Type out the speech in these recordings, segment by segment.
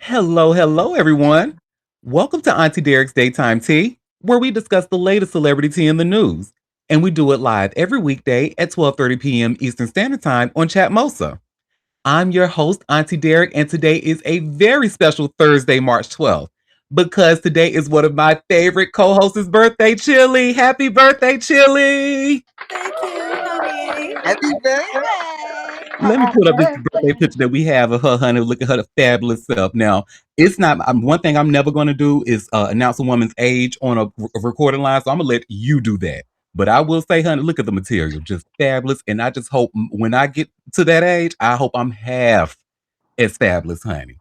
Hello, everyone. Welcome to Auntie Derek's Daytime Tea, where we discuss the latest celebrity tea in the news. And we do it live every weekday at 12:30 p.m. Eastern Standard Time on Chatmosa. I'm your host, Auntie Derek, and today is a very special Thursday, March 12th, because today is one of my favorite co-hosts' birthday, Chili. Happy birthday, Chili! Thank you, honey. Happy Birthday. Let me Happy put up this birthday birthday. picture that we have of her, honey. Look at her fabulous self. Now, it's not one thing I'm never going to do is announce a woman's age on a recording line. So I'm gonna let you do that. But I will say, honey, look at the material, just fabulous. And I just hope when I get to that age, I hope I'm half as fabulous, honey.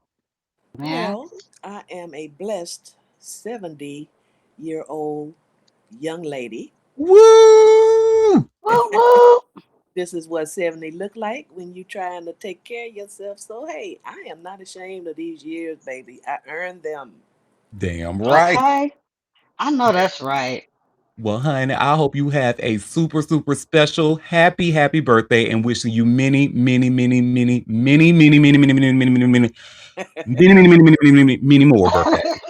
Man. Well, I am a blessed 70-year-old young lady. Woo! Woo woo. This is what 70 look like when you trying to take care of yourself. So, hey, I am not ashamed of these years, baby. I earned them. Damn right. Okay. I know that's right. Well, honey, I hope you have a super special, happy birthday, and wishing you many more birthdays.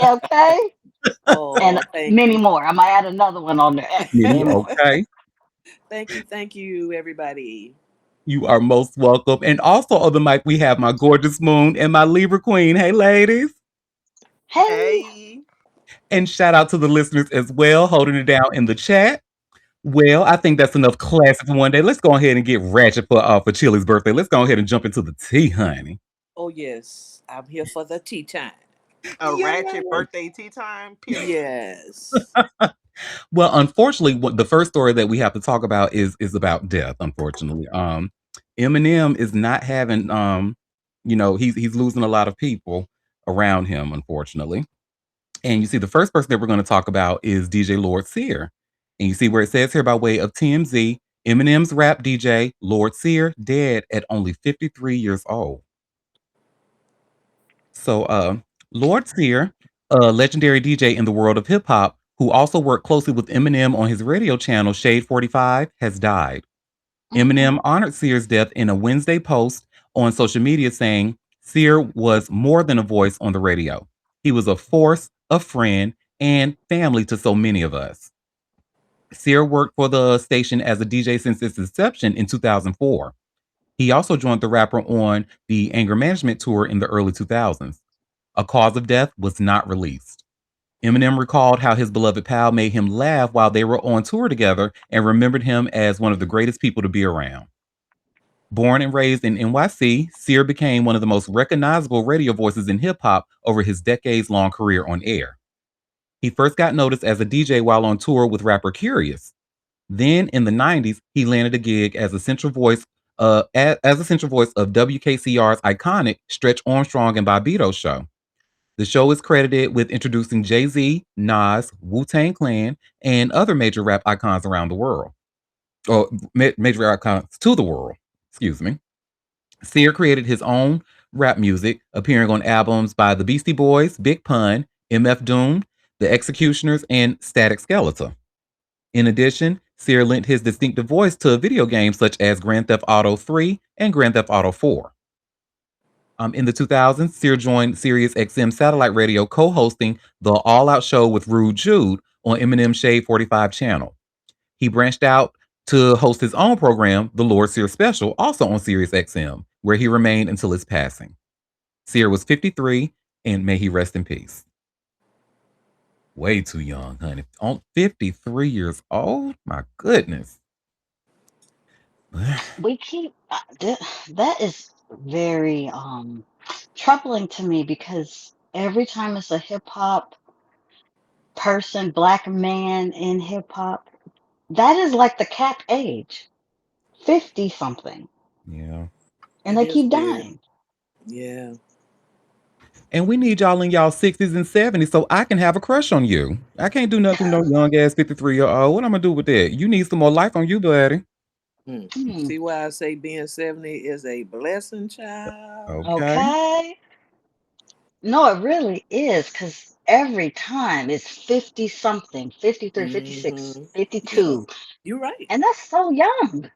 Okay. And Oh, thank many you. more. I might add another one on there. Many, Many more. okay. Thank you, everybody. You are most welcome. And also on the mic, we have my gorgeous moon and my Libra queen. Hey, ladies. Hey. Hey. And shout out to the listeners as well, holding it down in the chat. Well, I think that's enough classic for one day. Let's go ahead and get ratchet for Chili's birthday. Let's go ahead and jump into the tea, honey. Oh, yes. I'm here for the tea time. A ratchet Yeah. birthday tea time, period. Yes. Well, unfortunately, the first story that we have to talk about is about death. Unfortunately, Eminem is not having he's losing a lot of people around him. Unfortunately, and you see the first person that we're going to talk about is DJ Lord Sear, and you see where it says here by way of TMZ, Eminem's rap DJ Lord Sear dead at only 53 years old. So, Lord Sear, a legendary DJ in the world of hip hop, who also worked closely with Eminem on his radio channel Shade 45, has died. Hmm. Eminem honored Sear's death in a Wednesday post on social media saying, Sear was more than a voice on the radio. He was a force, a friend, and family to so many of us. Sear worked for the station as a DJ since its inception in 2004. He also joined the rapper on the Anger Management Tour in the early 2000s. A cause of death was not released. Eminem recalled how his beloved pal made him laugh while they were on tour together and remembered him as one of the greatest people to be around. Born and raised in NYC, Sear became one of the most recognizable radio voices in hip hop over his decades long career on air. He first got noticed as a DJ while on tour with rapper Curious. Then in the 90s, he landed a gig as a central voice as a central voice of WKCR's iconic Stretch Armstrong and Bobbito show. The show is credited with introducing Jay Z, Nas, Wu Tang Clan, and other major rap icons around the world, or major icons to the world. Excuse me. Sear created his own rap music, appearing on albums by the Beastie Boys, Big Pun, MF Doom, The Executioners, and Static Skeleton. In addition, Sear lent his distinctive voice to video games such as Grand Theft Auto 3 and Grand Theft Auto 4. In the 2000s, Sear joined Sirius XM satellite radio, co-hosting the All Out Show with Rude Jude on Eminem's Shade 45 channel. He branched out to host his own program, The Lord Sear Special, also on Sirius XM, where he remained until his passing. Sear was 53, and may he rest in peace. Way too young, honey. On 53 years old? My goodness. We keep that is very troubling to me because every time it's a hip hop person, black man in hip hop, that is like the cap age, 50 something. Yeah. And It they is keep weird. dying. Yeah. And we need y'all in y'all 60s and 70s so I can have a crush on you. I can't do nothing with no young ass 53-year-old. What I'm gonna do with that? You need some more life on you, buddy. Hmm. Hmm. See why I say being 70 is a blessing, child? Okay. Okay. No, it really is because every time it's 50 something, 53, 56, Mm-hmm. Yep. 52. You're right. And that's so young.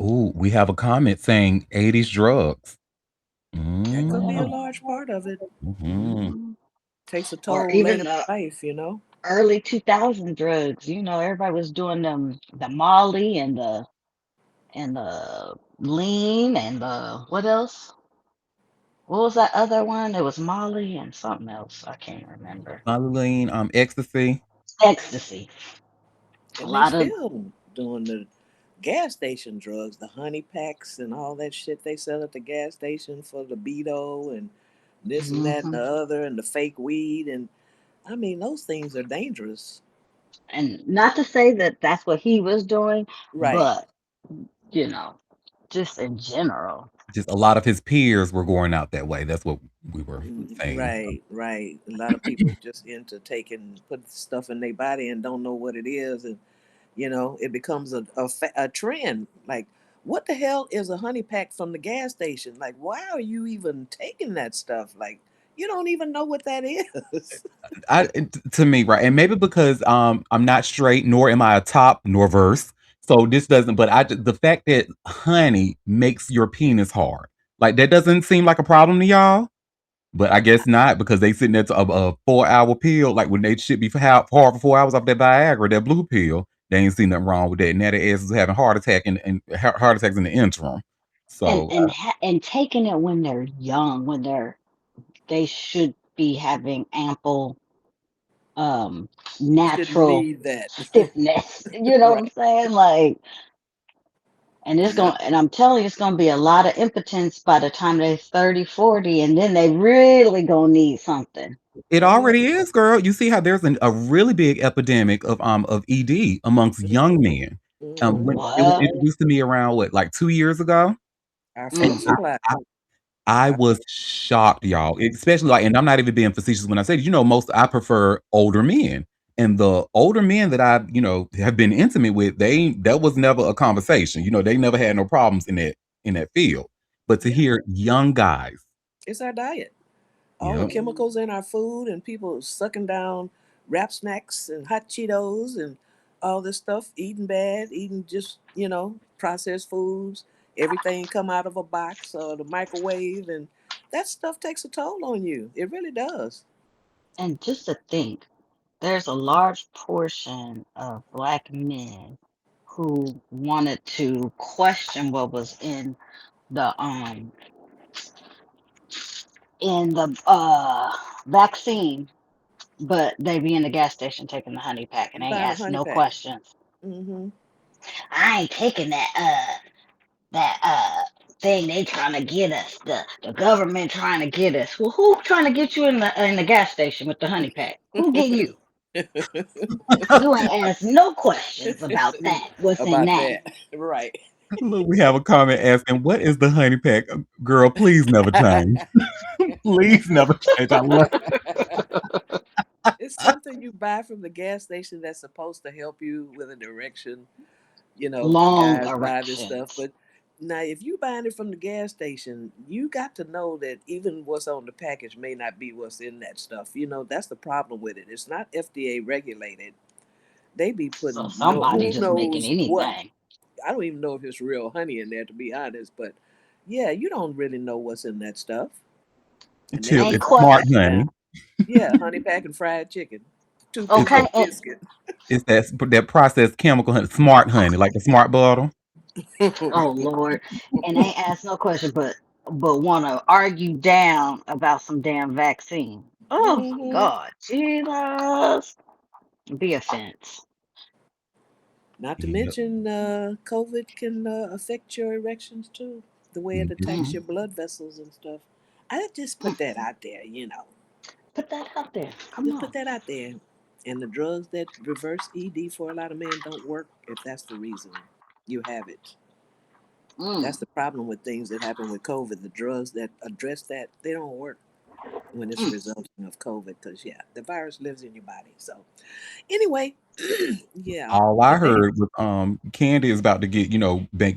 Ooh, we have a comment saying 80s drugs. That could be a Mm, large part of it. mhm. Mhm. Takes a Or toll even later the in life, you know? early 2000 drugs. Everybody was doing the Molly and the lean and the what else? What was that other one? It was Molly and something else. I can't remember. Lululemon, ecstasy. Ecstasy. A And they lot of still doing the gas station drugs, the honey packs and all that shit they sell at the gas station for the Beto and this and that and hmm the other and the fake weed. And I mean, those things are dangerous. and not to say that that's what he was doing, Right. but you know, just in general. Just a lot of his peers were going out that way. That's what we were saying. Right, right. A lot of people just into taking, put stuff in their body and don't know what it is. And, it becomes a trend. Like, what the hell is a honey pack from the gas station? Like, why are you even taking that stuff? Like, you don't even know what that is. To me, right, and maybe because I'm not straight, nor am I a top nor verse, so this doesn't. But the fact that honey makes your penis hard, like that doesn't seem like a problem to y'all. But I guess not because they sitting there to a 4 hour pill, like when they should be hard for 4 hours off that Viagra, that blue pill. They ain't seen nothing wrong with that. Now their asses having and heart attacks in the interim. and So and ha- and taking it when they're young, when they should be having ample Shouldn't natural need that. stiffness. You know what I'm Right. saying? Like, and I'm telling you, it's gonna be a lot of impotence by the time they're 30, 40, and then they really gonna need something. it Oh, yeah. already is, girl. You see how there's a really big epidemic of ED amongst young men. Hmm. When it was What? introduced to me around what, like 2 years ago, Our and food Mm. supply. I Our, was shocked, y'all. Especially like, and I'm not even being facetious when I say, most I prefer older men. And the older men that I, have been intimate with, that was never a conversation. They never had no problems in that field. But to yeah, hear young guys, it's our diet. All the yep, chemicals in our food and people sucking down wrap snacks and hot Cheetos and all this stuff, eating bad, eating just, processed foods, everything come out of a box or the microwave, and that stuff takes a toll on you. It really does. And just to think, there's a large portion of black men who wanted to question what was the um in the vaccine, but they be in the gas station taking the honey pack and ain't Buying a ask honey no pack. questions. Hmm. I ain't taking that thing they trying to get us, the government trying to get us. Well, who trying to get you in the gas station with the honey pack? Who get you? You ain't asked no questions about that. What's in About that? that. Right. look, we have a comment asking, "What is the honey pack?" Girl, please never change. Please never change. I love. It's something you buy from the gas station that's supposed to help you with a direction. Long Guys buy this stuff, erections. but now if you buying it from the gas station, you got to know that even what's on the package may not be what's in that stuff. That's the problem with it. It's not FDA regulated. They be So putting no somebody who just making knows what. anything. I don't even know if it's real honey in there to be honest, but yeah, you don't really know what's in that stuff. And they Chip Ain't is just smart question. down. honey. Yeah, honey pack and fried chicken. It's Toothpick that Okay, lip and biscuit. it's that processed chemical honey, smart honey, like the smart bottle. oh Lord, and ain't asked no question, but want to argue down about some damn vaccine. Oh my Hmm. God, Jesus, be offense. Not to Yep. mention, COVID can affect your erections too, the way it attacks Mm, your blood vessels and stuff. I just put mm. that out there. Put that out there. Come Just put on. that out there. And the drugs that reverse ED for a lot of men don't work if that's the reason you have it. Mm, That's the problem with things that happen with COVID. The drugs that address that, they don't work when it's mm. resulting of COVID because, yeah, the virus lives in your body. So, anyway, yeah. All I But they, heard was Candy is about to get,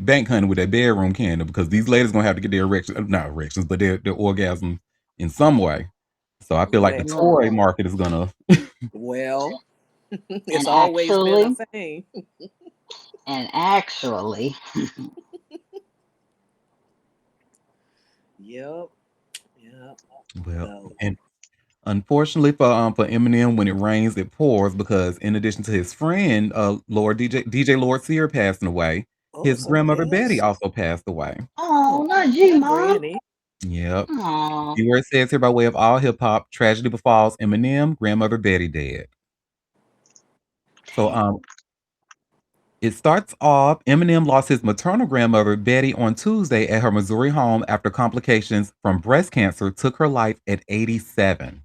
bank honey with that bedroom candy because these ladies gonna have to get their erections, not erections, but their orgasm in some way. So I feel like the well, toy Listen, market is gonna. well, it's and always been a actually, thing. and actually, Yep. Yep. Well, So, and unfortunately for Eminem, when it rains, it pours because in addition to his friend, Lord DJ Lord Sear passing away, oh, his grandmother somebody Betty else. also passed away. Oh, Oh, not G that Mom. granny. Yep. Oh, See where it says here by way of all hip hop, tragedy befalls Eminem, grandmother Betty dead. So dang. it starts off Eminem lost his maternal grandmother Betty on Tuesday at her Missouri home after complications from breast cancer took her life at 87.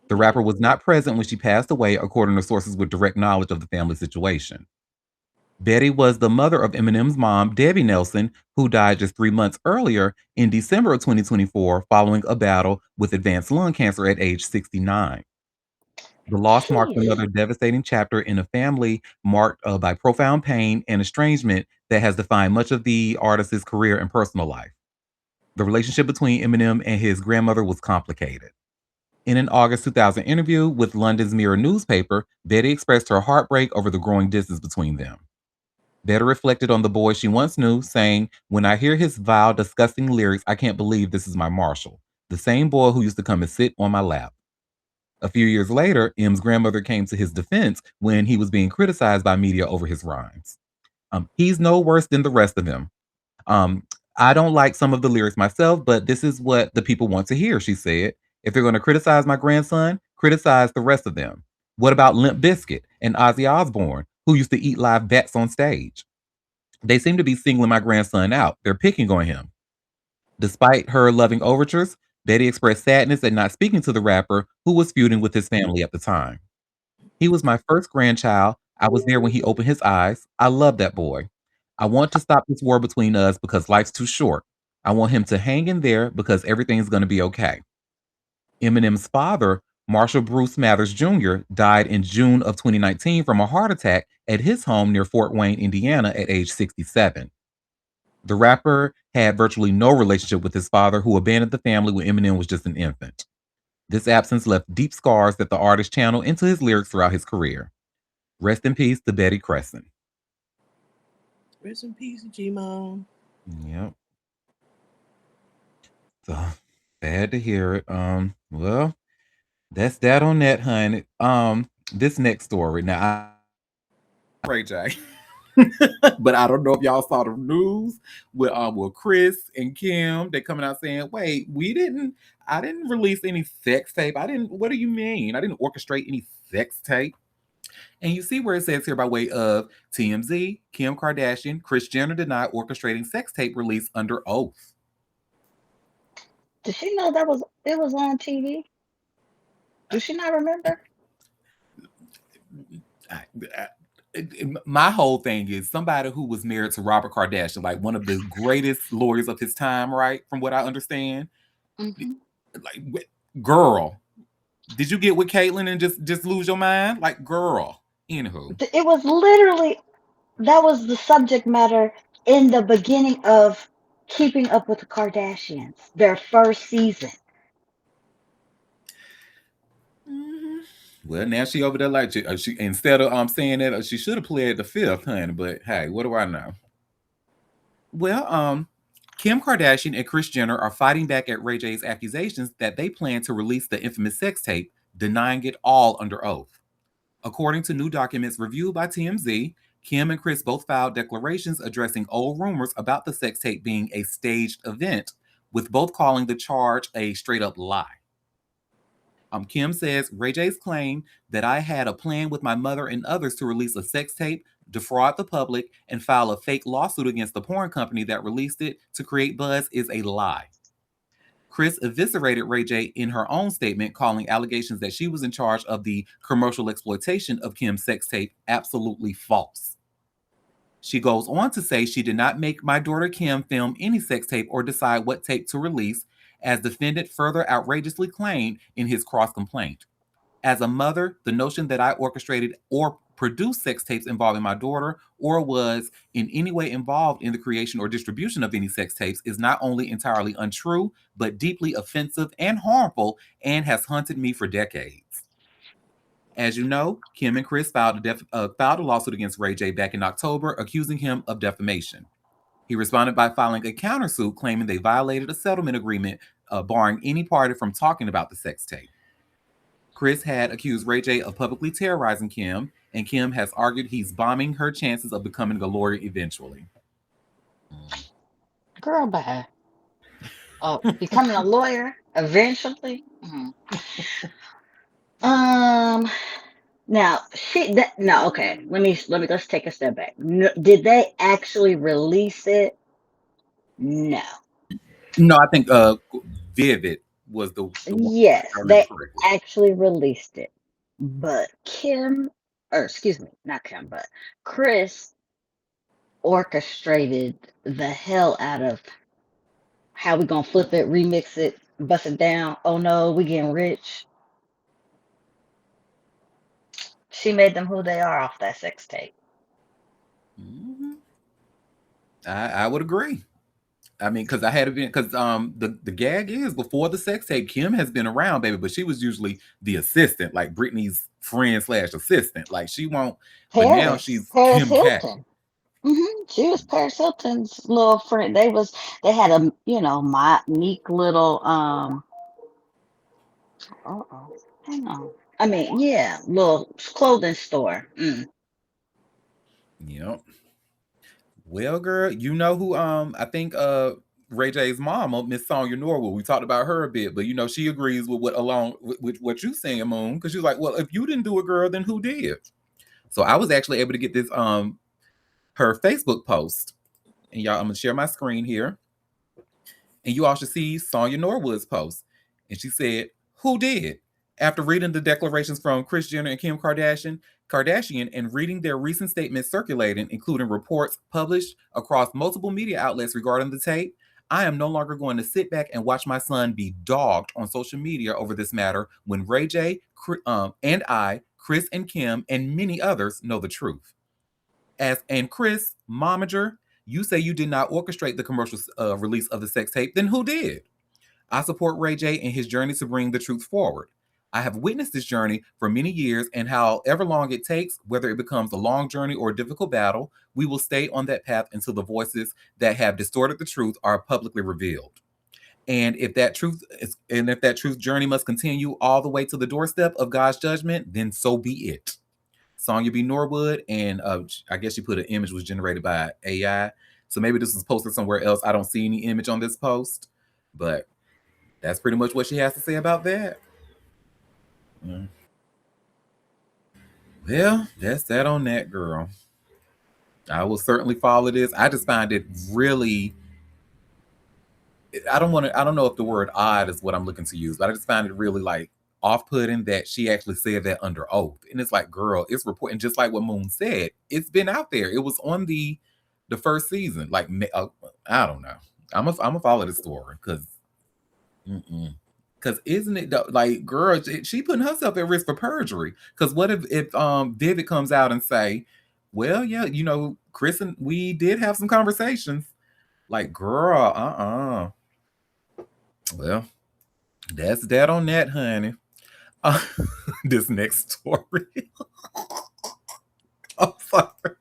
The rapper was not present when she passed away, according to sources with direct knowledge of the family situation. Betty was the mother of Eminem's mom, Debbie Nelson, who died just 3 months earlier in December of 2024 following a battle with advanced lung cancer at age 69. The loss marks Jeez. another devastating chapter in a family marked by profound pain and estrangement that has defined much of the artist's career and personal life. The relationship between Eminem and his grandmother was complicated. In an August 2000 interview with London's Mirror newspaper, Betty expressed her heartbreak over the growing distance between them. Betty reflected on the boy she once knew, saying, "When I hear his vile, disgusting lyrics, I can't believe this is my Marshall, the same boy who used to come and sit on my lap." A few years later, M's grandmother came to his defense when he was being criticized by media over his rhymes. He's no worse than the rest of them. Um, I don't like some of the lyrics myself, but this is what the people want to hear, she said. If they're going to criticize my grandson, criticize the rest of them. What about Limp Bizkit and Ozzy Osbourne, who used to eat live bats on stage? They seem to be singling my grandson out. They're picking on him. Despite her loving overtures, Betty expressed sadness at not speaking to the rapper who was feuding with his family at the time. "He was my first grandchild. I was there when he opened his eyes. I love that boy. I want to stop this war between us because life's too short. I want him to hang in there because everything's going to be okay." Eminem's father, Marshall Bruce Mathers Jr., died in June of 2019 from a heart attack at his home near Fort Wayne, Indiana, at age 67. The rapper had virtually no relationship with his father, who abandoned the family when Eminem was just an infant. This absence left deep scars that the artist channeled into his lyrics throughout his career. Rest in peace to Betty Crescent. Rest in peace, G Mom. Yep. So sad to hear it. Well, that's that on that, honey. This next story. Now, Ray J. But I don't know if y'all saw the news with Chris and Kim. They coming out saying, "Wait, I didn't release any sex tape. I didn't. What do you mean? I didn't orchestrate any sex tape." And you see where it says here by way of TMZ, Kim Kardashian, Kris Jenner denied orchestrating sex tape release under oath. Did she know it was on TV? Does she not remember? My whole thing is somebody who was married to Robert Kardashian, like one of the greatest lawyers of his time, right? From what I understand, Hmm. like, girl, did you get with Caitlyn and just lose your mind? Like, girl, anywho. It was literally that was the subject matter in the beginning of Keeping Up with the Kardashians, their first season. Mhm. Well, now she over there like she instead of saying that she should have played the fifth, honey. But hey, what do I know? Well, Kim Kardashian and Kris Jenner are fighting back at Ray J's accusations that they plan to release the infamous sex tape, denying it all under oath. According to new documents reviewed by TMZ, Kim and Kris both filed declarations addressing old rumors about the sex tape being a staged event, with both calling the charge a straight up lie. Kim says Ray J's claim that I had a plan with my mother and others to release a sex tape, defraud the public, and file a fake lawsuit against the porn company that released it to create buzz is a lie. Kris eviscerated Ray J in her own statement, calling allegations that she was in charge of the commercial exploitation of Kim's sex tape absolutely false. She goes on to say she did not make my daughter Kim film any sex tape or decide what tape to release, as defendant further outrageously claimed in his cross complaint. As a mother, the notion that I orchestrated or produced sex tapes involving my daughter or was in any way involved in the creation or distribution of any sex tapes is not only entirely untrue, but deeply offensive and harmful and has haunted me for decades. As you know, Kim and Kris filed a lawsuit against Ray J back in October, accusing him of defamation. He responded by filing a countersuit claiming they violated a settlement agreement barring any party from talking about the sex tape. Chris had accused Ray J of publicly terrorizing Kim, and Kim has argued he's bombing her chances of becoming a lawyer eventually. Girl, bye. Oh, becoming a lawyer eventually. Um. Now no, okay. Let's take a step back. No, did they actually release it? No. No, I think Vivid was the one, if Yes, I remember they correctly. actually released it. But or excuse me, not Kim, but Chris orchestrated the hell out of how we gonna flip it, remix it, bust it down. Oh no, we getting rich. She made them who they are off that sex tape. Mhm. I would agree. I mean, because I had been because the gag is before the sex tape, Kim has been around, baby, but she was usually the assistant, like Britney's friend slash assistant. Like she won't, but now she's Paris Kim K. Hilton. She was Paris Hilton's little friend. They had a my meek little hang on. I mean, yeah, little clothing store. Yep. Well, girl, you know who? I think Ray J's mama, Miss Sonya Norwood. We talked about her a bit, but she agrees with with what you saying, Moon, because she's like, well, if you didn't do it, girl, then who did? So I was actually able to get this her Facebook post, and y'all, I'm gonna share my screen here, and you all should see Sonya Norwood's post, and she said, "Who did?" After reading the declarations from Kris Jenner and Kim Kardashian, and reading their recent statements circulating, including reports published across multiple media outlets regarding the tape, I am no longer going to sit back and watch my son be dogged on social media over this matter when Ray J, and I, Chris and Kim, and many others know the truth. And Chris, momager, you say you did not orchestrate the commercial release of the sex tape, then who did? I support Ray J in his journey to bring the truth forward. I have witnessed this journey for many years, and however long it takes, whether it becomes a long journey or a difficult battle, we will stay on that path until the voices that have distorted the truth are publicly revealed. And if that truth journey must continue all the way to the doorstep of God's judgment, then so be it. Sonya B. Norwood, and I guess she put an image was generated by AI. So maybe this was posted somewhere else. I don't see any image on this post, but that's pretty much what she has to say about that. Mm. Well, that's that on that, girl. I will certainly follow this. I just find it really. I don't know if the word odd is what I'm looking to use, but I just find it really like off-putting that she actually said that under oath. And it's like, girl, it's reporting just like what Moon said. It's been out there. It was on the first season. Like, I don't know. I'm gonna follow the story because isn't it like, girl, she putting herself at risk for perjury? Because what if Vivid comes out and say, well, yeah, Chris and we did have some conversations. Like, girl, well, that's that on that, honey. Uh, this next story. I'm sorry.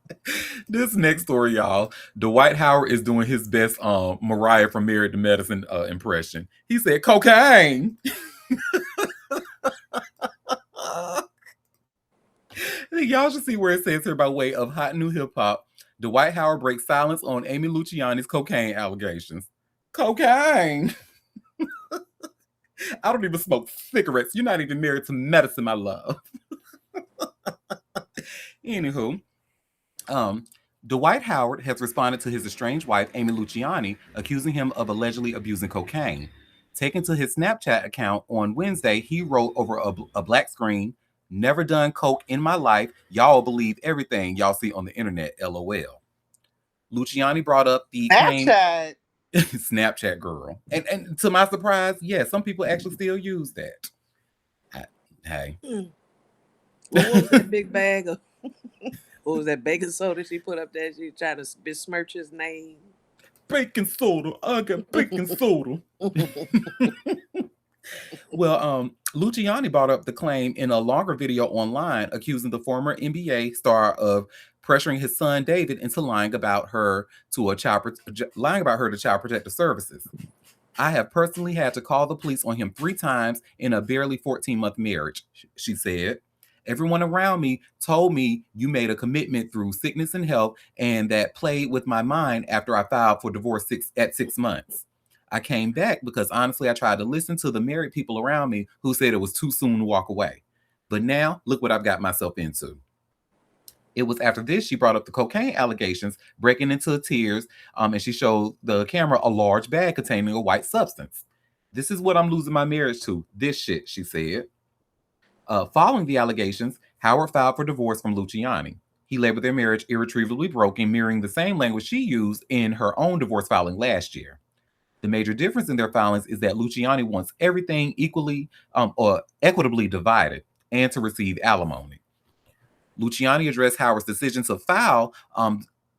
This next story, y'all. Dwight Howard is doing his best Mariah from Married to Medicine impression. He said, cocaine. Y'all should see where it says here by way of hot new hip hop. Dwight Howard breaks silence on Amy Luciani's cocaine allegations. Cocaine. I don't even smoke cigarettes. You're not even married to medicine, my love. Anywho, Dwight Howard has responded to his estranged wife, Amy Luciani, accusing him of allegedly abusing cocaine. Taken to his Snapchat account on Wednesday, he wrote over a black screen, "Never done coke in my life. Y'all believe everything y'all see on the internet, LOL." Luciani brought up the claim. Snapchat. Snapchat girl. And to my surprise, yeah, some people actually still use that. Hey. What was that big bag of what was that baking soda she put up there? She tried to besmirch his name. Baking soda. I got baking soda. Well, Luciani brought up the claim in a longer video online, accusing the former NBA star of pressuring his son David into lying about her to Child Protective Services. I have personally had to call the police on him 3 times in a barely 14-month marriage, she said. Everyone around me told me you made a commitment through sickness and health, and that played with my mind after I filed for divorce at 6 months. I came back because honestly, I tried to listen to the married people around me who said it was too soon to walk away. But now, look what I've got myself into. It was after this she brought up the cocaine allegations, breaking into tears, and she showed the camera a large bag containing a white substance. This is what I'm losing my marriage to. This shit, she said. Following the allegations, Howard filed for divorce from Luciani. He labeled their marriage irretrievably broken, mirroring the same language she used in her own divorce filing last year. The major difference in their filings is that Luciani wants everything equally or equitably divided and to receive alimony. Luciani addressed Howard's decision to file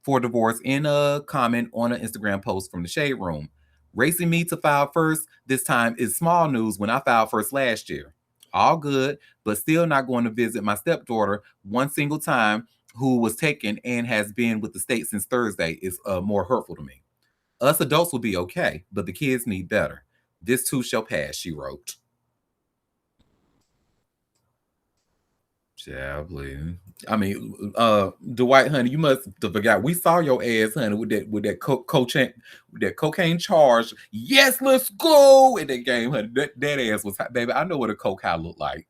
for divorce in a comment on an Instagram post from the Shade Room. Racing me to file first this time is small news when I filed first last year. All good, but still not going to visit my stepdaughter one single time who was taken and has been with the state since Thursday is more hurtful to me. Us adults will be okay, but the kids need better. This too shall pass, she wrote. Javelin. I mean, Dwight, honey, you must have forgot. We saw your ass, honey, with that cocaine charge. Yes, let's go in that game, honey. That ass was hot, baby. I know what a coke high looked like.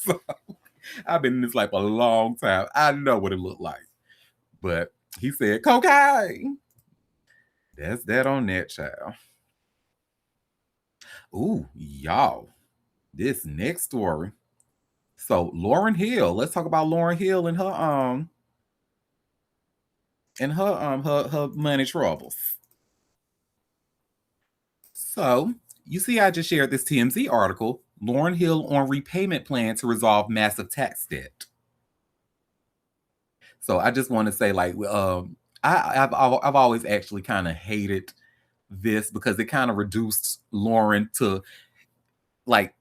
So, I've been in this life a long time. I know what it looked like. But he said cocaine. That's that on that, child. Ooh, y'all. This next story. So Lauryn Hill, let's talk about Lauryn Hill and her money troubles. So you see, I just shared this TMZ article, Lauryn Hill on repayment plan to resolve massive tax debt. So I just want to say, like, I've always actually kind of hated this because it kind of reduced Lauren to like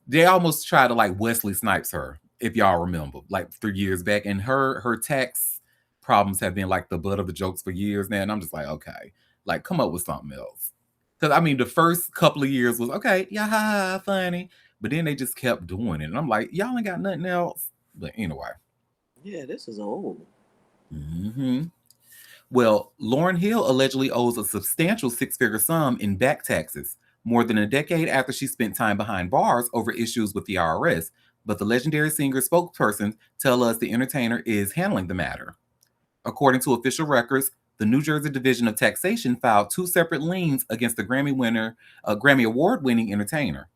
they almost try to like Wesley Snipes her, if y'all remember, like 3 years back. And her tax problems have been like the butt of the jokes for years now. And I'm just like, okay, like come up with something else. Because I mean, the first couple of years was okay, yeah, funny. But then they just kept doing it. And I'm like, y'all ain't got nothing else. But anyway. Yeah, this is old. Mm-hmm. Well, Lauryn Hill allegedly owes a substantial six-figure sum in back taxes, more than a decade after she spent time behind bars over issues with the IRS. But the legendary singer spokesperson tell us the entertainer is handling the matter. According to official records, the New Jersey Division of Taxation filed 2 separate liens against the Grammy Award-winning entertainer.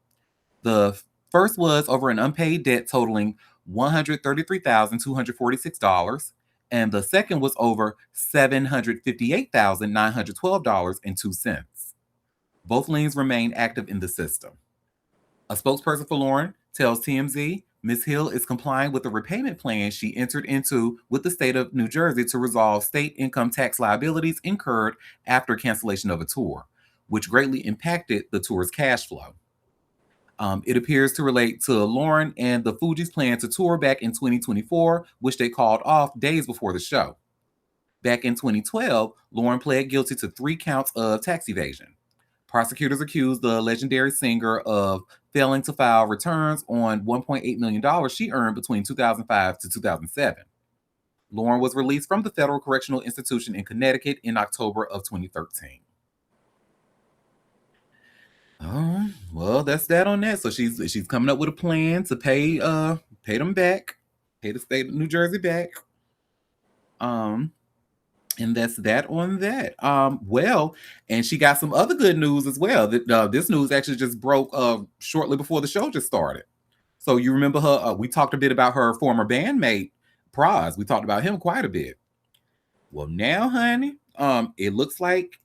The first was over an unpaid debt totaling $133,246, and the second was over $758,912.02. Both liens remain active in the system. A spokesperson for Lauren tells TMZ Ms. Hill is complying with the repayment plan she entered into with the state of New Jersey to resolve state income tax liabilities incurred after cancellation of a tour, which greatly impacted the tour's cash flow. It appears to relate to Lauren and the Fugees' plan to tour back in 2024, which they called off days before the show. Back in 2012, Lauren pled guilty to 3 counts of tax evasion. Prosecutors accused the legendary singer of failing to file returns on $1.8 million she earned between 2005 to 2007. Lauren was released from the Federal Correctional Institution in Connecticut in October of 2013. Oh, well, that's that on that. So she's coming up with a plan to pay them back, pay the state of New Jersey back. And that's that on that. Well, and she got some other good news as well. This news actually just broke shortly before the show just started. So you remember her? We talked a bit about her former bandmate, Praz. We talked about him quite a bit. Well, now, honey, it looks like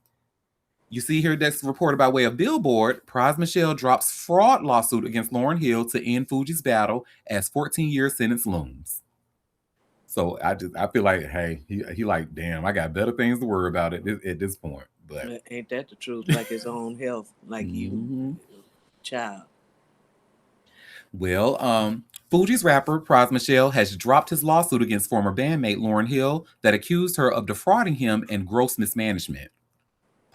you see here that's reported by way of Billboard. Praz Michelle drops fraud lawsuit against Lauryn Hill to end Fugees' battle as 14-year sentence looms. So I feel like, hey, he like, damn, I got better things to worry about at this point. But ain't that the truth? Like his own health, like you, child. Well, Fugees rapper Praz Michelle has dropped his lawsuit against former bandmate Lauryn Hill that accused her of defrauding him and gross mismanagement.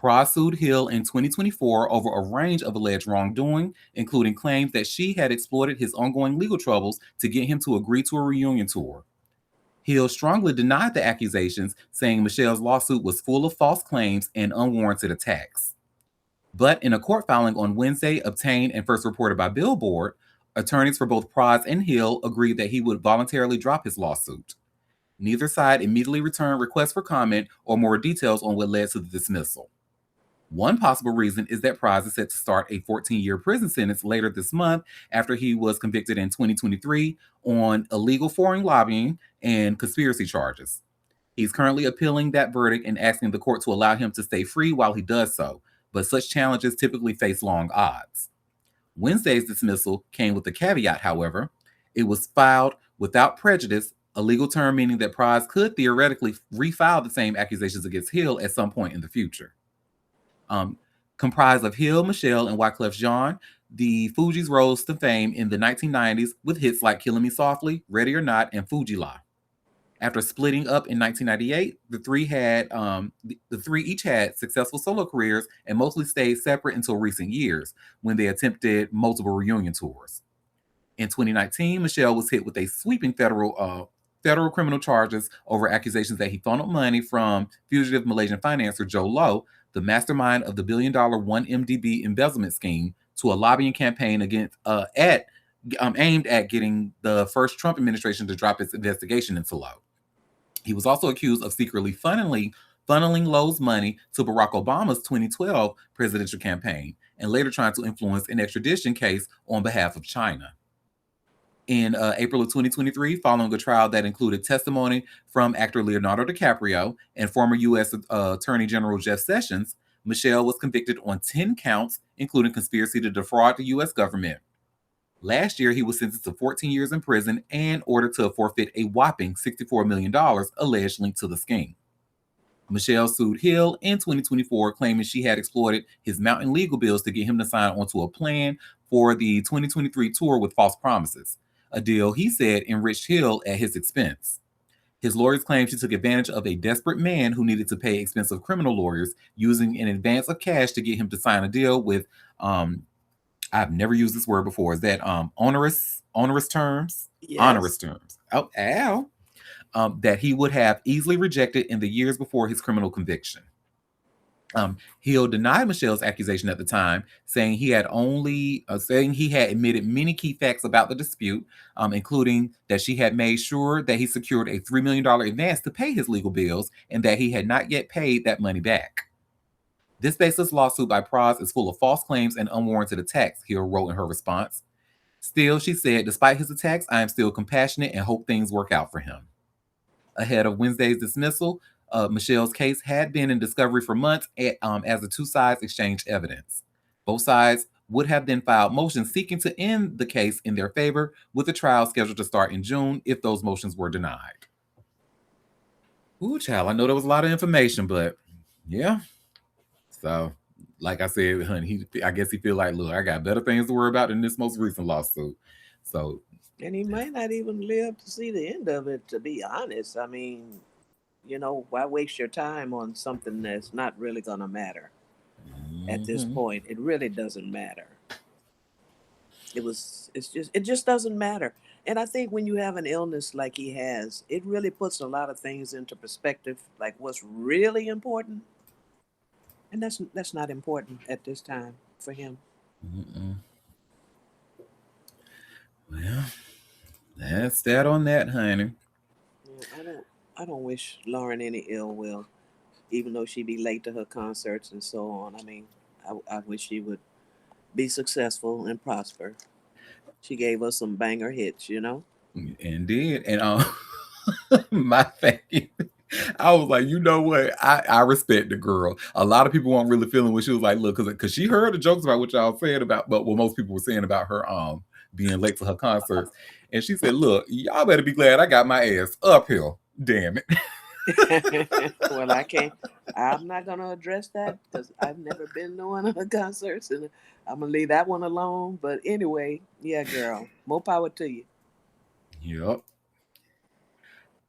Praz sued Hill in 2024 over a range of alleged wrongdoing, including claims that she had exploited his ongoing legal troubles to get him to agree to a reunion tour. Hill strongly denied the accusations, saying Michelle's lawsuit was full of false claims and unwarranted attacks. But in a court filing on Wednesday, obtained and first reported by Billboard, attorneys for both Praz and Hill agreed that he would voluntarily drop his lawsuit. Neither side immediately returned requests for comment or more details on what led to the dismissal. One possible reason is that Praz is set to start a 14-year prison sentence later this month after he was convicted in 2023 on illegal foreign lobbying and conspiracy charges. He's currently appealing that verdict and asking the court to allow him to stay free while he does so, but such challenges typically face long odds. Wednesday's dismissal came with a caveat, however. It was filed without prejudice, a legal term meaning that Praz could theoretically refile the same accusations against Hill at some point in the future. Comprised of Hill, Michelle, and Wyclef Jean, the Fugees rose to fame in the 1990s with hits like Killing Me Softly, Ready or Not, and Fuji La. After splitting up in 1998, the three each had successful solo careers and mostly stayed separate until recent years, when they attempted multiple reunion tours. In 2019, Michelle was hit with a sweeping federal criminal charges over accusations that he funneled money from fugitive Malaysian financier Joe Low, the mastermind of the billion-dollar 1MDB embezzlement scheme, to a lobbying campaign aimed at getting the first Trump administration to drop its investigation into Low. He was also accused of secretly funneling Low's money to Barack Obama's 2012 presidential campaign, and later trying to influence an extradition case on behalf of China. In April of 2023, following a trial that included testimony from actor Leonardo DiCaprio and former U.S. Attorney General Jeff Sessions, Michelle was convicted on 10 counts, including conspiracy to defraud the U.S. government. Last year, he was sentenced to 14 years in prison and ordered to forfeit a whopping $64 million alleged linked to the scheme. Michelle sued Hill in 2024, claiming she had exploited his mountain legal bills to get him to sign onto a plan for the 2023 tour with false promises, a deal he said enriched Hill at his expense. His lawyers claimed she took advantage of a desperate man who needed to pay expensive criminal lawyers, using an advance of cash to get him to sign a deal with, I've never used this word before. Is that onerous terms? Yes. Onerous terms. Oh, ow. That he would have easily rejected in the years before his criminal conviction. Hill denied Michelle's accusation at the time, saying he had admitted many key facts about the dispute, including that she had made sure that he secured a $3 million advance to pay his legal bills, and that he had not yet paid that money back. This baseless lawsuit by Praz is full of false claims and unwarranted attacks, Hill wrote in her response. Still, she said, despite his attacks, I am still compassionate and hope things work out for him. Ahead of Wednesday's dismissal, Michelle's case had been in discovery for months as the two sides exchanged evidence. Both sides would have then filed motions seeking to end the case in their favor, with the trial scheduled to start in June if those motions were denied. Ooh, child, I know there was a lot of information, but yeah. So, like I said, honey, I guess he feel like, look, I got better things to worry about than this most recent lawsuit. So, And he might not even live to see the end of it, to be honest. I mean, why waste your time on something that's not really going to matter at this point? It really doesn't matter. It just doesn't matter. And I think when you have an illness like he has, it really puts a lot of things into perspective, like what's really important. And that's not important at this time for him. Well, that's that on that, honey. Yeah, I don't wish Lauren any ill will, even though she be late to her concerts and so on. I mean, I wish she would be successful and prosper. She gave us some banger hits, Indeed. And my thing, I was like, you know what? I respect the girl. A lot of people weren't really feeling what she was like, look, because she heard the jokes about what y'all said about, but what most people were saying about her being late to her concerts. And she said, look, y'all better be glad I got my ass uphill. Damn it. Well, I'm not going to address that because I've never been to one of her concerts, and I'm going to leave that one alone. But anyway, yeah, girl, more power to you. Yep.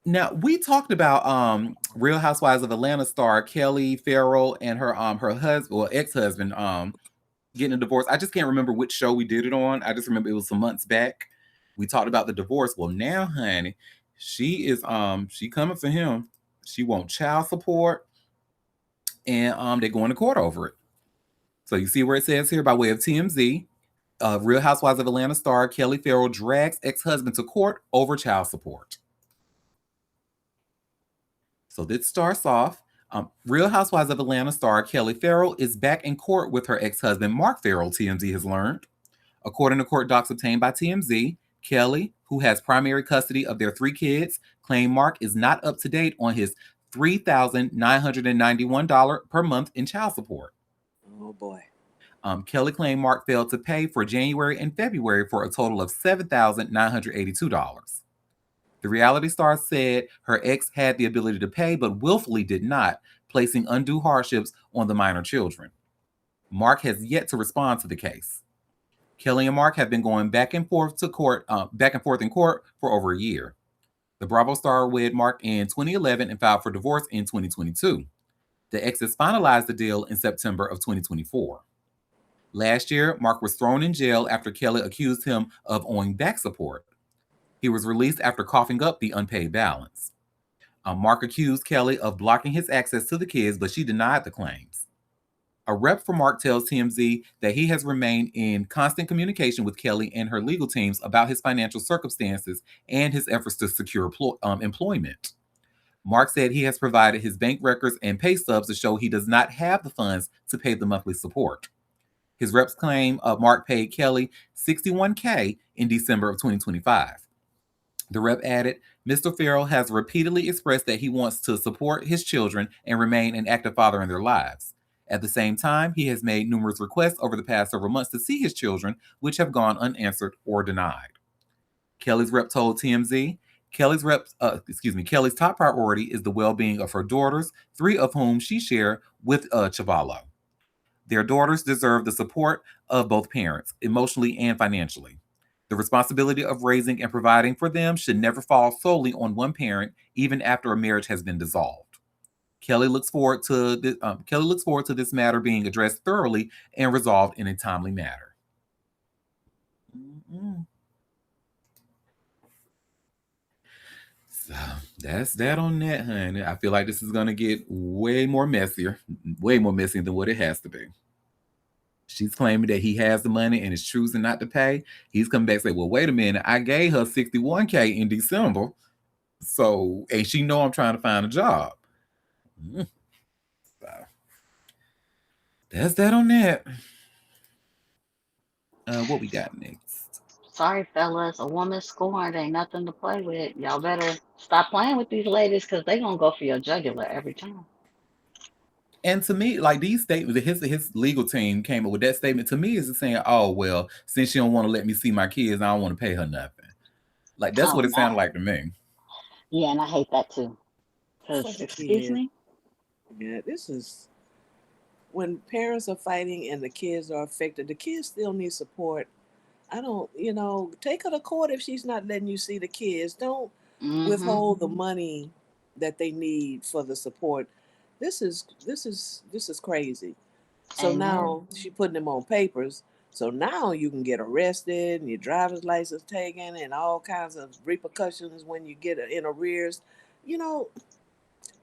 Now we talked about Real Housewives of Atlanta star Kelly Farrell and her husband or ex-husband getting a divorce. I just can't remember which show we did it on. I just remember it was some months back. We talked about the divorce. Well, now, honey, she coming for him. She wants child support, and they're going to court over it. So you see where it says here by way of TMZ, Real Housewives of Atlanta star Kelly Farrell drags ex-husband to court over child support. So this starts off. Real Housewives of Atlanta star Kelly Farrell is back in court with her ex-husband Mark Farrell, TMZ has learned. According to court docs obtained by TMZ, Kelly, who has primary custody of their 3 kids, claimed Mark is not up to date on his $3,991 per month in child support. Oh boy. Kelly claimed Mark failed to pay for January and February for a total of $7,982. The reality star said her ex had the ability to pay but willfully did not, placing undue hardships on the minor children. Mark has yet to respond to the case. Kelly and Mark have been going back and forth in court for over a year. The Bravo star wed Mark in 2011 and filed for divorce in 2022. The exes finalized the deal in September of 2024. Last year, Mark was thrown in jail after Kelly accused him of owing back support. He was released after coughing up the unpaid balance. Mark accused Kelly of blocking his access to the kids, but she denied the claims. A rep for Mark tells TMZ that he has remained in constant communication with Kelly and her legal teams about his financial circumstances and his efforts to secure employment. Mark said he has provided his bank records and pay stubs to show he does not have the funds to pay the monthly support. His reps claim Mark paid Kelly $61K in December of 2025. The rep added, Mr. Farrell has repeatedly expressed that he wants to support his children and remain an active father in their lives. At the same time, he has made numerous requests over the past several months to see his children, which have gone unanswered or denied. Kelly's rep told TMZ, Kelly's top priority is the well-being of her daughters, 3 of whom she shares with Chavallo. Their daughters deserve the support of both parents, emotionally and financially. The responsibility of raising and providing for them should never fall solely on one parent, even after a marriage has been dissolved. Kelly looks forward to this matter being addressed thoroughly and resolved in a timely manner. Mm-hmm. So that's that on that, honey. I feel like this is gonna get way more messy than what it has to be. She's claiming that he has the money and is choosing not to pay. He's coming back and say, well, wait a minute, I gave her $61K in December. So, and she know I'm trying to find a job. So, that's that on that. What we got next? Sorry, fellas, a woman scorned ain't nothing to play with. Y'all better stop playing with these ladies because they gonna go for your jugular every time. And to me, like these statements, his legal team came up with that statement. To me, is saying, "Oh well, since she don't want to let me see my kids, I don't want to pay her nothing." Like that's Oh what it sounded no. like to me. Yeah, and I hate that too. For Because, the excuse kid. me? Yeah, this is when parents are fighting and the kids are affected. The kids still need support. I don't, take her to court if she's not letting you see the kids. Don't Mm-hmm. withhold the money that they need for the support. This is crazy. So Amen. now she putting them on papers. So now you can get arrested and your driver's license taken and all kinds of repercussions when you get in arrears. You know,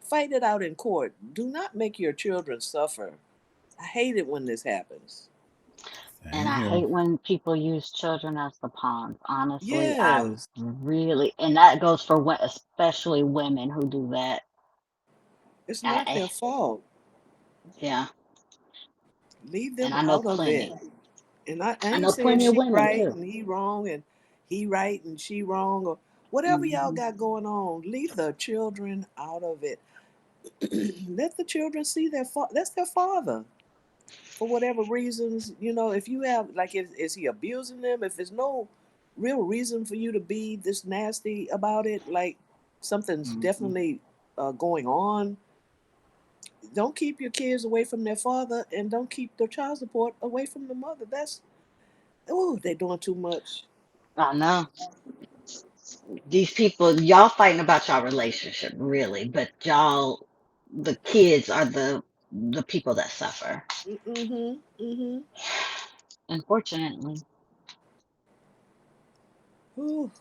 fight it out in court. Do not make your children suffer. I hate it when this happens. And Same I here. hate when people use children as the pawns. Honestly, I Yes, really, and that goes for especially women who do that. it's I, not their fault. yeah, Leave and them I know out of it. plenty. And I I ain't know saying plenty of she women right too. and he wrong and he right and she wrong or whatever y'all Hmm. got going on. Leave the children out of it. Let the children see their father. That's their father. For whatever reasons, if you have like, is he abusing them? If there's no real reason for you to be this nasty about it, like something's Hmm. definitely going on. Don't keep your kids away from their father, and don't keep their child support away from the mother. They're doing too much. I know. These people, y'all fighting about y'all relationship, really, but y'all, the kids are the people that suffer. Mm-hmm. Mm-hmm. Unfortunately. Ooh.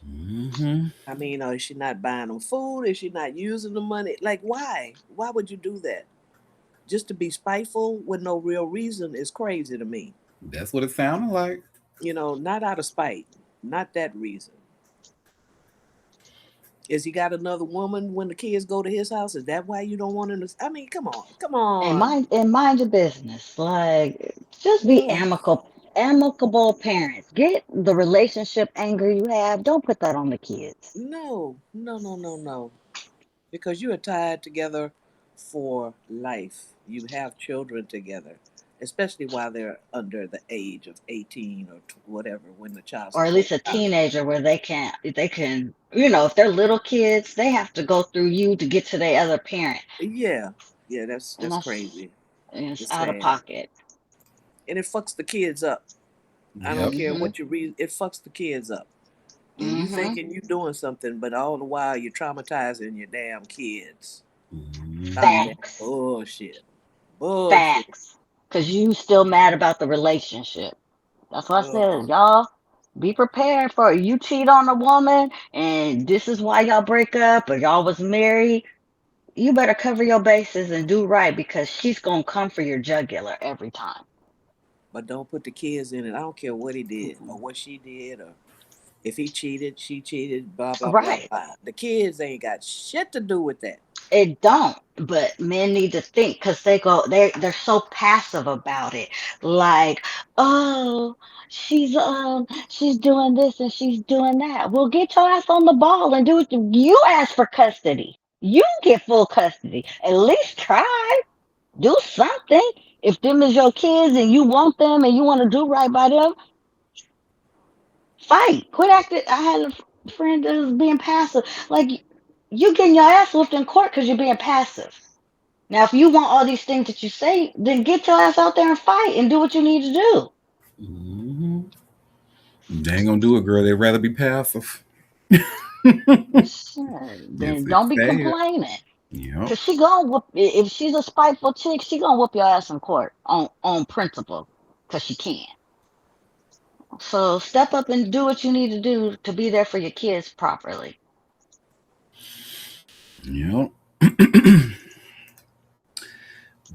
Hmm. I mean, is she not buying them food? Is she not using the money? Like, why? Why would you do that? Just to be spiteful with no real reason is crazy to me. That's what it sounded like. Not out of spite, not that reason. Is he got another woman when the kids go to his house? Is that why you don't want him to? I mean, come on, come And on. mind your business. Like, just be Ugh. amicable parents. Get the relationship anger you have. Don't put that on the kids. No, no, no, no, no. Because you are tied together for life. You have children together, especially while they're under the age of 18 or whatever when the child Or at support least a stops. teenager where they can, if they're little kids, they have to go through you to get to their other parent. Yeah, yeah, that's And that's that's crazy. it's It's out of sad, pocket. and it fucks the kids up. I don't Yep. care Mm-hmm. what you read, it fucks the kids up. And you Mm-hmm. thinking you doing something, but all the while you're traumatizing your damn kids. Stop Hmm. that Facts. bullshit. Bullshit. Facts. Cause you still mad about the relationship. That's what I Ugh. said. Y'all be prepared for it. You cheat on a woman and this is why y'all break up or y'all was married. You better cover your bases and do right because she's gonna come for your jugular every time. But don't put the kids in it. I don't care what he did or Mm-mm. what she did or if he cheated, she cheated, blah, blah, blah, Right. blah. The kids ain't got shit to do with that. It don't, but men need to think because they're so passive about it. Like, oh, she's doing this and she's doing that. Well, get your ass on the ball and do it. You ask for custody. You get full custody. At least try. Do something. If them is your kids and you want them and you want to do right by them, fight. Quit acting. I had a friend that was being passive. Like you getting your ass whooped in court because you're being passive. Now, if you want all these things that you say, then get your ass out there and fight and do what you need to do. Hmm. They ain't gonna do it, girl. They'd rather be passive. Sure. It's Then it's don't be sad. complaining. Yep. Cause she gonna whoop if she's a spiteful chick, she gonna whoop your ass in court on principle. Cause she can. So step up and do what you need to do to be there for your kids properly. Yep.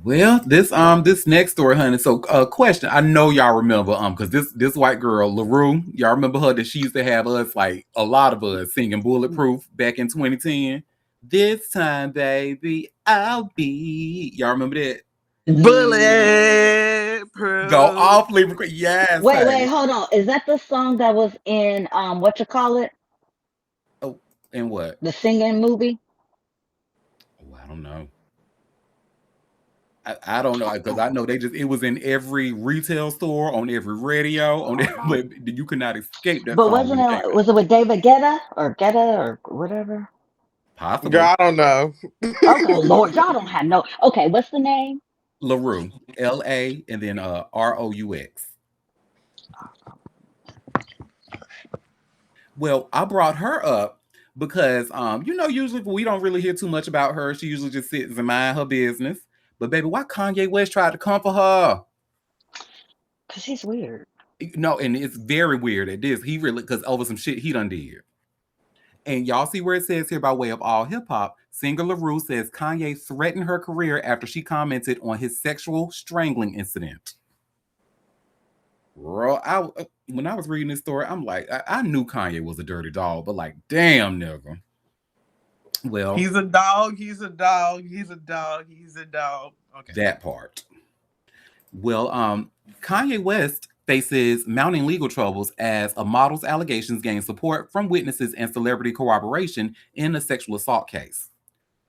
Well, this next story, honey. So, question. I know y'all remember because this white girl Larue, y'all remember her that she used to have us like a lot of us singing "Bulletproof" back in 2010. This time, baby, I'll be. Y'all remember that? Go Bulletproof. awfully. Yes, Wait, honey. hold on. Is that the song that was in what you call it? Oh, and what? The singing movie? Oh, I don't know. I don't know because I know they just it was in every retail store, on every radio, Uh-huh. but you could not escape that But song wasn't when it came it out. was it with David Guetta or whatever? Girl, Possibly. I don't know. Oh Lord, y'all don't have no. Okay, what's the name? LaRue, LA, and then ROUX. Well, I brought her up because usually we don't really hear too much about her. She usually just sits and mind her business. But baby, why Kanye West tried to come for her? Cause he's weird. No, and it's very weird at this. He really because over some shit he done did. And y'all see where it says here by way of all hip hop, singer LaRue says Kanye threatened her career after she commented on his sexual strangling incident. Bro, when I was reading this story, I'm like, I knew Kanye was a dirty dog, but like, damn, nigga. Well, He's a dog. He's a dog. He's a dog. He's a dog. Okay. that part. Well, Kanye West faces mounting legal troubles as a model's allegations gain support from witnesses and celebrity corroboration in a sexual assault case.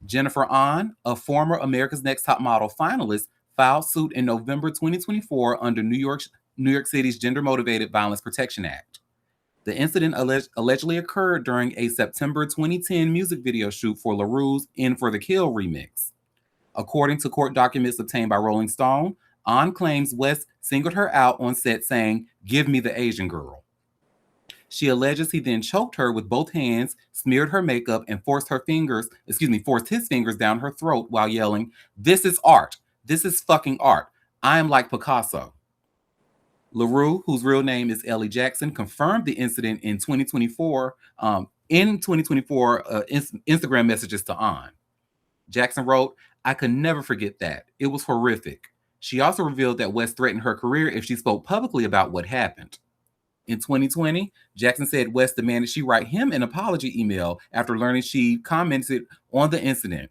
Jennifer Ahn, a former America's Next Top Model finalist, filed suit in November 2024 under New York City's Gender Motivated Violence Protection Act. The incident allegedly occurred during a September 2010 music video shoot for LaRue's In for the Kill remix. According to court documents obtained by Rolling Stone, Ahn claims West singled her out on set saying, "Give me the Asian girl." She alleges he then choked her with both hands, smeared her makeup, and forced his fingers down her throat while yelling, "This is art. This is fucking art. I am like Picasso." LaRue, whose real name is Ellie Jackson, confirmed the incident in 2024. Instagram messages to On. Jackson wrote, "I could never forget that. It was horrific." She also revealed that West threatened her career if she spoke publicly about what happened. In 2020, Jackson said West demanded she write him an apology email after learning she commented on the incident.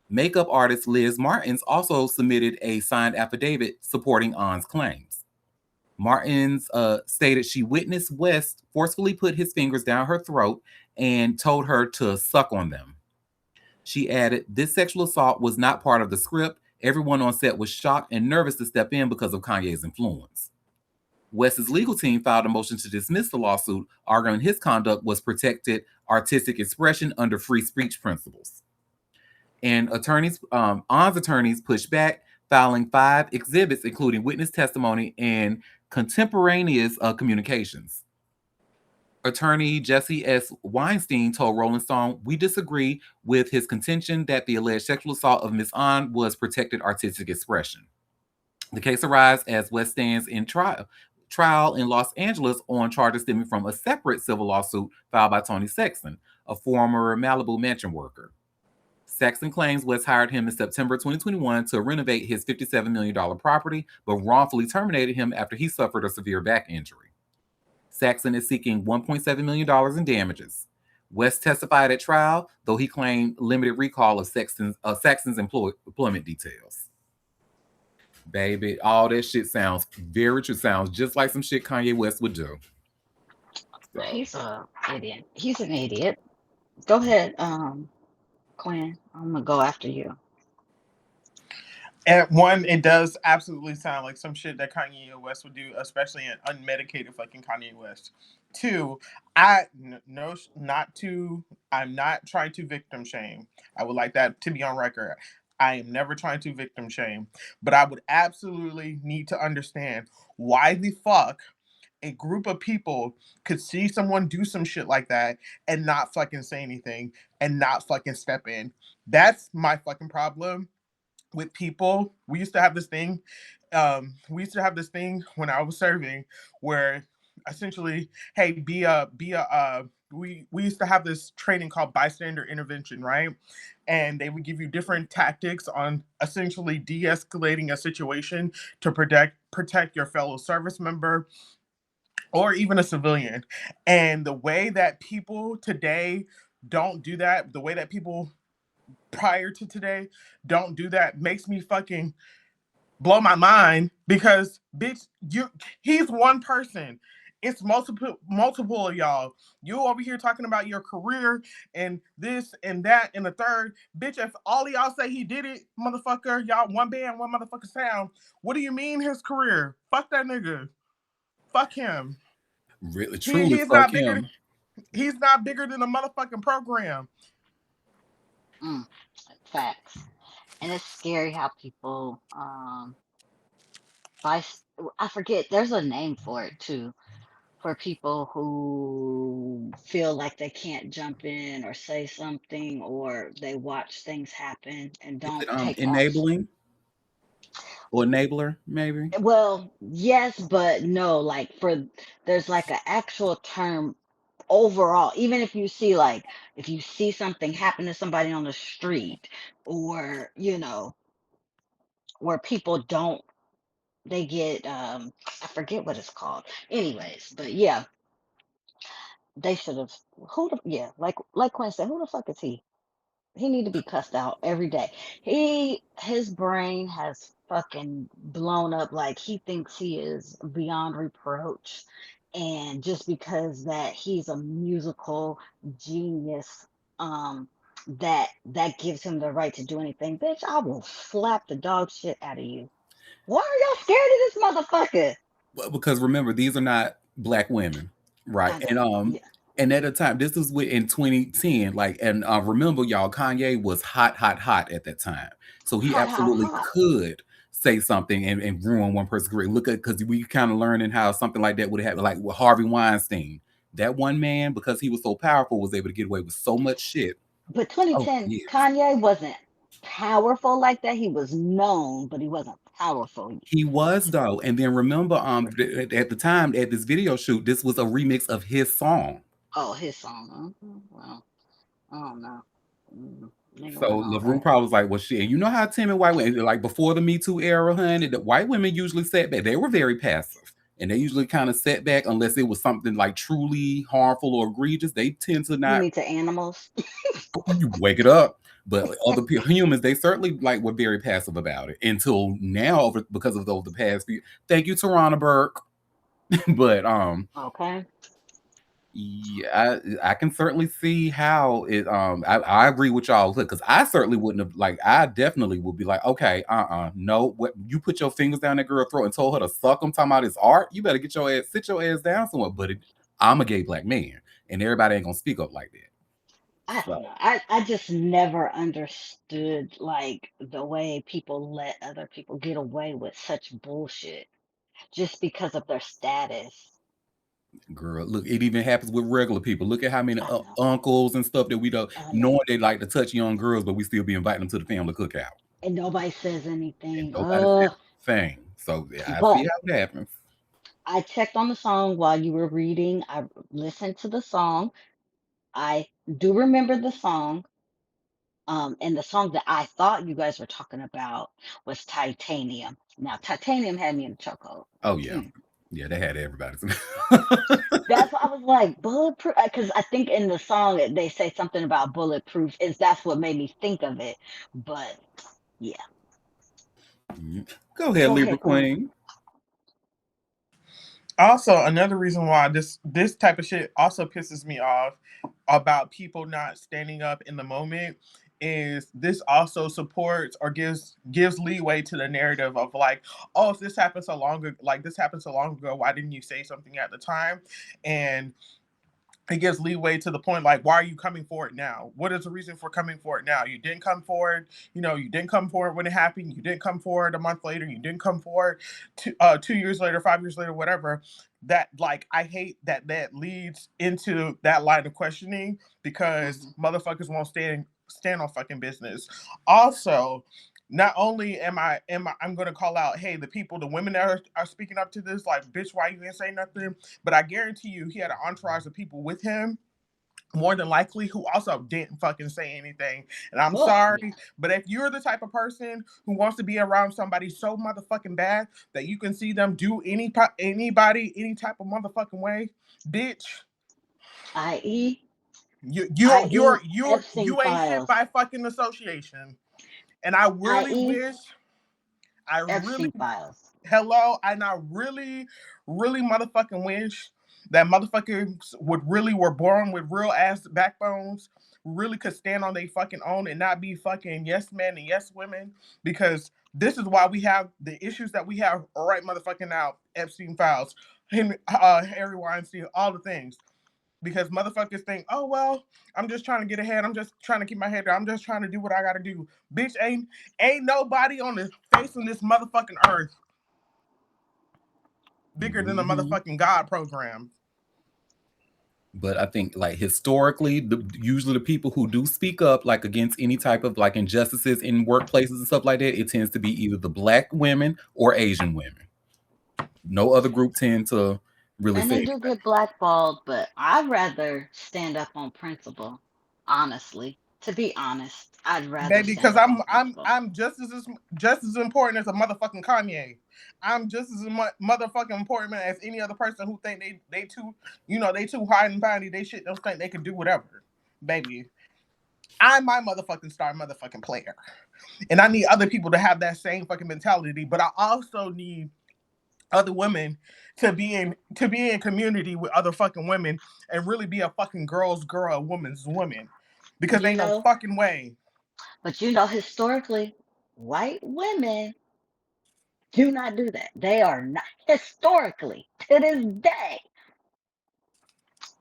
Makeup artist Liz Martins also submitted a signed affidavit supporting On's claims. Martins stated she witnessed West forcefully put his fingers down her throat and told her to suck on them. She added, "This sexual assault was not part of the script. Everyone on set was shocked and nervous to step in because of Kanye's influence." West's legal team filed a motion to dismiss the lawsuit, arguing his conduct was protected artistic expression under free speech principles. And On's attorneys pushed back, filing 5 exhibits, including witness testimony and contemporaneous communications. Attorney Jesse S. Weinstein told Rolling Stone, "We disagree with his contention that the alleged sexual assault of Ms. On was protected artistic expression." The case arises as West stands in trial in Los Angeles on charges stemming from a separate civil lawsuit filed by Tony Sexton, a former Malibu mansion worker. Sexton claims West hired him in September 2021 to renovate his $57 million property, but wrongfully terminated him after he suffered a severe back injury. Saxon is seeking $1.7 million in damages. West testified at trial, though he claimed limited recall of Saxon's employment details. Baby, all that shit sounds very true. Sounds just like some shit Kanye West would do. So, He's a idiot. He's an idiot. Go ahead, Quinn. I'm gonna go after you. And one, it does absolutely sound like some shit that Kanye West would do, especially an unmedicated fucking Kanye West. Two, no, not to. I'm not trying to victim shame. I would like that to be on record. I am never trying to victim shame, but I would absolutely need to understand why the fuck a group of people could see someone do some shit like that and not fucking say anything and not fucking step in. That's my fucking problem with people. We used to have this thing. When I was serving, where essentially, hey, we used to have this training called bystander intervention, right? And they would give you different tactics on essentially de-escalating a situation to protect your fellow service member or even a civilian. And the way that people today don't do that, the way that people prior to today don't do that makes me fucking blow my mind, because bitch, he's one person. It's multiple of y'all. You over here talking about your career and this and that and the third. Bitch, if all of y'all say he did it, motherfucker, y'all one band, one motherfucker sound. What do you mean his career? Fuck that nigga. Fuck him. really, He truly, he's fuck not bigger. him. He's not bigger than a motherfucking program. Mm, facts. And it's scary how people by I forget. There's a name for it too. For people who feel like they can't jump in or say something, or they watch things happen and Is it don't take action. enabling or enabler, maybe? Well, yes, but no. Like for there's like an actual term overall. Even if you see like if you see something happen to somebody on the street, or where people don't they get I forget what it's called. Anyways, but yeah, they should have yeah, like Quinn said, who the fuck is he? He need to be cussed out every day. His brain has fucking blown up. Like he thinks he is beyond reproach. And just because that he's a musical genius, um, that gives him the right to do anything. Bitch, I will slap the dog shit out of you. Why are y'all scared of this motherfucker? Well, because remember, these are not black women, right? I know. And at the time, this was in 2010, and remember, y'all, Kanye was hot, hot, hot at that time, so he Hot, hot, absolutely hot. could say something and ruin one person's career. Look at, because we kind of learning how something like that would happen, like with Harvey Weinstein. That one man, because he was so powerful, was able to get away with so much shit. But Oh 2010, yes. Kanye wasn't powerful like that. He was known, but he wasn't powerful. He was though. And then remember, at the time at this video shoot, this was a remix of his song. Oh, his song. Well, I don't know. Nigga So went off. LaRue probably was like, well, shit. And you know how timid white women, like before the Me Too era, honey, the white women usually sat back. They were very passive. And they usually kind of sat back unless it was something like truly harmful or egregious. They tend to You not mean to animals? you wake it up. But other humans, they certainly like were very passive about it until now, because of the past few. Thank you, Tarana Burke. But Okay. yeah, I can certainly see how it. I agree with y'all because I certainly wouldn't have like. I definitely would be like, okay, no. What you put your fingers down that girl's throat and told her to suck them? Talking about his art. You better get your ass, sit your ass down somewhere. But I'm a gay black man, and everybody ain't gonna speak up like that. I So don't know. I just never understood like the way people let other people get away with such bullshit just because of their status. girl, look, it even happens with regular people. Look at how many I know. uncles and stuff that we don't I know. knowing they like to touch young girls, but we still be inviting them to the family cookout, And nobody says and anything. nobody says a thing. So yeah, I see But how it happens. I checked on the song while you were reading. I listened to the song. I do remember the song. And the song that I thought you guys were talking about was Titanium. Now, Titanium had me in a chokehold. Oh yeah, Mm. yeah, they had everybody. That's why I was like bulletproof, because I think in the song they say something about bulletproof. Is that's what made me think of it. But yeah, Go ahead, go Libra ahead, Queen. Queen. Also, another reason why this type of shit also pisses me off about people not standing up in the moment is this also supports or gives leeway to the narrative of like, oh, if this happened so long ago, like this happened so long ago, why didn't you say something at the time? And it gives leeway to the point like, why are you coming forward now? What is the reason for coming forward now? You didn't come forward, you didn't come forward when it happened. You didn't come forward a month later. You didn't come forward 2 years later, 5 years later, whatever. That like I hate that leads into that line of questioning because Hmm. motherfuckers won't stand on fucking business. Also, not only I'm gonna call out, hey, the women that are speaking up to this, like, bitch, why you didn't say nothing? But I guarantee you, he had an entourage of people with him, more than likely, who also didn't fucking say anything. And I'm Oh yeah, sorry, but if you're the type of person who wants to be around somebody so motherfucking bad that you can see them do anybody any type of motherfucking way, bitch, i.e., you you i.e. you're you're Epstein you ain't shit files, by fucking association. And I really i.e. wish, I really Epstein files. hello, and I really, really motherfucking wish that motherfuckers were born with real ass backbones, really could stand on their fucking own and not be fucking yes men and yes women, because this is why we have the issues that we have right motherfucking now. Epstein files, Harry Weinstein, all the things. Because motherfuckers think, oh well, I'm just trying to get ahead. I'm just trying to keep my head down. I'm just trying to do what I gotta do. Bitch, ain't nobody on the face of this motherfucking earth bigger than the Mhm. motherfucking God program. But I think, like historically, usually the people who do speak up, like against any type of like injustices in workplaces and stuff like that, it tends to be either the black women or Asian women. No other group tend to really And say they anything. do get blackballed, but I'd rather stand up on principle. Honestly, to be honest, I'd rather Baby, stand because up I'm on I'm principle. I'm just as important as a motherfucking Kanye. I'm just as motherfucking important as any other person who think they too, they too high and mighty. They shit don't think they can do whatever. Baby, I'm my motherfucking star motherfucking player. And I need other people to have that same fucking mentality. But I also need other women to be in community with other fucking women and really be a fucking girl's girl, a woman's woman. Because You ain't no know, fucking way. but historically, white women do not do that. They are not historically to this day.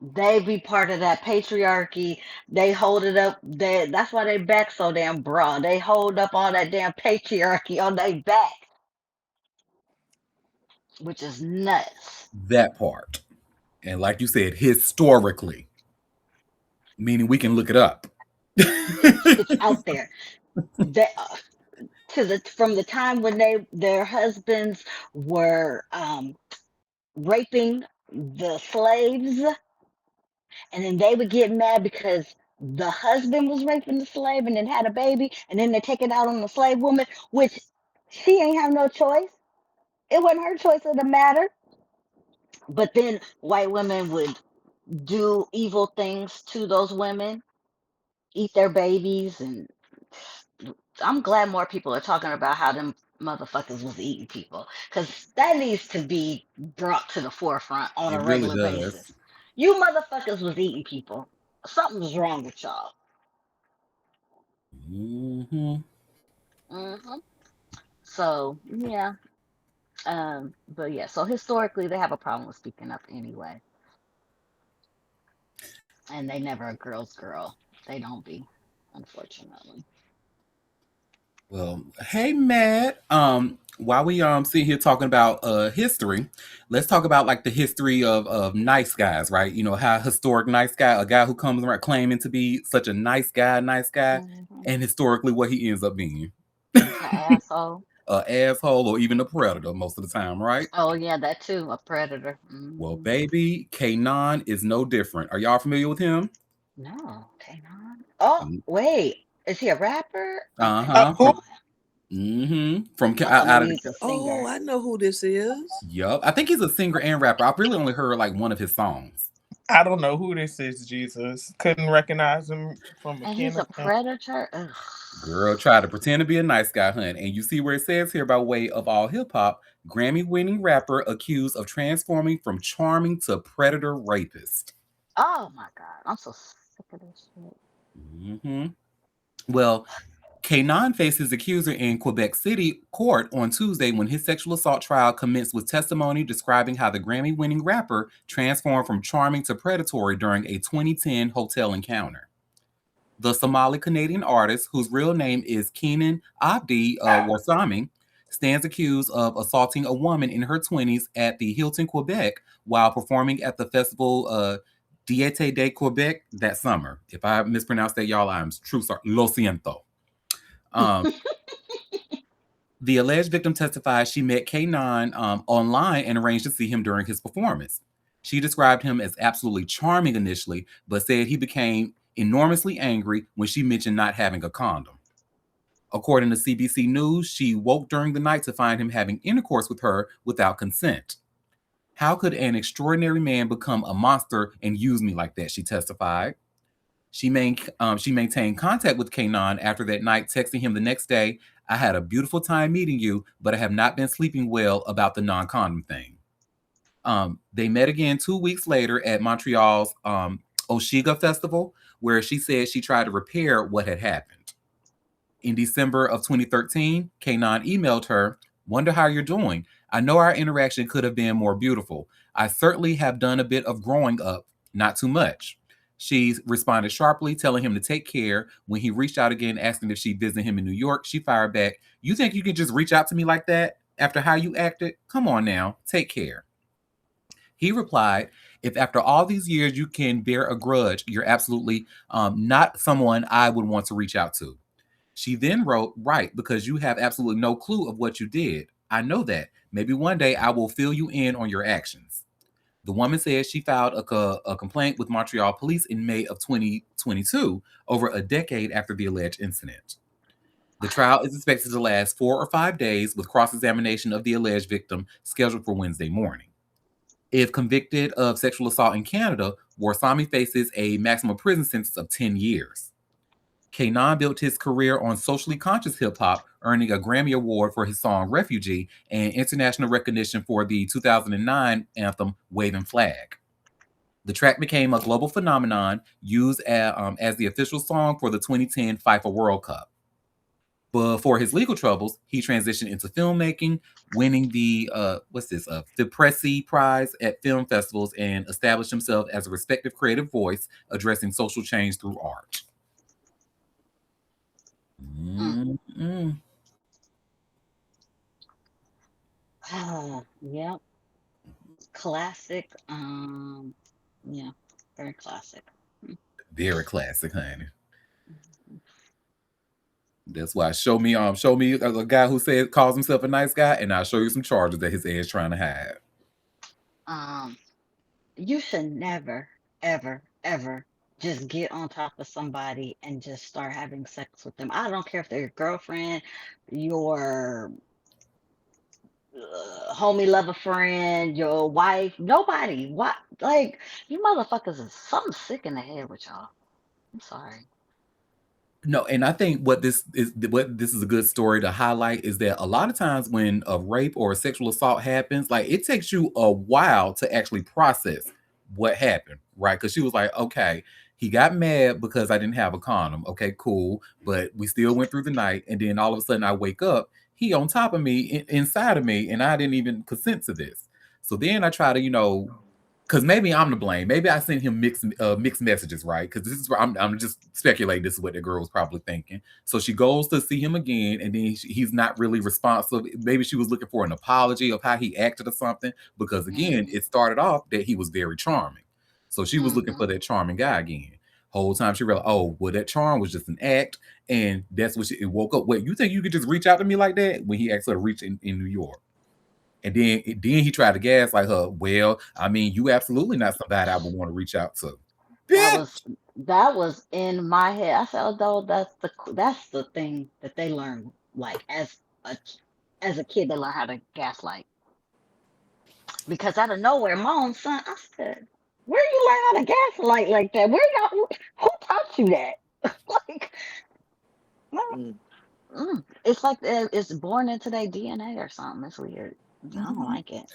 They be part of that patriarchy. They hold it up. That's why they back so damn broad. They hold up all that damn patriarchy on their back, which is nuts. That part. And like you said, historically, meaning we can look it up. It's out there. That from the time when their husbands were raping the slaves, and then they would get mad because the husband was raping the slave and then had a baby, and then they take it out on the slave woman, which she ain't have no choice. It wasn't her choice of the matter. But then white women would do evil things to those women, eat their babies, and I'm glad more people are talking about how them motherfuckers was eating people, because that needs to be brought to the forefront on It a really regular does. basis. You motherfuckers was eating people. Something's wrong with y'all. Hmm. Hmm. So yeah, but yeah. So historically, they have a problem with speaking up anyway, and they never a girl's girl. They don't be, unfortunately. Well, hey Matt. While we sit here talking about history, let's talk about like the history of nice guys, right? You know how historic nice guy, a guy who comes around claiming to be such a nice guy, Hmm. and historically what he ends up being, An asshole. a asshole or even a predator most of the time, right? Oh yeah, that too. A predator. Well, Hmm. baby, Kanan is no different. Are y'all familiar with him? No, Kanon. Oh wait, is he a rapper? Uh Okay, huh. I Who? From know him. from I thought out maybe of he's a Oh, singer. I know who this is. yup. I think he's a singer and rapper. I've really only heard like one of his songs. I don't know who this is, Jesus. Couldn't recognize him from a And he's can a of paint. predator. Ugh. Girl, try to pretend to be a nice guy, hun. And you see where it says here by way of all hip hop, Grammy winning rapper accused of transforming from charming to predator rapist. Oh my god, I'm so sick of this shit. Hmm. Well, Kanan faced his accuser in Quebec City court on Tuesday when his sexual assault trial commenced with testimony describing how the Grammy winning rapper transformed from charming to predatory during a 2010 hotel encounter. The Somali Canadian artist, whose real name is Keenan Abdi Warsame, stands accused of assaulting a woman in her 20s at the Hilton, Quebec, while performing at the festival Diete de Quebec that summer. If I mispronounced that, y'all, I'm true sorry. Lo siento. Um, the alleged victim testified she met K9 online and arranged to see him during his performance. She described him as absolutely charming initially, but said he became enormously angry when she mentioned not having a condom. According to CBC News, she woke during the night to find him having intercourse with her without consent. How could an extraordinary man become a monster and use me like that? She testified. She maintained contact with Kanan after that night, texting him the next day, I had a beautiful time meeting you, but I have not been sleeping well about the non condom thing. They met again 2 weeks later at Montreal's Oshiga Festival, where she said she tried to repair what had happened. In December of 2013, Kanan emailed her, wonder how you're doing. I know our interaction could have been more beautiful. I certainly have done a bit of growing up, not too much. She responded sharply, telling him to take care. When he reached out again, asking if she'd visit him in New York, she fired back, you think you can just reach out to me like that after how you acted? Come on now, take care. He replied, if after all these years you can bear a grudge, you're absolutely not someone I would want to reach out to. She then wrote, right, because you have absolutely no clue of what you did. I know that. Maybe one day I will fill you in on your actions. The woman says she filed a complaint with Montreal police in May of 2022, over a decade after the alleged incident. The trial is expected to last 4 or 5 days, with cross examination of the alleged victim scheduled for Wednesday morning. If convicted of sexual assault in Canada, Warsami faces a maximum prison sentence of 10 years. Kanan built his career on socially conscious hip hop, earning a Grammy Award for his song Refugee and international recognition for the 2009 anthem Waving Flag. The track became a global phenomenon, used as the official song for the 2010 FIFA World Cup. Before his legal troubles, he transitioned into filmmaking, winning the Pressy Prize at film festivals, and established himself as a respected creative voice addressing social change through art. Mm. Mm-mm. Yep. Classic. Yeah, very classic. Very classic, honey. Mhm. That's why show me a guy who says calls himself a nice guy, and I'll show you some charges that his ass trying to hide. Um, you should never, ever, ever just get on top of somebody and just start having sex with them. I don't care if they're your girlfriend, your homie lover friend, your wife, nobody. What? Like, you motherfuckers is something sick in the head with y'all. I'm sorry. No, and I think what this is a good story to highlight is that a lot of times when a rape or a sexual assault happens, like it takes you a while to actually process what happened, right? Because she was like, okay, he got mad because I didn't have a condom. Okay, cool, but we still went through the night, and then all of a sudden I wake up, he on top of me, inside of me, and I didn't even consent to this. So then I try to, because maybe I'm to blame. Maybe I sent him mixed messages, right? Because this is where I'm just speculating. This is what the girl was probably thinking. So she goes to see him again, and then he's not really responsive. Maybe she was looking for an apology of how he acted or something. Because again, Mm-hmm. it started off that he was very charming. So she was looking Mm-hmm. for that charming guy again. Whole time she realized, oh, well, that charm was just an act, and that's what it woke up. Wait, you think you could just reach out to me like that? When he asked her to reach in New York. And then he tried to gaslight her. Well, I mean, you absolutely not somebody I would want to reach out to. That Bitch. was that was in my head. I said, "Oh, that's the thing that they learn. Like a as a kid, they learn how to gaslight because out of nowhere, my own son. I said, "Where you learn how to gaslight like that? Where y'all? Who taught you that? Like, Mm. it's like it's born into their DNA or something. It's weird. I don't Mhm. like it.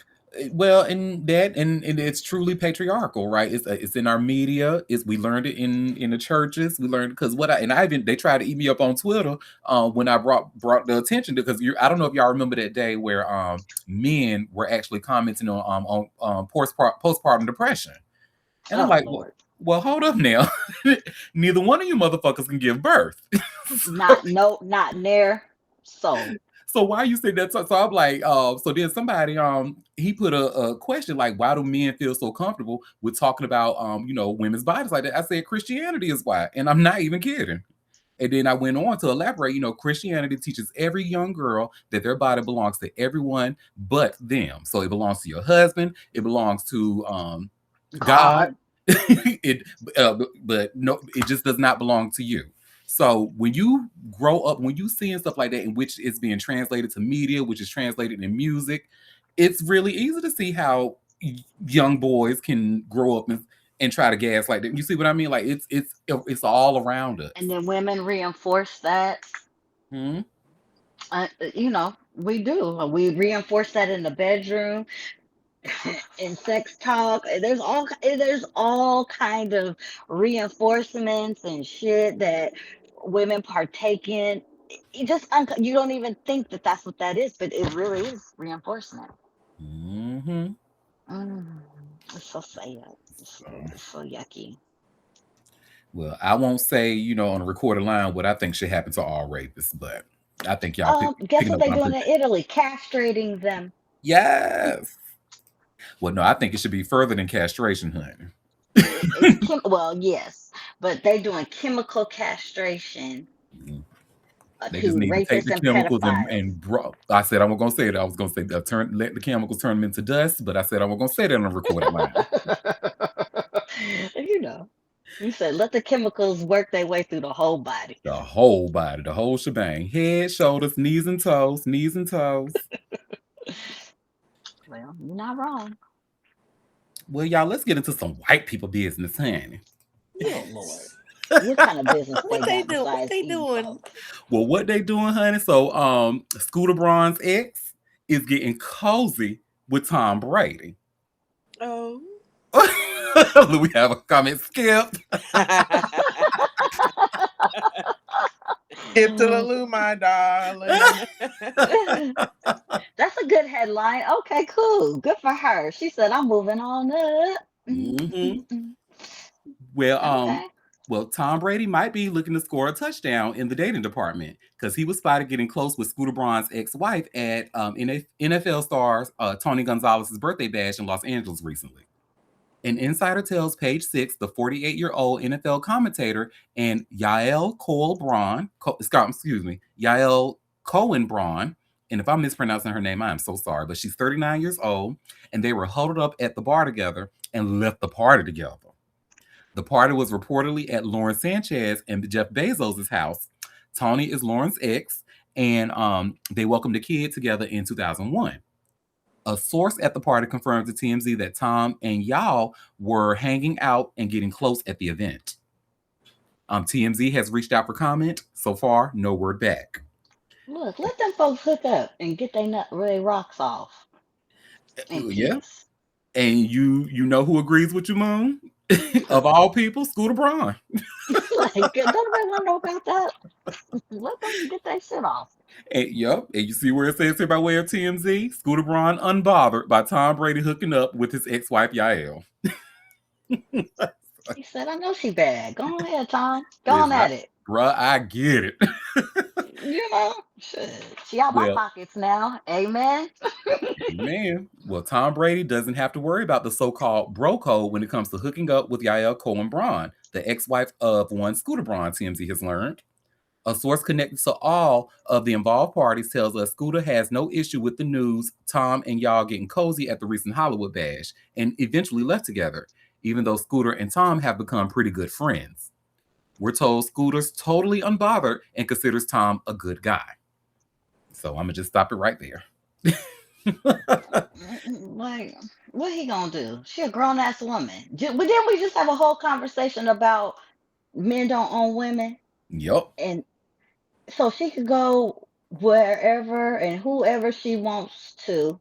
Well, and it's truly patriarchal, right? It's in our media. It's we learned it in the churches. We learned because I even they tried to eat me up on Twitter when I brought the attention to because I don't know if y'all remember that day where men were actually commenting on postpartum depression. And I'm Oh like, Lord, well, hold up now. Neither one of you motherfuckers can give birth. not near. So So why you say that? So I'm like, so then somebody he put a question like, why do men feel so comfortable with talking about women's bodies like that? I said Christianity is why, and I'm not even kidding. And then I went on to elaborate, Christianity teaches every young girl that their body belongs to everyone but them. So it belongs to your husband, it belongs to God. God. it but no, it just does not belong to you. So when you grow up, when you seeing stuff like that, in which is being translated to media, which is translated in music, it's really easy to see how young boys can grow up and try to gaslight them. You see what I mean? Like it's all around us. And then women reinforce that. Hmm? We do. We reinforce that in the bedroom, in sex talk. There's all kind of reinforcements and shit that women partake in. You don't even think that that's what that is, but it really is reinforcement. Hmm. Mm, it's so sad. It's so yucky. Well, I won't say, on a recorded line what I think should happen to all rapists, but I think y'all Guess picking what up they what I'm doing saying. in Italy? Castrating them. Yes. Well, no, I think it should be further than castration, honey. Well, yes, but they doing chemical castration They just to need to take rapists the and chemicals pedophiles. I said I was gonna say that. I was gonna say let the chemicals turn them into dust, but I said I was gonna say that on a recorded line. you know, you said let the chemicals work their way through the whole body. The whole body, the whole shebang. Head, shoulders, knees and toes, knees and toes. Well, you're not wrong. Well, y'all, let's get into some white people business, honey. Oh Lord, what kind of business What they they got do? What besides they eating doing? folk? Well, what they doing, honey? So, Scooter Braun's ex is getting cozy with Tom Brady. Oh. We have a comment skip. Hip to the loo, my darling. That's a good headline. Okay, cool. Good for her. She said, "I'm moving on up." Hmm. Mm. Well, Okay. Well, Tom Brady might be looking to score a touchdown in the dating department because he was spotted getting close with Scooter Braun's ex-wife at NFL stars Tony Gonzalez's birthday bash in Los Angeles recently. An insider tells Page Six the 48-year-old NFL commentator and Yael Cohen Braun, and if I'm mispronouncing her name, I am so sorry, but she's 39 years old, and they were huddled up at the bar together and left the party together. The party was reportedly at Lauren Sanchez and Jeff Bezos' house. Tony is Lauren's ex, and they welcomed a kid together in 2001. A source at the party confirmed to TMZ that Tom and y'all were hanging out and getting close at the event. TMZ has reached out for comment. So far, no word back. Look, let them folks hook up and get their rocks off in Yeah. peace. And you know who agrees with you, Moon? Of all people, Scooter Braun. Like, don't nobody want to know about that. Let them get that shit off. And you see where it says here by way of TMZ? Scooter Braun unbothered by Tom Brady hooking up with his ex-wife Yael. He said, I know she bad. Go ahead, Tom. Go on at it. Bruh, I get it. You know, shit. She out my pockets now. Amen. Amen. Well, Tom Brady doesn't have to worry about the so-called bro code when it comes to hooking up with Yael Cohen Braun, the ex-wife of one Scooter Braun, TMZ has learned. A source connected to all of the involved parties tells us Scooter has no issue with the news Tom and y'all getting cozy at the recent Hollywood bash and eventually left together, even though Scooter and Tom have become pretty good friends. We're told Scooter's totally unbothered and considers Tom a good guy. So I'm going to just stop it right there. Like, what he gonna do? She a grown-ass woman. But didn't we just have a whole conversation about men don't own women? Yep. And so she could go wherever and whoever she wants to.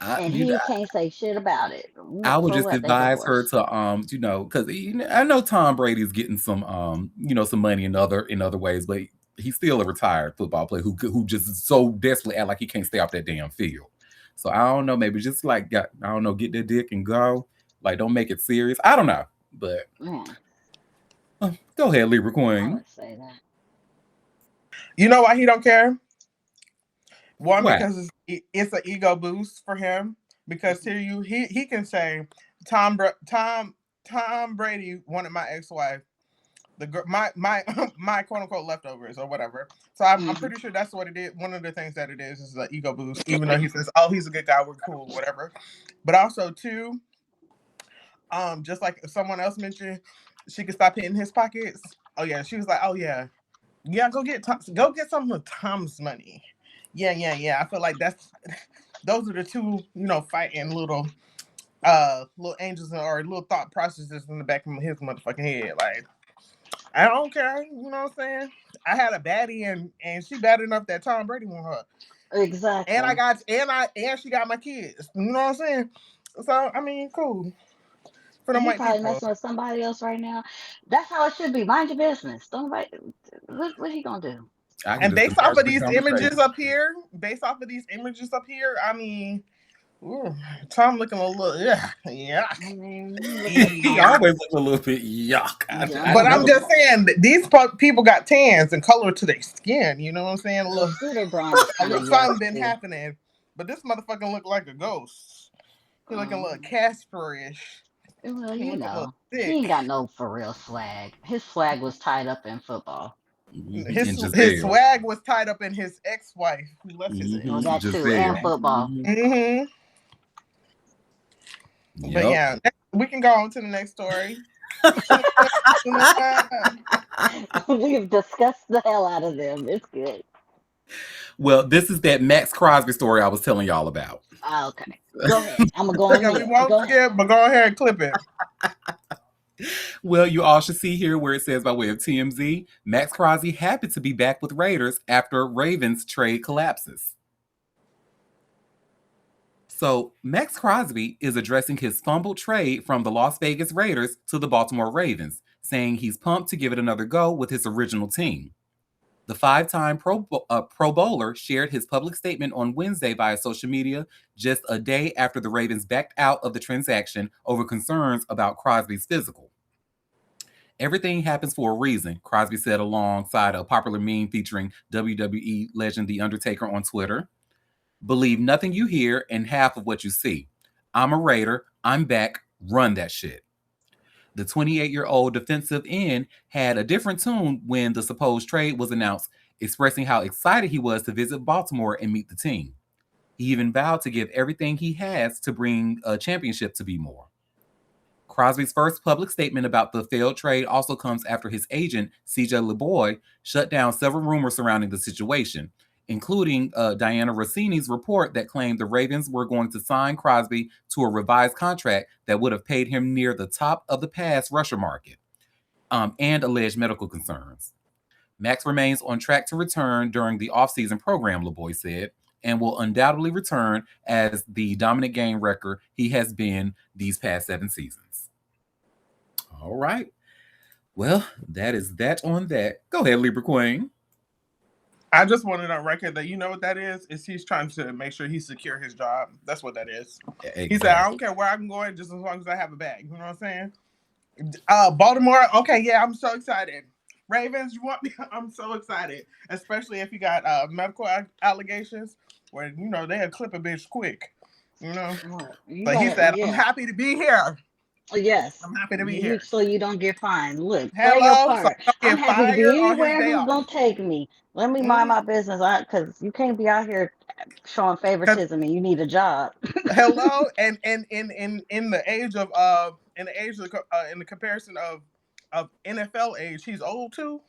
And he can't say shit about it. I would just advise her to because I know Tom Brady's getting some some money in other ways, but he's still a retired football player who just so desperately act like he can't stay off that damn field. So I don't know, maybe just like get that dick and go. Like, don't make it serious. I don't know, but go ahead, Libra Queen. I would say that. You know why he don't care? One, because it's an ego boost for him. Because he can say, Tom Brady wanted my ex-wife, my quote unquote leftovers or whatever. So I'm pretty sure that's what it is. One of the things that it is an ego boost. Even though he says, "Oh, he's a good guy, we're cool, whatever." But also too, just like someone else mentioned, she could stop hitting his pockets. Oh yeah, she was like, "Oh yeah, go get some of Tom's money." Yeah. I feel like those are the two, fighting little angels or little thought processes in the back of his motherfucking head. Like, I don't care, you know what I'm saying? I had a baddie and she bad enough that Tom Brady want her. Exactly. And she got my kids. You know what I'm saying? So I mean, cool. For them He white probably people. messing with somebody else right now. That's how it should be. Mind your business. Don't write. What he gonna do? And based off of these images up here, I mean, Tom looking a little, yeah. I mean, he always looks a little bit yuck. But I'm just saying that these people got tans and color to their skin. You know what I'm saying? A little something been happening. But this motherfucker look like a ghost. He looking a little Casperish. Well, he ain't got no for real swag. His swag was tied up in football. His swag was tied up in his ex-wife who left his ex. Well, that too, and football. Mm-hmm. But yeah, we can go on to the next story. We've discussed the hell out of them. It's good. Well, this is that Max Crosby story I was telling y'all about. Okay. Go ahead. I'm going to go ahead. We won't skip, but go ahead and clip it. Well, you all should see here where it says by way of TMZ, Max Crosby happy to be back with Raiders after Ravens trade collapses. So Max Crosby is addressing his fumbled trade from the Las Vegas Raiders to the Baltimore Ravens, saying he's pumped to give it another go with his original team. The five-time Pro Bowler shared his public statement on Wednesday via social media just a day after the Ravens backed out of the transaction over concerns about Crosby's physical. Everything happens for a reason, Crosby said alongside a popular meme featuring WWE legend The Undertaker on Twitter. Believe nothing you hear and half of what you see. I'm a Raider. I'm back. Run that shit. The 28-year-old defensive end had a different tune when the supposed trade was announced, expressing how excited he was to visit Baltimore and meet the team. He even vowed to give everything he has to bring a championship to More. Crosby's first public statement about the failed trade also comes after his agent, CJ LeBoy, shut down several rumors surrounding the situation, including Diana Rossini's report that claimed the Ravens were going to sign Crosby to a revised contract that would have paid him near the top of the pass rusher market, and alleged medical concerns. Max remains on track to return during the offseason program, LeBoy said, and will undoubtedly return as the dominant game wrecker he has been these past 7 seasons. All right. Well, that is that on that. Go ahead, Libra Queen. I just wanted on record that you know what that is? Is he's trying to make sure he secure his job. That's what that is. Exactly. He said, I don't care where I'm going, just as long as I have a bag. You know what I'm saying? Baltimore, okay, yeah, I'm so excited. Ravens, you want me? I'm so excited. Especially if you got medical allegations where, they'll clip a bitch quick. But he said, I'm happy to be here. Yes. I'm happy to be here. So you don't get fined. Look, play your part. So I'm happy to be anywhere who's going to take me. Let me mind my business, because you can't be out here showing favoritism and you need a job. Hello, and in the age of in the comparison of NFL age, he's old too.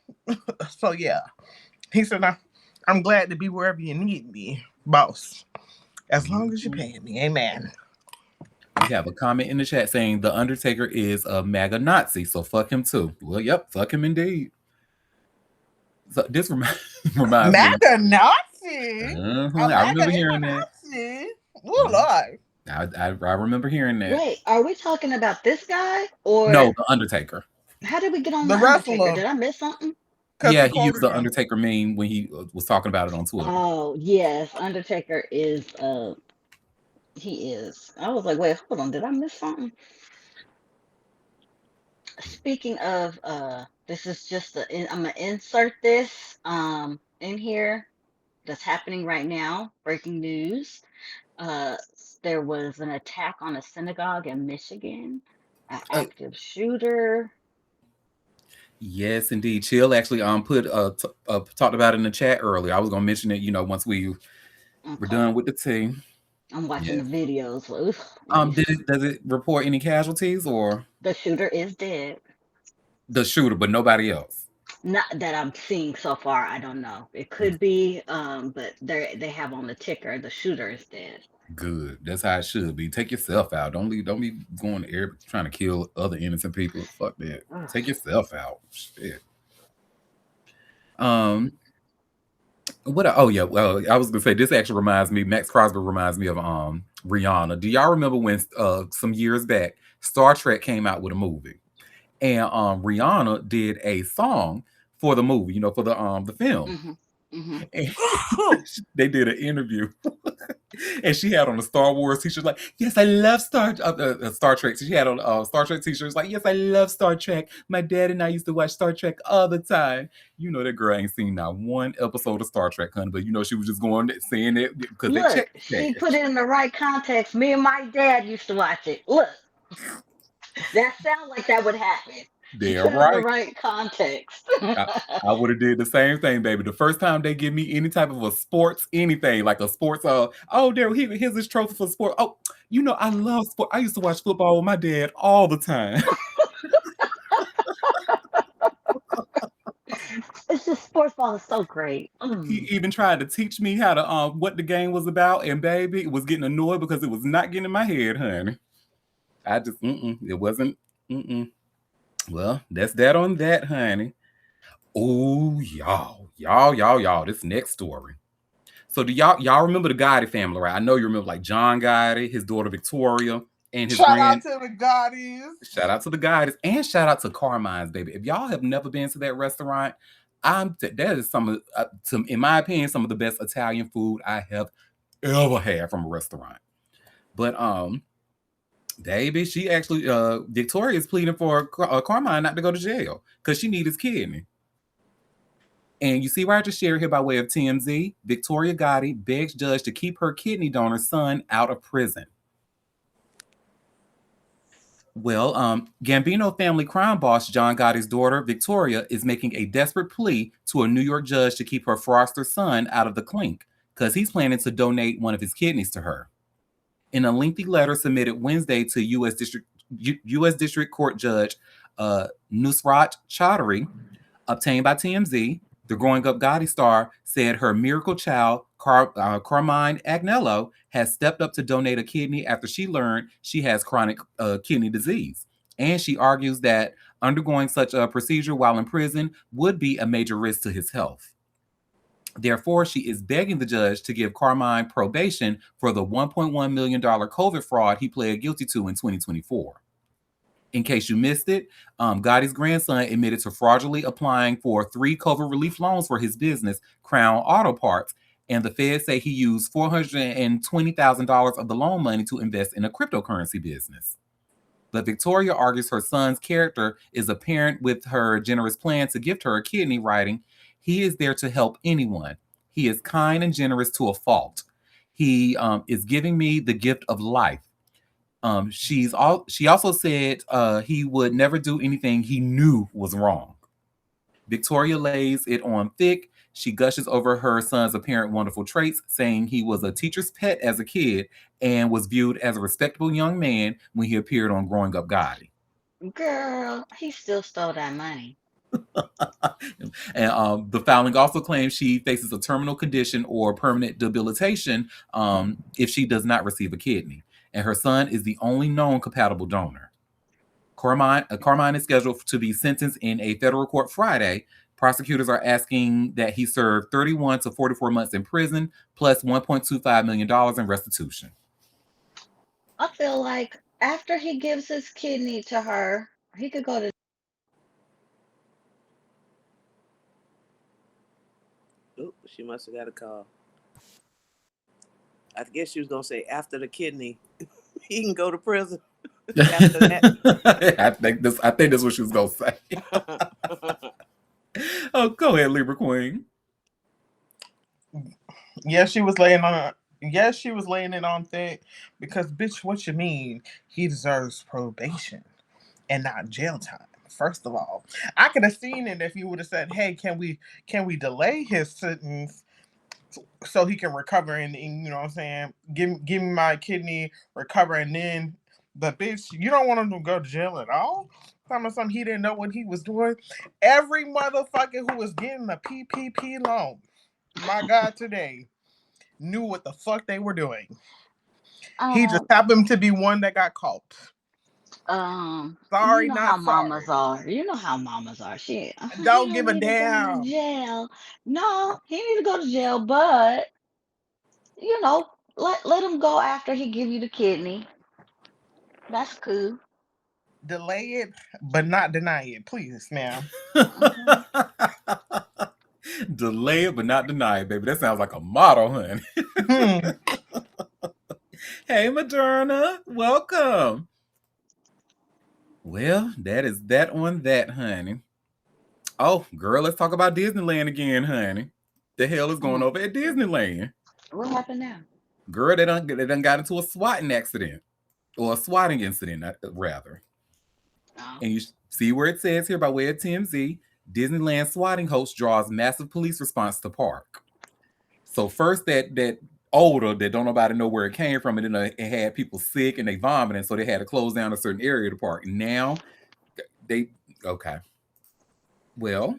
So yeah, he said, I'm glad to be wherever you need me, boss, as long as you're paying me. Amen. We have a comment in the chat saying The Undertaker is a MAGA Nazi, so fuck him too. Well, yep, fuck him indeed. So this reminds MAGA me. Nazi? I remember hearing that. Oh, Lord. I remember hearing that. Wait, are we talking about this guy or no, The Undertaker? How did we get on the Undertaker? Did I miss something? Yeah, he used the Undertaker meme when he was talking about it on Twitter. Oh yes, Undertaker is he is. I was like, wait, hold on, did I miss something? Speaking of this is just I'm gonna insert this in here that's happening right now. Breaking news. There was an attack on a synagogue in Michigan, an active shooter. Yes, indeed. Chill actually talked about it in the chat earlier. I was gonna mention it, once we're done with the team. I'm watching the videos. Does it report any casualties or? The shooter is dead. The shooter, but nobody else. Not that I'm seeing so far. I don't know. It could be, but they have on the ticker the shooter is dead. Good. That's how it should be. Take yourself out. Don't be going to air trying to kill other innocent people. Fuck that. Take yourself out. Shit. What? Oh yeah. Well, I was gonna say this actually reminds me. Max Crosby reminds me of Rihanna. Do y'all remember when some years back Star Trek came out with a movie, and Rihanna did a song for the movie? For the film. Mm-hmm. Mm-hmm. And they did an interview, and she had on a Star Wars t-shirt like, "Yes, I love Star Trek." So she had on a Star Trek t-shirt like, "Yes, I love Star Trek. My dad and I used to watch Star Trek all the time." That girl ain't seen not one episode of Star Trek, honey. But she was just going saying it because look, she put it in the right context. Me and my dad used to watch it. Look, that sounds like that would happen. They're right. The right context. I would have did the same thing, baby. The first time they give me any type of a sports, anything like a sports, here's this trophy for sport. Oh, I love sport. I used to watch football with my dad all the time. It's just sports ball is so great. He even tried to teach me how to what the game was about, and baby, it was getting annoyed because it was not getting in my head, honey. I just it wasn't. Well, that's that on that, honey. Oh, y'all, this next story. So do y'all remember the Gotti family, right? I know you remember like John Gotti, his daughter Victoria, and his Shout out to the Gottis. Shout out to the Gottis, and shout out to Carmine's, baby. If y'all have never been to that restaurant, that is some of, in my opinion, some of the best Italian food I have ever had from a restaurant. But Baby, she actually, Victoria is pleading for Carmine not to go to jail because she needs his kidney. And you see where I just shared here by way of TMZ? Victoria Gotti begs judge to keep her kidney donor son out of prison. Well, Gambino family crime boss John Gotti's daughter, Victoria, is making a desperate plea to a New York judge to keep her foster son out of the clink because he's planning to donate one of his kidneys to her. In a lengthy letter submitted Wednesday to U.S. District Court Judge Nusrat Chaudhary, obtained by TMZ, the Growing Up Gotti star said her miracle child, Carmine Agnello, has stepped up to donate a kidney after she learned she has chronic kidney disease. And she argues that undergoing such a procedure while in prison would be a major risk to his health. Therefore, she is begging the judge to give Carmine probation for the $1.1 million COVID fraud he pled guilty to in 2024. In case you missed it, Gotti's grandson admitted to fraudulently applying for 3 COVID relief loans for his business, Crown Auto Parts, and the feds say he used $420,000 of the loan money to invest in a cryptocurrency business. But Victoria argues her son's character is apparent with her generous plan to gift her a kidney, writing, "He is there to help anyone. He is kind and generous to a fault. He is giving me the gift of life. She also said he would never do anything he knew was wrong." Victoria lays it on thick. She gushes over her son's apparent wonderful traits, saying he was a teacher's pet as a kid and was viewed as a respectable young man when he appeared on Growing Up Gotti. Girl, he still stole that money. And the filing also claims she faces a terminal condition or permanent debilitation if she does not receive a kidney. And her son is the only known compatible donor. Carmine is scheduled to be sentenced in a federal court Friday. Prosecutors are asking that he serve 31 to 44 months in prison, plus $1.25 million in restitution. I feel like after he gives his kidney to her, he could go to. Oop, she must have got a call. I guess she was gonna say after the kidney, he can go to prison. After that. I think that's what she was gonna say. Oh, go ahead, Libra Queen. Yes, she was laying on. Yes, she was laying it on thick because, bitch, what you mean? He deserves probation and not jail time. First of all, I could have seen it if you would have said, "Hey, can we delay his sentence so he can recover and you know what I'm saying? Give me my kidney, recover, and then." But bitch, you don't want him to go to jail at all. Something he didn't know what he was doing. Every motherfucker who was getting a PPP loan, my God, today knew what the fuck they were doing. He just happened to be one that got caught. Sorry, You know not how sorry. mamas are. You know how mamas are. Shit. Don't He give a need to go to damn. jail. No, he need to go to jail, but you know, let him go after he give you the kidney. That's cool. Delay it, but not deny it, please, ma'am. Delay it, but not deny it, baby. That sounds like a motto, honey. Hey, Moderna. Welcome. Well, that is that on that, honey. Oh, girl, let's talk about Disneyland again, honey. The hell is going over at Disneyland? What happened now? Girl, they done got into a swatting accident. Or a swatting incident, rather. Oh. And you see where it says here by way of TMZ, Disneyland swatting host draws massive police response to park. So first that odor that don't nobody know where it came from, and then it had people sick and they vomiting, so they had to close down a certain area of the park. And now okay. Well,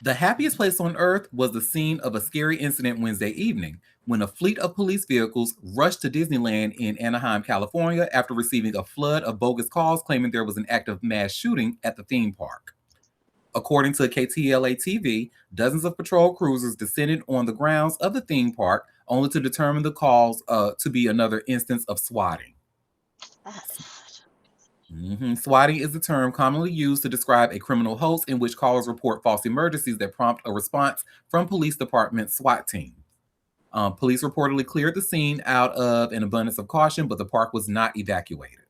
the happiest place on earth was the scene of a scary incident Wednesday evening when a fleet of police vehicles rushed to Disneyland in Anaheim, California after receiving a flood of bogus calls claiming there was an active mass shooting at the theme park. According to KTLA TV, dozens of patrol cruisers descended on the grounds of the theme park only to determine the calls to be another instance of swatting. Swatting is the term commonly used to describe a criminal host in which callers report false emergencies that prompt a response from police department SWAT team. Police reportedly cleared the scene out of an abundance of caution, but the park was not evacuated.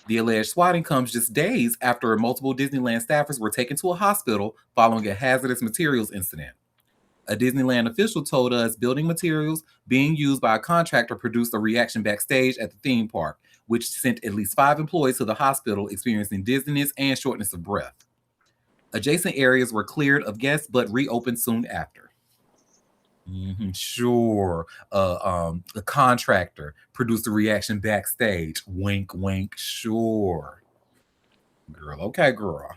The alleged swatting comes just days after multiple Disneyland staffers were taken to a hospital following a hazardous materials incident. A Disneyland official told us building materials being used by a contractor produced a reaction backstage at the theme park, which sent at least 5 employees to the hospital experiencing dizziness and shortness of breath. Adjacent areas were cleared of guests but reopened soon after. Sure. The contractor produced a reaction backstage. Wink, wink. Sure. Girl, okay, girl.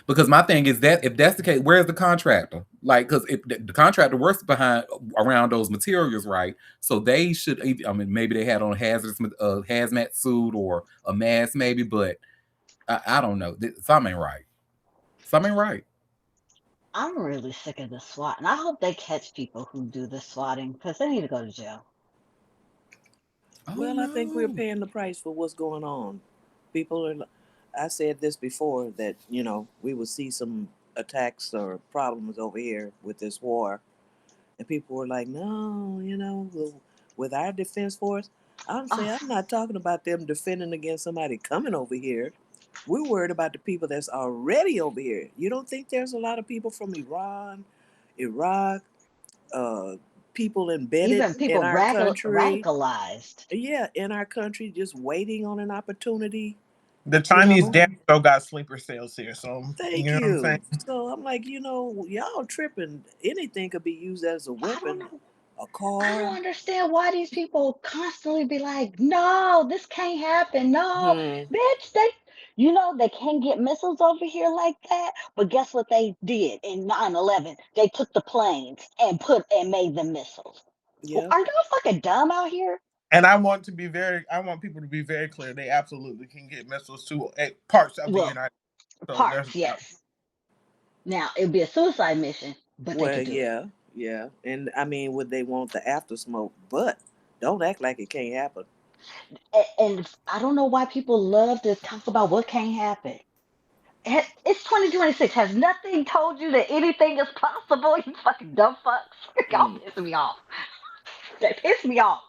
Because my thing is that if that's the case, where's the contractor? Like, because if the contractor works behind around those materials, right? So they should. I mean, maybe they had on a hazmat suit or a mask, maybe, but I don't know. Something ain't right. Something ain't right. I'm really sick of the SWAT, and I hope they catch people who do the swatting because they need to go to jail. Oh Well, I think we're no. paying the price for what's going on. People are. I said this before that we would see some attacks or problems over here with this war, and people were like, "No, with our defense force." I'm saying Oh, I'm not talking about them defending against somebody coming over here. We're worried about the people that's already over here. You don't think there's a lot of people from Iran, Iraq, uh, people embedded even in people our country? radicalized. Yeah, in our country, just waiting on an opportunity. The You Chinese know, damn still got sleeper cells here, so you thank know what I'm saying. you. So I'm like, y'all tripping. Anything could be used as a I don't weapon, know. a I car. don't understand why these people constantly be like, no, this can't happen. No, Hmm. bitch, they can't get missiles over here like that. But guess what they did in 9/11? They took the planes and made the missiles. Yep. Are y'all fucking dumb out here? And I want people to be very clear. They absolutely can get missiles to parts of the Well, United States. So there's parts, yes. Now, it would be a suicide mission, but they Well, could do it. yeah, yeah. And I mean, would they want the after smoke? But don't act like it can't happen. And I don't know why people love to talk about what can't happen. It's 2026. Has nothing told you that anything is possible? You fucking dumb fucks. Y'all Mm. piss me off. They piss me off.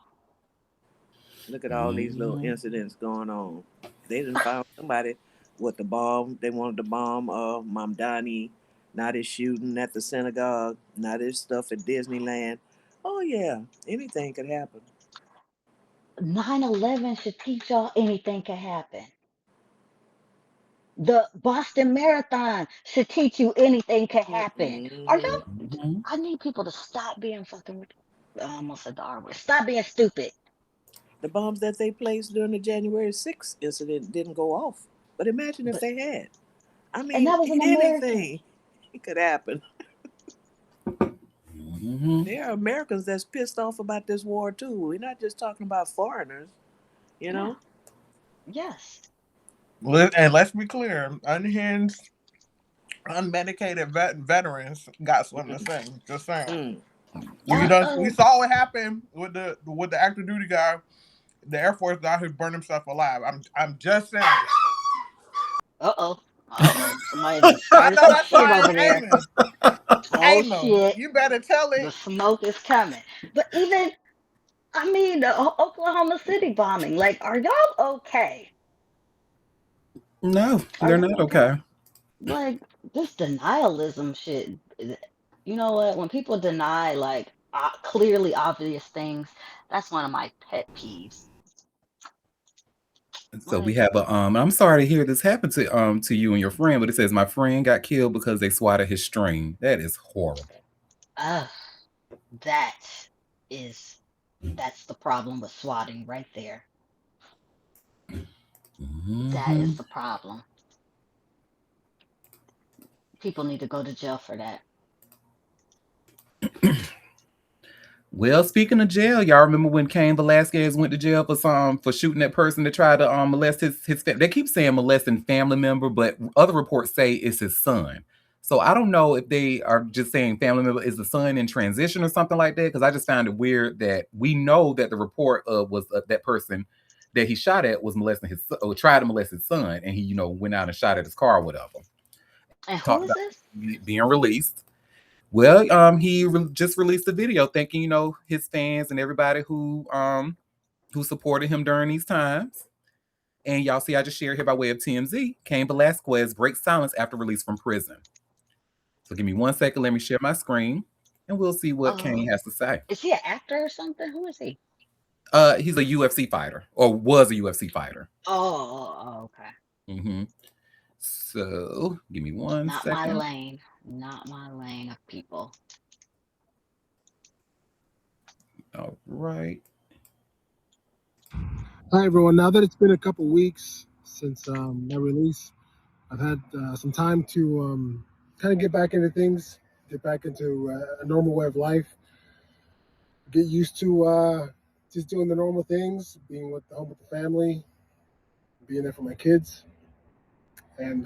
Look at all these little Mhm. incidents going on. They didn't found somebody with the bomb. They wanted to bomb Mamdani. Now they're shooting at the synagogue. Now there's stuff at Disneyland. Oh yeah, anything could happen. 9/11 should teach y'all anything can happen. The Boston Marathon should teach you anything can happen. Are Mm-hmm. y'all? Mhm. I need people to stop being fucking. I almost said the R word. Stop being stupid. The bombs that they placed during the January 6th incident didn't go off. But imagine if But they had. I and mean, that was an American. anything could happen. Mhm. There are Americans that's pissed off about this war too. We're not just talking about foreigners, you Yeah. know? Yes. and let's be clear, unhinged, unmedicated veterans got something to say. Just saying. Mm. We Uh, don't we uh, saw what happened with the active duty guy. The Air Force guy who burned himself alive. I'm just saying. uh-oh. Uh-oh. Somebody done I started know some that's shit right, over there. Amen. Oh Amen. shit. You better tell The it. smoke is coming. But even, I mean, the Oklahoma City bombing. Like, are y'all okay? No, Are they're y'all not okay? okay. Like, this denialism shit. You know what? When people deny, like, clearly obvious things, that's one of my pet peeves. So we Like, have a I'm sorry to hear this happen to you and your friend, but it says my friend got killed because they swatted his string. That is horrible. ugh, that is, that's the problem with swatting right there. That is Mhm. the problem. People need to go to jail for that. Well, speaking of jail, y'all remember when Cain Velasquez went to jail for shooting that person that tried to molest his family? They keep saying molesting family member, but other reports say it's his son. So I don't know if they are just saying family member is the son in transition or something like that. Because I just found it weird that we know that the report was that person that he shot at was molesting or tried to molest his son, and he went out and shot at his car or whatever. And who Talked is about this? being released. Well, he just released a video thanking his fans and everybody who supported him during these times. And y'all see, I just shared here by way of TMZ. Cain Velasquez breaks silence after release from prison. So give me 1 second. Let me share my screen, and we'll see what Cain has to say. Is he an actor or something? Who is he? He's a UFC fighter, or was a UFC fighter. Okay. Mm-hmm. So give me one Not second. my lane. Not my lane of people. All right. Hi everyone. Now that it's been a couple weeks since my release, I've had some time to kind of get back into things, get back into a normal way of life, get used to just doing the normal things, being with home with the family, being there for my kids, and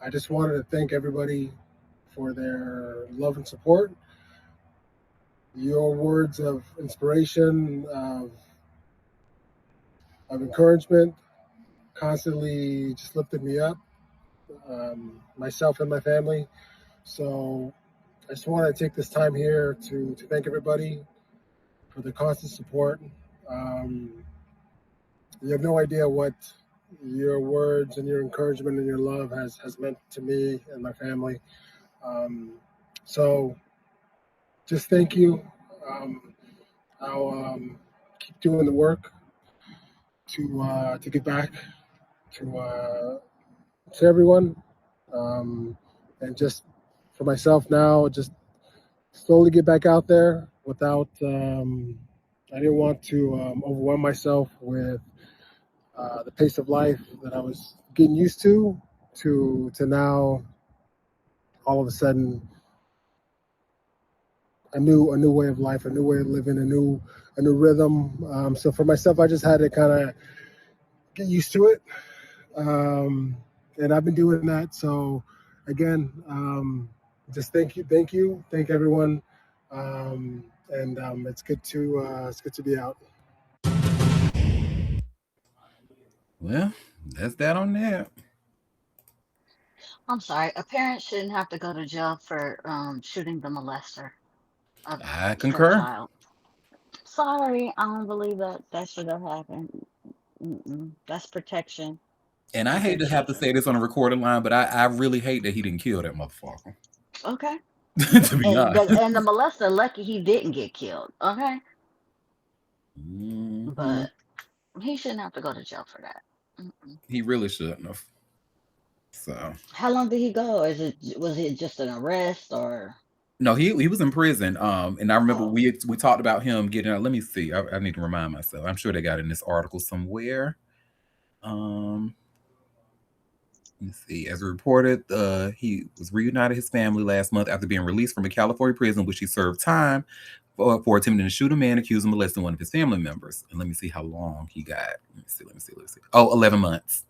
I just wanted to thank everybody for their love and support. Your words of inspiration, of encouragement, constantly just lifted me up. Myself and my family. So I just want to take this time here to thank everybody for the constant support. Um, you have no idea what your words and your encouragement and your love has meant to me and my family. Um, so just thank you. I'll keep doing the work to get back to everyone, and just for myself now, just slowly get back out there without. I didn't want to overwhelm myself with the pace of life that I was getting used to now. All of a sudden, a new way of life, a new way of living, a new rhythm. So for myself, I just had to kind of get used to it, and I've been doing that. So again, just thank you, thank everyone, and it's good to be out. Well, that's that on that. I'm sorry. A parent shouldn't have to go to jail for shooting the molester of I her concur. child. Sorry, I don't believe that should have happened. That's protection And I of their hate to have to children. say this on a recorded line, but I really hate that he didn't kill that motherfucker. Okay. To be And honest. the molester lucky he didn't get killed. Okay. Hmm. But he shouldn't have to go to jail for that. Mm-mm. He really shouldn't have. So How long did he go? Was it just an arrest or? no, he was in prison. And I remember Oh, we talked about him getting out. Let me see. I need to remind myself. I'm sure they got it in this article somewhere. Um, let me see. As reported, he was reunited his family last month after being released from a California prison, which he served time for attempting to shoot a man accused of molesting one of his family members. And let me see how long he got. Let me see. Oh, 11 months.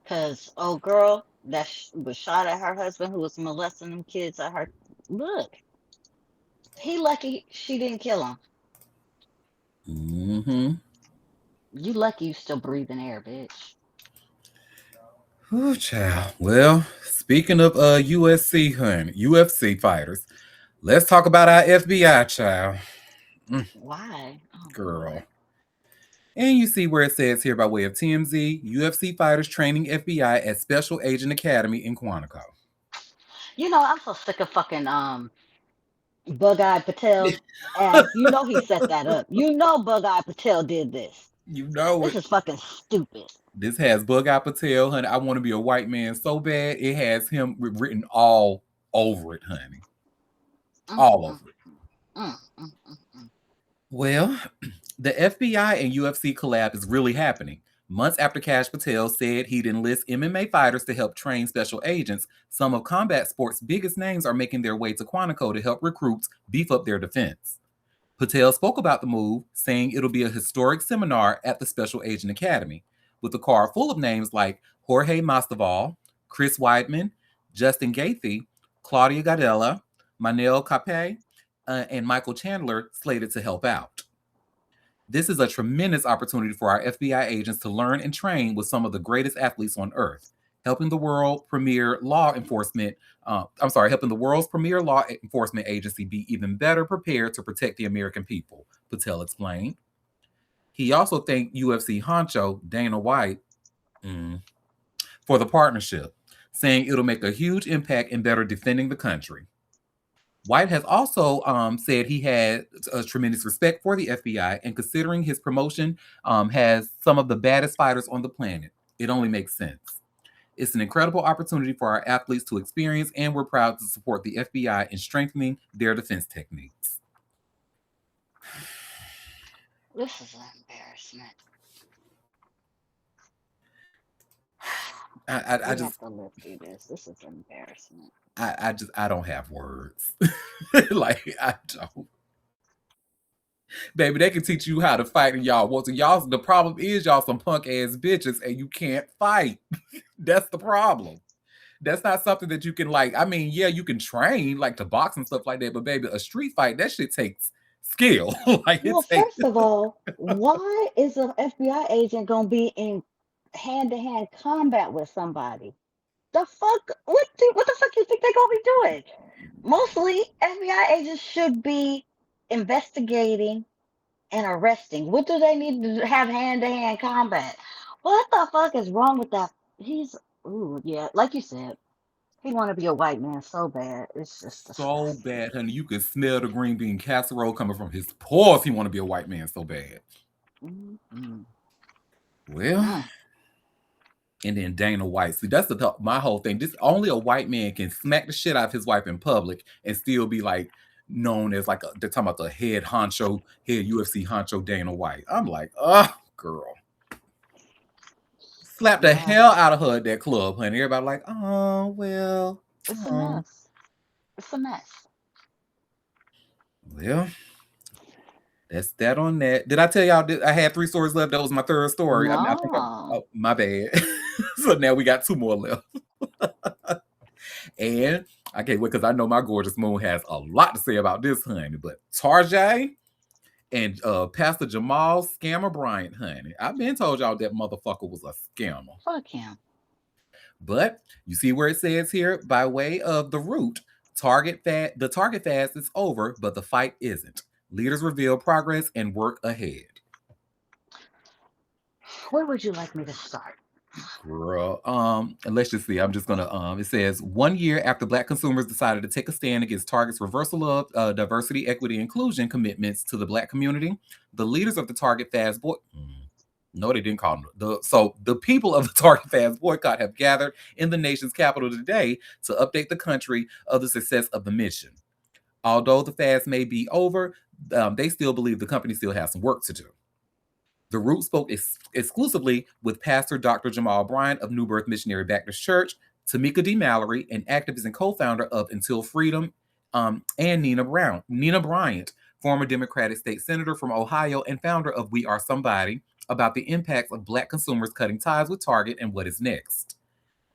because old girl that was shot at her husband who was molesting them kids at her. Look, he lucky she didn't kill him. Mm-hmm. You lucky you still breathing air, bitch. Oh, child. Well, speaking of UFC fighters, let's talk about our FBI child. Why? Oh Girl. Lord. And you see where it says here by way of TMZ, UFC fighters training FBI at Special Agent Academy in Quantico. I'm so sick of fucking Bug-Eyed Patel ass. You know he set that up. You know Bug-Eyed Patel did this. You know This it. is fucking stupid. This has Bug Eye Patel, honey. I want to be a white man so bad. It has him written all over it, honey. Mm, All mm, over it. mm, mm, mm. Well, the FBI and UFC collab is really happening. Months after Cash Patel said he'd enlist MMA fighters to help train special agents, some of combat sports' biggest names are making their way to Quantico to help recruits beef up their defense. Patel spoke about the move, saying it'll be a historic seminar at the Special Agent Academy, with a card full of names like Jorge Mastaval, Chris Weidman, Justin Gaethje, Claudia Gadella, Manel Cape, and Michael Chandler slated to help out. This is a tremendous opportunity for our FBI agents to learn and train with some of the greatest athletes on earth. helping the world premier law enforcement. Helping the world's premier law enforcement agency be even better prepared to protect the American people, Patel explained. He also thanked UFC honcho Dana White for the partnership, saying it'll make a huge impact in better defending the country. White has also said he had a tremendous respect for the FBI, and considering his promotion has some of the baddest fighters on the planet, it only makes sense. It's an incredible opportunity for our athletes to experience, and we're proud to support the FBI in strengthening their defense techniques. This is an embarrassment. I We just have to live through this. This is an embarrassment. I don't have words. Like, I don't. Baby, they can teach you how to fight and y'all want to. Y'all, the problem is y'all some punk ass bitches and you can't fight. That's the problem. That's not something that you can, like, I mean, yeah, you can train like to box and stuff like that, but baby, a street fight, that shit takes skill. Like, Well, it takes first of all, why is an FBI agent gonna be in hand-to-hand combat with somebody? The fuck? What the fuck you think they gonna be doing? Mostly, FBI agents should be investigating and arresting. What do they need to have hand-to-hand combat? What the fuck is wrong with that? Ooh, yeah, like you said, he want to be a white man so bad. It's just so disgusting. bad, honey. You can smell the green bean casserole coming from his pores. He want to be a white man so bad. Mm-hmm. Well, and then Dana White. See, that's my whole thing. This only a white man can smack the shit out of his wife in public and still be like known as like they're talking about the head UFC honcho Dana White. I'm like, oh, girl. Slap the hell out of her at that club, honey. Everybody like, oh, well. It's a mess. It's a mess. Well, that's that on that. Did I tell y'all I had 3 stories left? That was my third story. No. I think oh, my bad. So now we got 2 more left. And I can't wait because I know my gorgeous moon has a lot to say about this, honey. But Tarjay and Pastor Jamal Scammer Bryant, honey. I've been told y'all that motherfucker was a scammer. Fuck him. But you see where it says here, by way of the root, the Target fast is over, but the fight isn't. Leaders reveal progress and work ahead. Where would you like me to start? Girl, and let's just see. I'm just gonna it says 1 year after Black consumers decided to take a stand against Target's reversal of diversity, equity, inclusion commitments to the Black community, the leaders of the Target fast no, they didn't call them. So the people of the Target fast boycott have gathered in the nation's capital today to update the country of the success of the mission. Although the fast may be over, they still believe the company still has some work to do. The Root spoke exclusively with Pastor Dr. Jamal Bryant of New Birth Missionary Baptist Church, Tamika D. Mallory, an activist and co-founder of Until Freedom, and Nina Bryant, former Democratic state senator from Ohio and founder of We Are Somebody, about the impacts of Black consumers cutting ties with Target and what is next.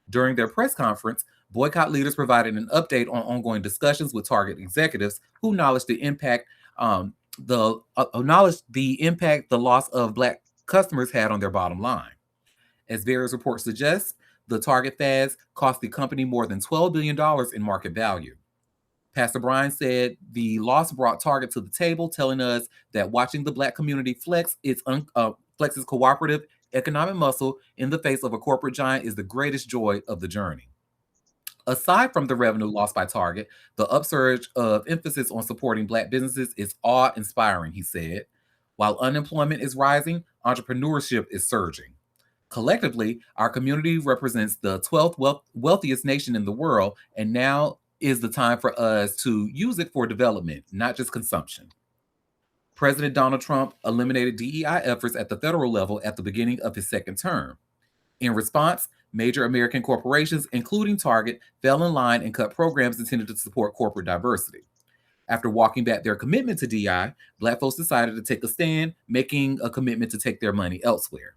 During their press conference, boycott leaders provided an update on ongoing discussions with Target executives who acknowledged the impact the loss of Black customers had on their bottom line. As various reports suggest, the Target fast cost the company more than $12 billion in market value. Pastor Brian said the loss brought Target to the table, telling us that watching the Black community flex its cooperative economic muscle in the face of a corporate giant is the greatest joy of the journey. Aside from the revenue lost by Target, the upsurge of emphasis on supporting Black businesses is awe-inspiring, he said. While unemployment is rising, entrepreneurship is surging. Collectively, our community represents the 12th wealthiest nation in the world, and now is the time for us to use it for development, not just consumption. President Donald Trump eliminated DEI efforts at the federal level at the beginning of his second term. In response, major American corporations, including Target, fell in line and cut programs intended to support corporate diversity. After walking back their commitment to DEI, Black folks decided to take a stand, making a commitment to take their money elsewhere.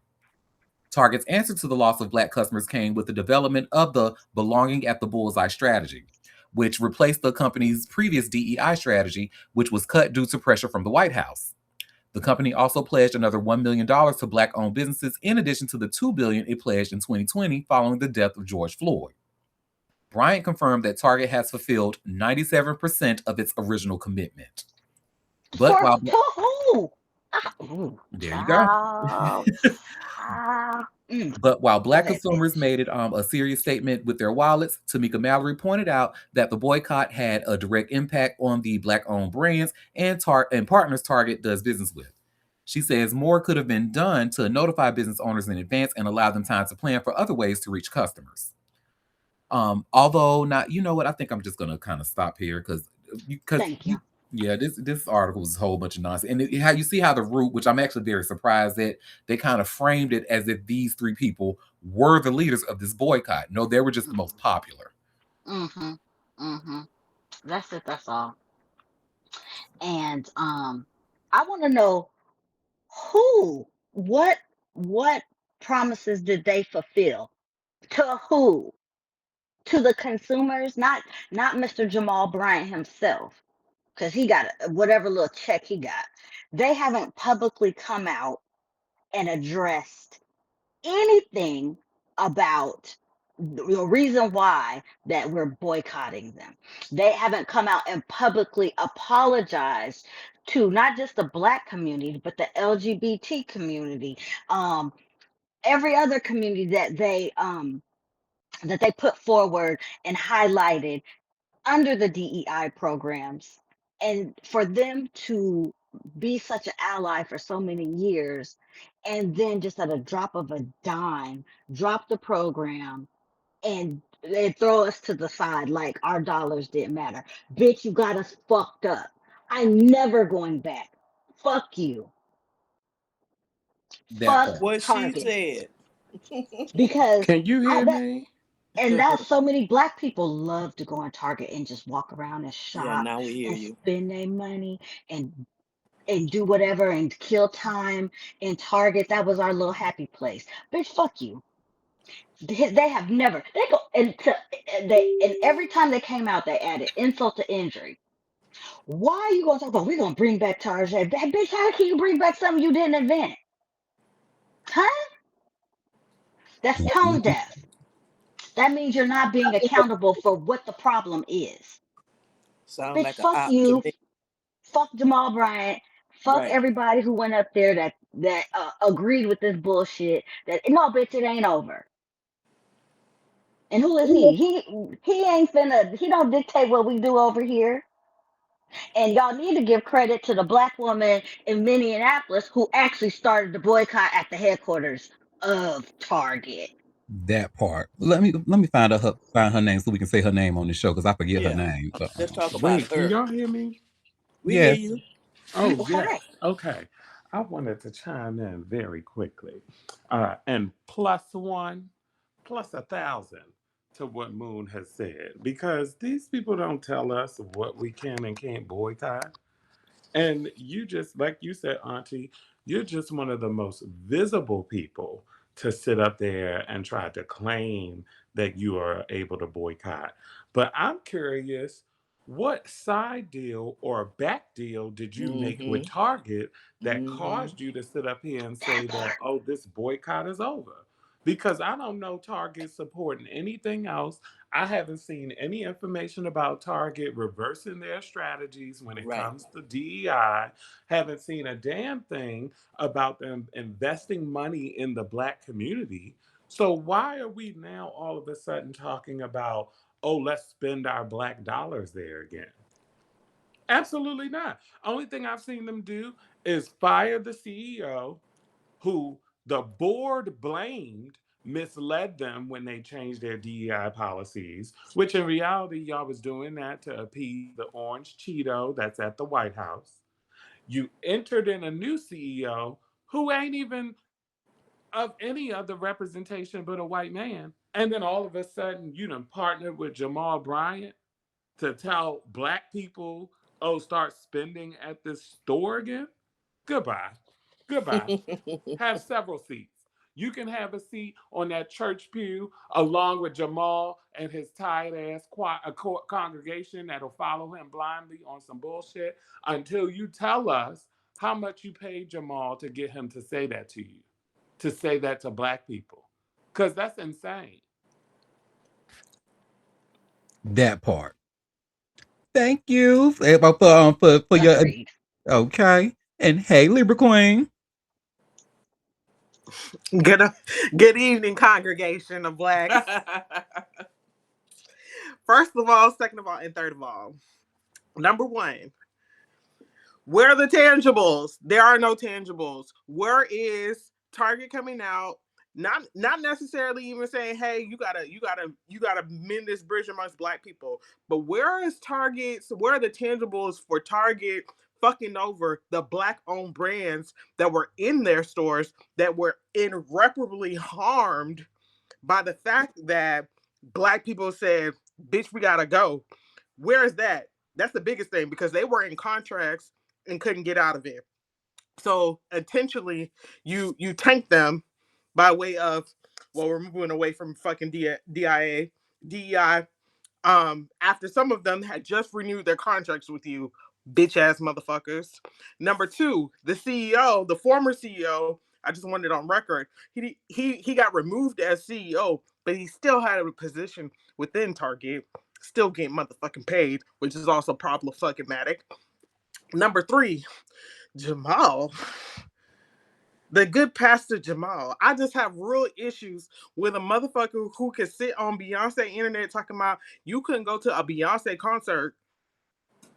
Target's answer to the loss of Black customers came with the development of the Belonging at the Bullseye strategy, which replaced the company's previous DEI strategy, which was cut due to pressure from the White House. The company also pledged another $1 million to Black-owned businesses in addition to the $2 billion it pledged in 2020 following the death of George Floyd. Bryant confirmed that Target has fulfilled 97% of its original commitment. But For while to who? there you go. Child, child. But while Go Black ahead, consumers finish. made it a serious statement with their wallets, Tamika Mallory pointed out that the boycott had a direct impact on the Black-owned brands and partners Target does business with. She says more could have been done to notify business owners in advance and allow them time to plan for other ways to reach customers. Although not, you know what? I think I'm just gonna kind of stop here because Thank you, you. yeah, this article was a whole bunch of nonsense, and how you see how the root, which I'm actually very surprised that they kind of framed it as if these three people were the leaders of this boycott. No, they were just the most popular. Mm-hmm. Mm-hmm. That's it. That's all. And I want to know who, what promises did they fulfill? To who? To the consumers, not Mr. Jamal Bryant himself, because he got whatever little check he got. They haven't publicly come out and addressed anything about the reason why that we're boycotting them. They haven't come out and publicly apologized to not just the Black community, but the LGBT community, um, every other community that they put forward and highlighted under the DEI programs. And for them to be such an ally for so many years, and then just at a drop of a dime, drop the program and they throw us to the side like our dollars didn't matter. Bitch, you got us fucked up. I'm never going back. Fuck you. That Fuck part. What she Target. said. Because Can you I hear that me? and that's so many Black people love to go on Target and just walk around and Yeah, shop now we hear and you. spend their money and do whatever and kill time in Target. That was our little happy place. Bitch, fuck you. They have never. They go and every time they came out, they added insult to injury. Why are you gonna talk about we're gonna bring back Target? Bitch, how can you bring back something you didn't invent? Huh? That's tone deaf. That means you're not being accountable for what the problem is. Sound Bitch, like a fuck op to you. me. Fuck Jamal Bryant. Fuck Right. everybody who went up there that agreed with this bullshit. That no, bitch, it ain't over. And who is he? He ain't finna. He don't dictate what we do over here. And y'all need to give credit to the Black woman in Minneapolis who actually started the boycott at the headquarters of Target. That part. Let me find her name so we can say her name on the show because I forget her Yeah. name. Let's talk about Wait, can her. y'all hear me? We hear Yes, you. Oh, Okay. yes. Okay. I wanted to chime in very quickly. And plus one, plus 1,000 to what Moon has said, because these people don't tell us what we can and can't boycott. And you just, like you said, Auntie, you're just one of the most visible people to sit up there and try to claim that you are able to boycott. But I'm curious, what side deal or back deal did you make with Mm-hmm. Target that Mm-hmm. caused you to sit up here and say That that, part. oh, this boycott is over? Because I don't know Target supporting anything else. I haven't seen any information about Target reversing their strategies when it Right. comes to DEI. Haven't seen a damn thing about them investing money in the Black community. So why are we now all of a sudden talking about, oh, let's spend our Black dollars there again? Absolutely not. Only thing I've seen them do is fire the CEO, who the board blamed misled them when they changed their DEI policies, which in reality, y'all was doing that to appease the orange Cheeto that's at the White House. You entered in a new CEO who ain't even of any other representation but a white man. And then all of a sudden, you done partnered with Jamal Bryant to tell Black people, oh, start spending at this store again? Goodbye. Goodbye. Have several seats. You can have a seat on that church pew along with Jamal and his tight ass congregation that'll follow him blindly on some bullshit until you tell us how much you paid Jamal to get him to say that to you, to say that to black people, because that's insane. That part. Thank you for your Agreed. okay. And hey, Libra Queen. Good, good evening, congregation of blacks. First of all, second of all, and third of all. Number one, where are the tangibles? There are no tangibles. Where is Target coming out? Not necessarily even saying, hey, you gotta mend this bridge amongst black people. But where is Target? Where are the tangibles for Target fucking over the black owned brands that were in their stores that were irreparably harmed by the fact that black people said, bitch, we gotta go. Where is that? That's the biggest thing because they were in contracts and couldn't get out of it. So intentionally, you tank them by way of, well, we're moving away from fucking DIA, DEI. After some of them had just renewed their contracts with you, bitch ass motherfuckers. Number two, the CEO, the former CEO, I just wanted it on record. He got removed as CEO, but he still had a position within Target, still getting motherfucking paid, which is also problematic. Number three, Jamal, the good pastor Jamal. I just have real issues with a motherfucker who could sit on Beyonce internet talking about you couldn't go to a Beyonce concert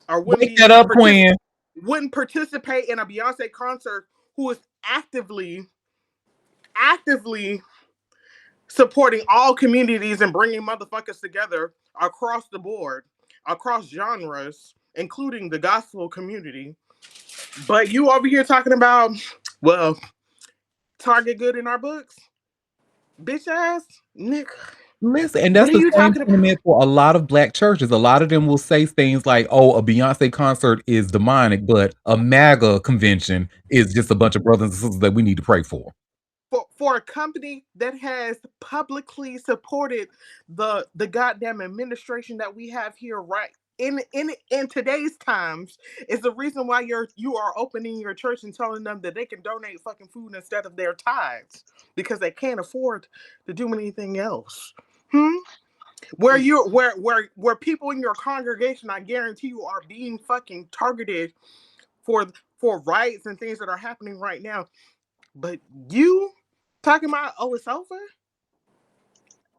or Wake that up, Queen. wouldn't participate in a Beyonce concert who is actively supporting all communities and bringing motherfuckers together across the board, across genres, including the gospel community. But you over here talking about, well, Target good in our books? Bitch ass? Nick. Listen, and What that's are the you same talking about? sentiment for a lot of black churches. A lot of them will say things like, "Oh, a Beyonce concert is demonic, but a MAGA convention is just a bunch of brothers and sisters that we need to pray for." For a company that has publicly supported the goddamn administration that we have here right in today's times is the reason why you are opening your church and telling them that they can donate fucking food instead of their tithes because they can't afford to do anything else. Hmm? Where people in your congregation, I guarantee you, are being fucking targeted for riots and things that are happening right now. But you talking about, oh, it's over?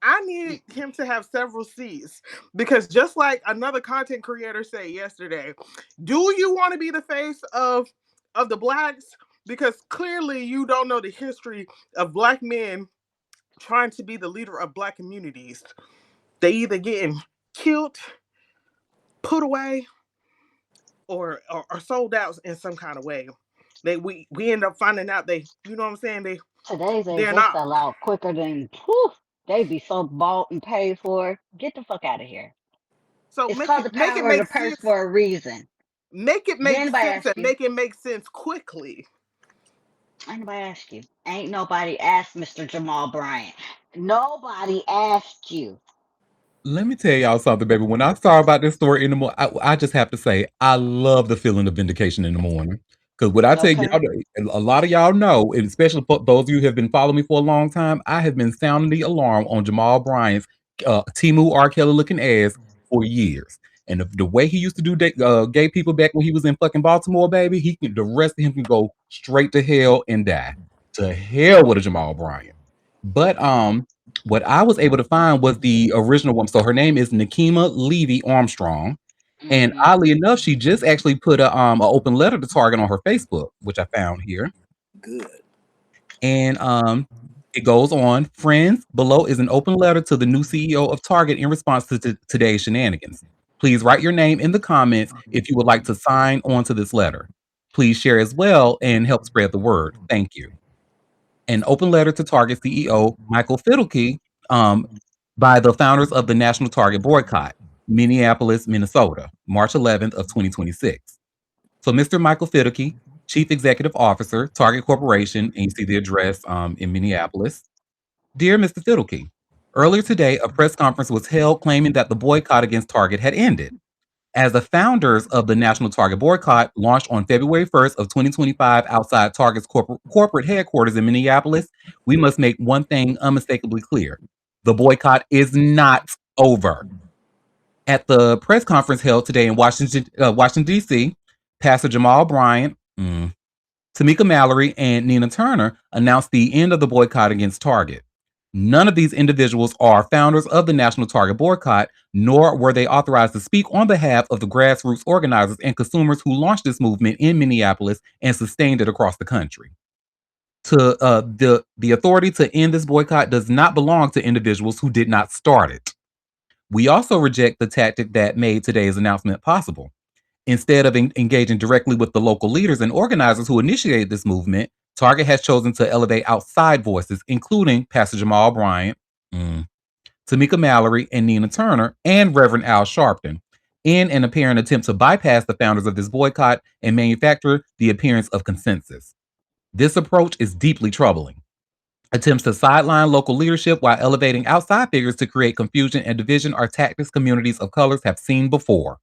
I need him to have several seats because just like another content creator said yesterday, do you want to be the face of the blacks? Because clearly you don't know the history of black men trying to be the leader of black communities. They either getting killed, put away, or sold out in some kind of way. We end up finding out you know what I'm saying, Today's age, they're they not. sell out quicker than whew, they be so bought and paid for. Get the fuck out of here. So It's called the make it power of make the purse sense. for a reason. Make it Did make anybody sense ask and you? make sense quickly. Anybody ask you? Ain't nobody asked Mr. Jamal Bryant. Nobody asked you. Let me tell y'all something, baby. When I saw about this story in the morning, I just have to say, I love the feeling of vindication in the morning. Because what I tell y'all, Okay. a lot of y'all know, and especially for those of you who have been following me for a long time, I have been sounding the alarm on Jamal Bryant's Timu R. Kelly looking ass for years. And the way he used to do gay people back when he was in fucking Baltimore, baby, the rest of him can go straight to hell and die. To hell with a Jamal Bryant. But what I was able to find was the original one. So her name is Nakima Levy Armstrong. And Mm-hmm. oddly enough, she just actually put a open letter to Target on her Facebook, which I found here. Good. And it goes on. Friends, below is an open letter to the new CEO of Target in response to today's shenanigans. Please write your name in the comments if you would like to sign on to this letter. Please share as well and help spread the word. Thank you. An open letter to Target CEO Michael Fidelke um, by the founders of the National Target Boycott, Minneapolis, Minnesota, March 11th of 2026. So Mr. Michael Fidelke, Chief Executive Officer, Target Corporation, and you see the address in Minneapolis. Dear Mr. Fidelke, earlier today, a press conference was held claiming that the boycott against Target had ended. As the founders of the National Target Boycott launched on February 1st of 2025 outside Target's corporate headquarters in Minneapolis, we must make one thing unmistakably clear. The boycott is not over. At the press conference held today in Washington D.C., Pastor Jamal Bryant, Tamika Mallory, and Nina Turner announced the end of the boycott against Target. None of these individuals are founders of the National Target Boycott, nor were they authorized to speak on behalf of the grassroots organizers and consumers who launched this movement in Minneapolis and sustained it across the country. The authority to end this boycott does not belong to individuals who did not start it. We also reject the tactic that made today's announcement possible. Instead of engaging directly with the local leaders and organizers who initiated this movement, Target has chosen to elevate outside voices, including Pastor Jamal Bryant, Tamika Mallory, and Nina Turner, and Reverend Al Sharpton, in an apparent attempt to bypass the founders of this boycott and manufacture the appearance of consensus. This approach is deeply troubling. Attempts to sideline local leadership while elevating outside figures to create confusion and division are tactics communities of colors have seen before.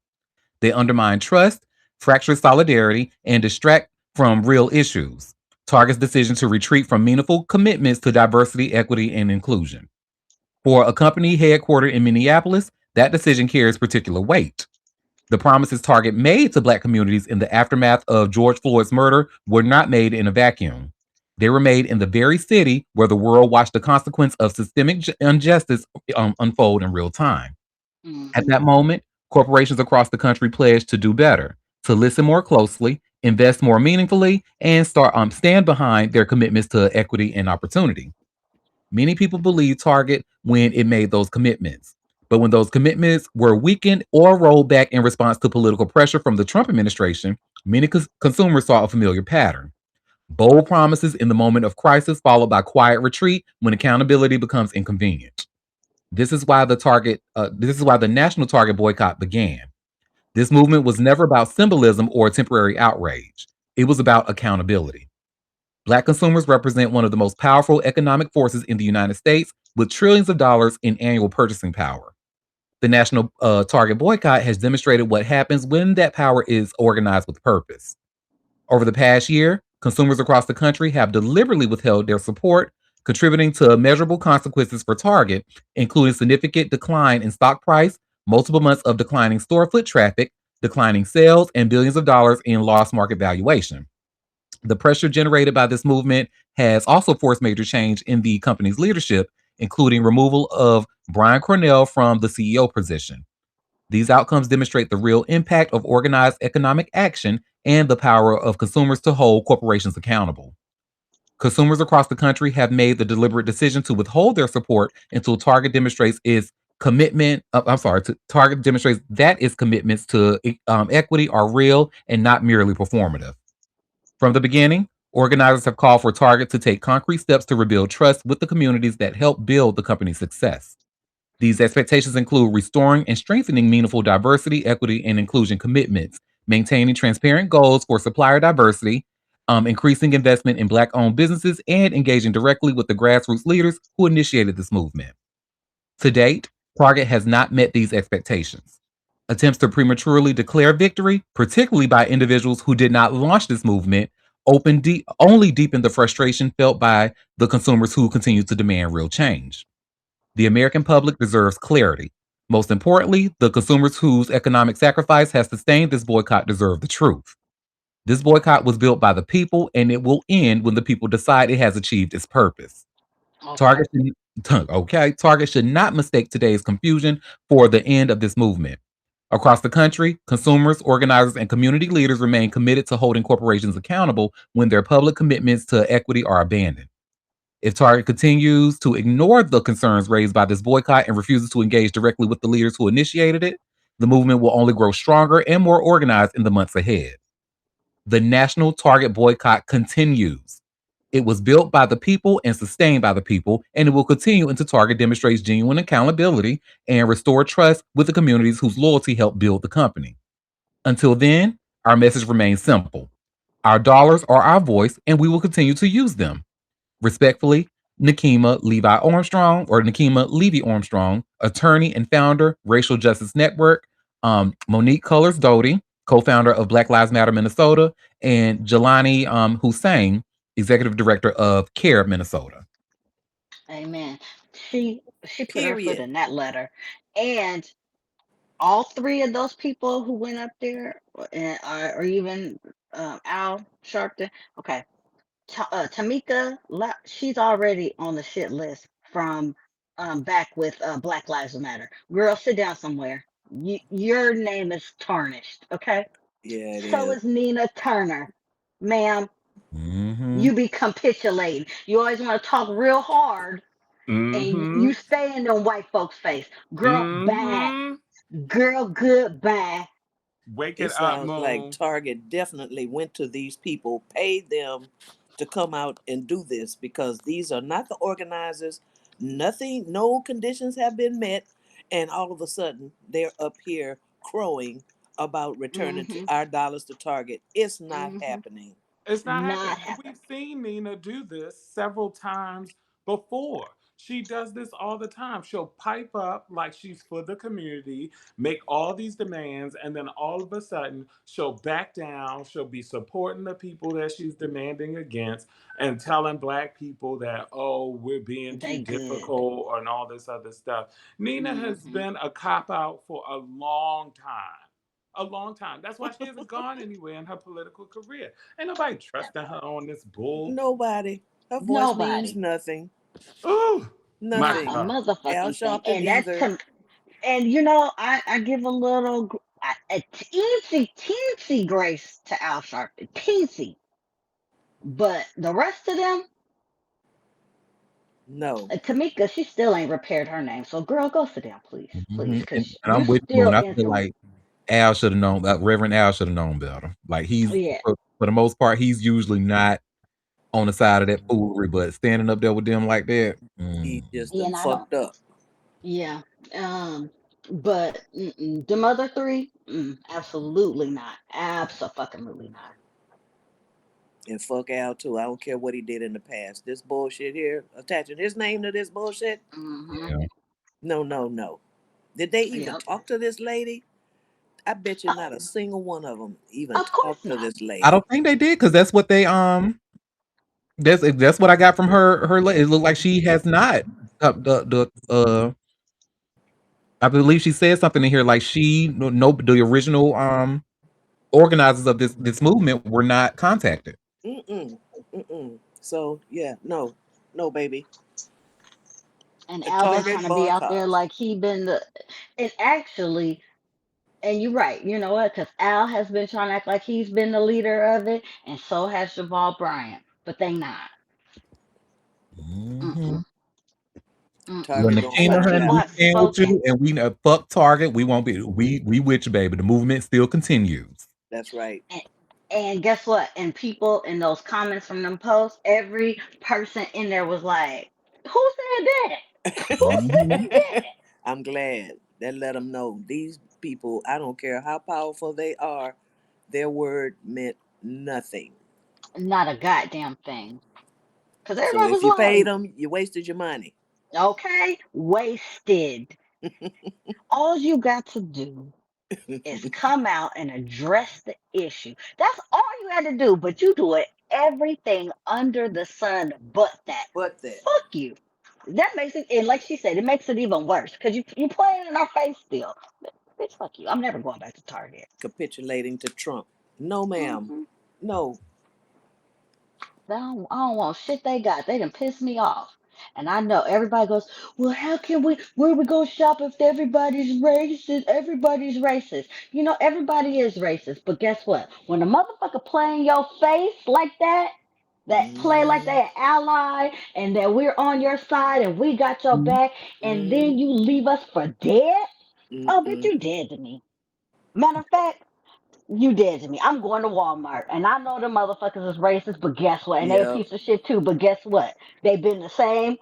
They undermine trust, fracture solidarity, and distract from real issues. Target's decision to retreat from meaningful commitments to diversity, equity, and inclusion. For a company headquartered in Minneapolis, that decision carries particular weight. The promises Target made to Black communities in the aftermath of George Floyd's murder were not made in a vacuum. They were made in the very city where the world watched the consequence of systemic injustice unfold in real time. At that Hmm. moment, corporations across the country pledged to do better, to listen more closely, invest more meaningfully, and stand behind their commitments to equity and opportunity. Many people believed Target when it made those commitments. But when those commitments were weakened or rolled back in response to political pressure from the Trump administration, many consumers saw a familiar pattern. Bold promises in the moment of crisis, followed by quiet retreat when accountability becomes inconvenient. This is why the National Target Boycott began. This movement was never about symbolism or temporary outrage. It was about accountability. Black consumers represent one of the most powerful economic forces in the United States with trillions of dollars in annual purchasing power. The National Target Boycott has demonstrated what happens when that power is organized with purpose. Over the past year, consumers across the country have deliberately withheld their support, contributing to measurable consequences for Target, including significant decline in stock price, multiple months of declining store foot traffic, declining sales, and billions of dollars in lost market valuation. The pressure generated by this movement has also forced major change in the company's leadership, including removal of Brian Cornell from the CEO position. These outcomes demonstrate the real impact of organized economic action and the power of consumers to hold corporations accountable. Consumers across the country have made the deliberate decision to withhold their support until Target demonstrates its commitment. Target demonstrates that its commitments to equity are real and not merely performative. From the beginning, organizers have called for Target to take concrete steps to rebuild trust with the communities that help build the company's success. These expectations include restoring and strengthening meaningful diversity, equity, and inclusion commitments, maintaining transparent goals for supplier diversity, increasing investment in Black owned businesses, and engaging directly with the grassroots leaders who initiated this movement. To date, Target has not met these expectations. Attempts to prematurely declare victory, particularly by individuals who did not launch this movement, only deepened the frustration felt by the consumers who continue to demand real change. The American public deserves clarity. Most importantly, the consumers whose economic sacrifice has sustained this boycott deserve the truth. This boycott was built by the people, and it will end when the people decide it has achieved its purpose. Okay. Target Target should not mistake today's confusion for the end of this movement. Across the country, consumers, organizers, and community leaders remain committed to holding corporations accountable when their public commitments to equity are abandoned. If Target continues to ignore the concerns raised by this boycott and refuses to engage directly with the leaders who initiated it, the movement will only grow stronger and more organized in the months ahead. The National Target Boycott continues. It was built by the people and sustained by the people, and it will continue until Target demonstrates genuine accountability and restore trust with the communities whose loyalty helped build the company. Until then, our message remains simple. Our dollars are our voice, and we will continue to use them. Respectfully, Nakima Levy Armstrong, attorney and founder, Racial Justice Network, Monique Colors Doty, co-founder of Black Lives Matter Minnesota, and Jelani Hussein, executive director of CARE Minnesota. Amen. She put her foot Period. in that letter, and all three of those people who went up there, or even Al Sharpton. Okay, Tamika, she's already on the shit list from back with Black Lives Matter. Girl, sit down somewhere. Your name is tarnished. Okay, Yeah, it so is. is Nina Turner, ma'am. Mm-hmm. You be capitulating. You always want to talk real hard, and Mm-hmm. you stay in them white folks' face. Girl, bye. Mm-hmm. Girl, goodbye. Wake It it up, sounds like Moon. Target definitely went to these people, paid them to come out and do this because these are not the organizers. Nothing, no conditions have been met, and all of a sudden they're up here crowing about returning to Mm-hmm. our dollars to Target. It's not Mm-hmm. happening. It's not Not happening. And happening. we've seen Nina do this several times before. She does this all the time. She'll pipe up like she's for the community, make all these demands, and then all of a sudden she'll back down. She'll be supporting the people that she's demanding against and telling black people that, oh, we're being too They good. difficult and all this other stuff. Nina has Mm-hmm. been a cop out for a long time. A long time. That's why she hasn't gone anywhere in her political career. Ain't nobody trusting her on this bull. Nobody. Her voice means Nobody. nothing. Ooh, my Not a Nothing. God. Al motherfucking thing. Sharpton And that's either. and I give a little a teensy grace to Al Sharpton. Teensy. But the rest of them, No. Tamika, she still ain't repaired her name. So girl, go sit down, please. Please. Mm-hmm. And, Cause and you I'm with you, still Moon. I feel influence. like Al should have known. Reverend Al should have known better. Like he's Yeah. for the most part, he's usually not on the side of that foolery, but standing up there with them like that. He just Yeah, done and I don't fucked up yeah. But them other three, absolutely not. Absolutely not. and fuck Al too. I don't care what he did in the past. This bullshit here, attaching his name to this bullshit. Mm-hmm. Yeah. No, no, no. Did they even Yep. talk to this lady? I bet you not a Oh, single one of them even of course talked to not. this I lady. don't think they did because that's what they that's what I got from her. It looked like she has not. I believe she said something in here like she no the original organizers of this movement were not contacted. Mm-mm. Mm-mm. So yeah, no, no, baby. And A Al been trying Target to be out there boycott. like he been the and actually and you're right, you know what? Because Al has been trying to act like he's been the leader of it, and so has Jamal Bryant, but they not. Mhm. Mm-mm, mm-mm. When Target the gonna king of And find honey, people out. we have stand with spoken. you, and we know fuck Target. We won't be. We with you, baby. The movement still continues. That's right. And, and guess what? And people in those comments from them posts, every person in there was like, "Who said that? Who Mhm. said that?" I'm glad that let them know these people. I don't care how powerful they are. Their word meant nothing. Not a goddamn thing. Because So everybody if was you paid like, them, you wasted your money. "Okay, wasted." All you got to do is come out and address the issue. That's all you had to do, but you do it everything under the sun but that. But that Fuck you. That makes it, and like she said, it makes it even worse because you playing in our face still. Bitch, fuck you. I'm never going back to Target. capitulating to Trump. No, ma'am. Hmm. No. I don't want shit they got. They done piss me off. And I know everybody goes, well, how can we, where we go shop if everybody's racist? Everybody's racist. You know, everybody is racist. But guess what? When a motherfucker play in your face like that play like Mm, they an ally and that we're on your side and we got your back, and mm, then you leave us for dead? Oh, bitch, mm-mm. you dead to me. Matter of fact, you dead to me. I'm going to Walmart, and I know the motherfuckers is racist, but guess what? And they a Yep. piece of shit too. But guess what? They've been the same.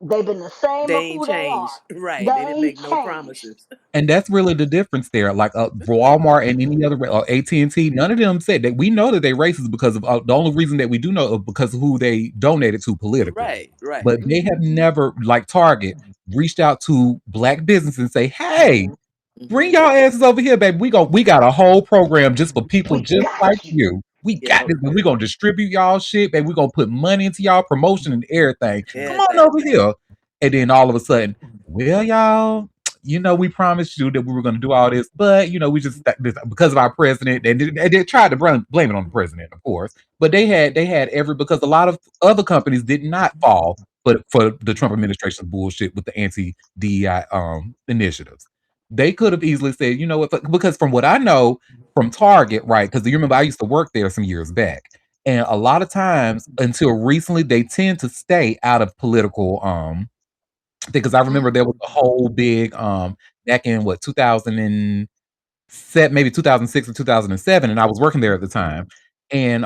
They've been the same They of ain't who they are. changed. Right. They They didn't ain't make no changed. promises. And that's really the difference there. Like Walmart and any other AT&T, none of them said that we know that they racist because of the only reason that we do know is because of who they donated to politically. Right. Right. But they have Hmm. never, like Target, reached out to black business and say, "Hey, Mm-hmm. Bring Hmm. y'all asses over here, baby. We got a whole program just for people We just like got you. you. We got Yeah. this, and we gonna distribute y'all shit, baby. We gonna put money into y'all promotion and everything. Come on Everything. over here. And then all of a sudden, well, y'all, we promised you that we were gonna do all this, but we just because of our president, and they tried to blame it on the president, of course. But they had every because a lot of other companies did not fall, but for the Trump administration's bullshit with the anti DEI initiatives. They could have easily said, you know what, because from what I know from Target, right? Because you remember I used to work there some years back. And a lot of times until recently, they tend to stay out of political because I remember there was a whole big back in what 2007, maybe 2006 or 2007, and I was working there at the time. And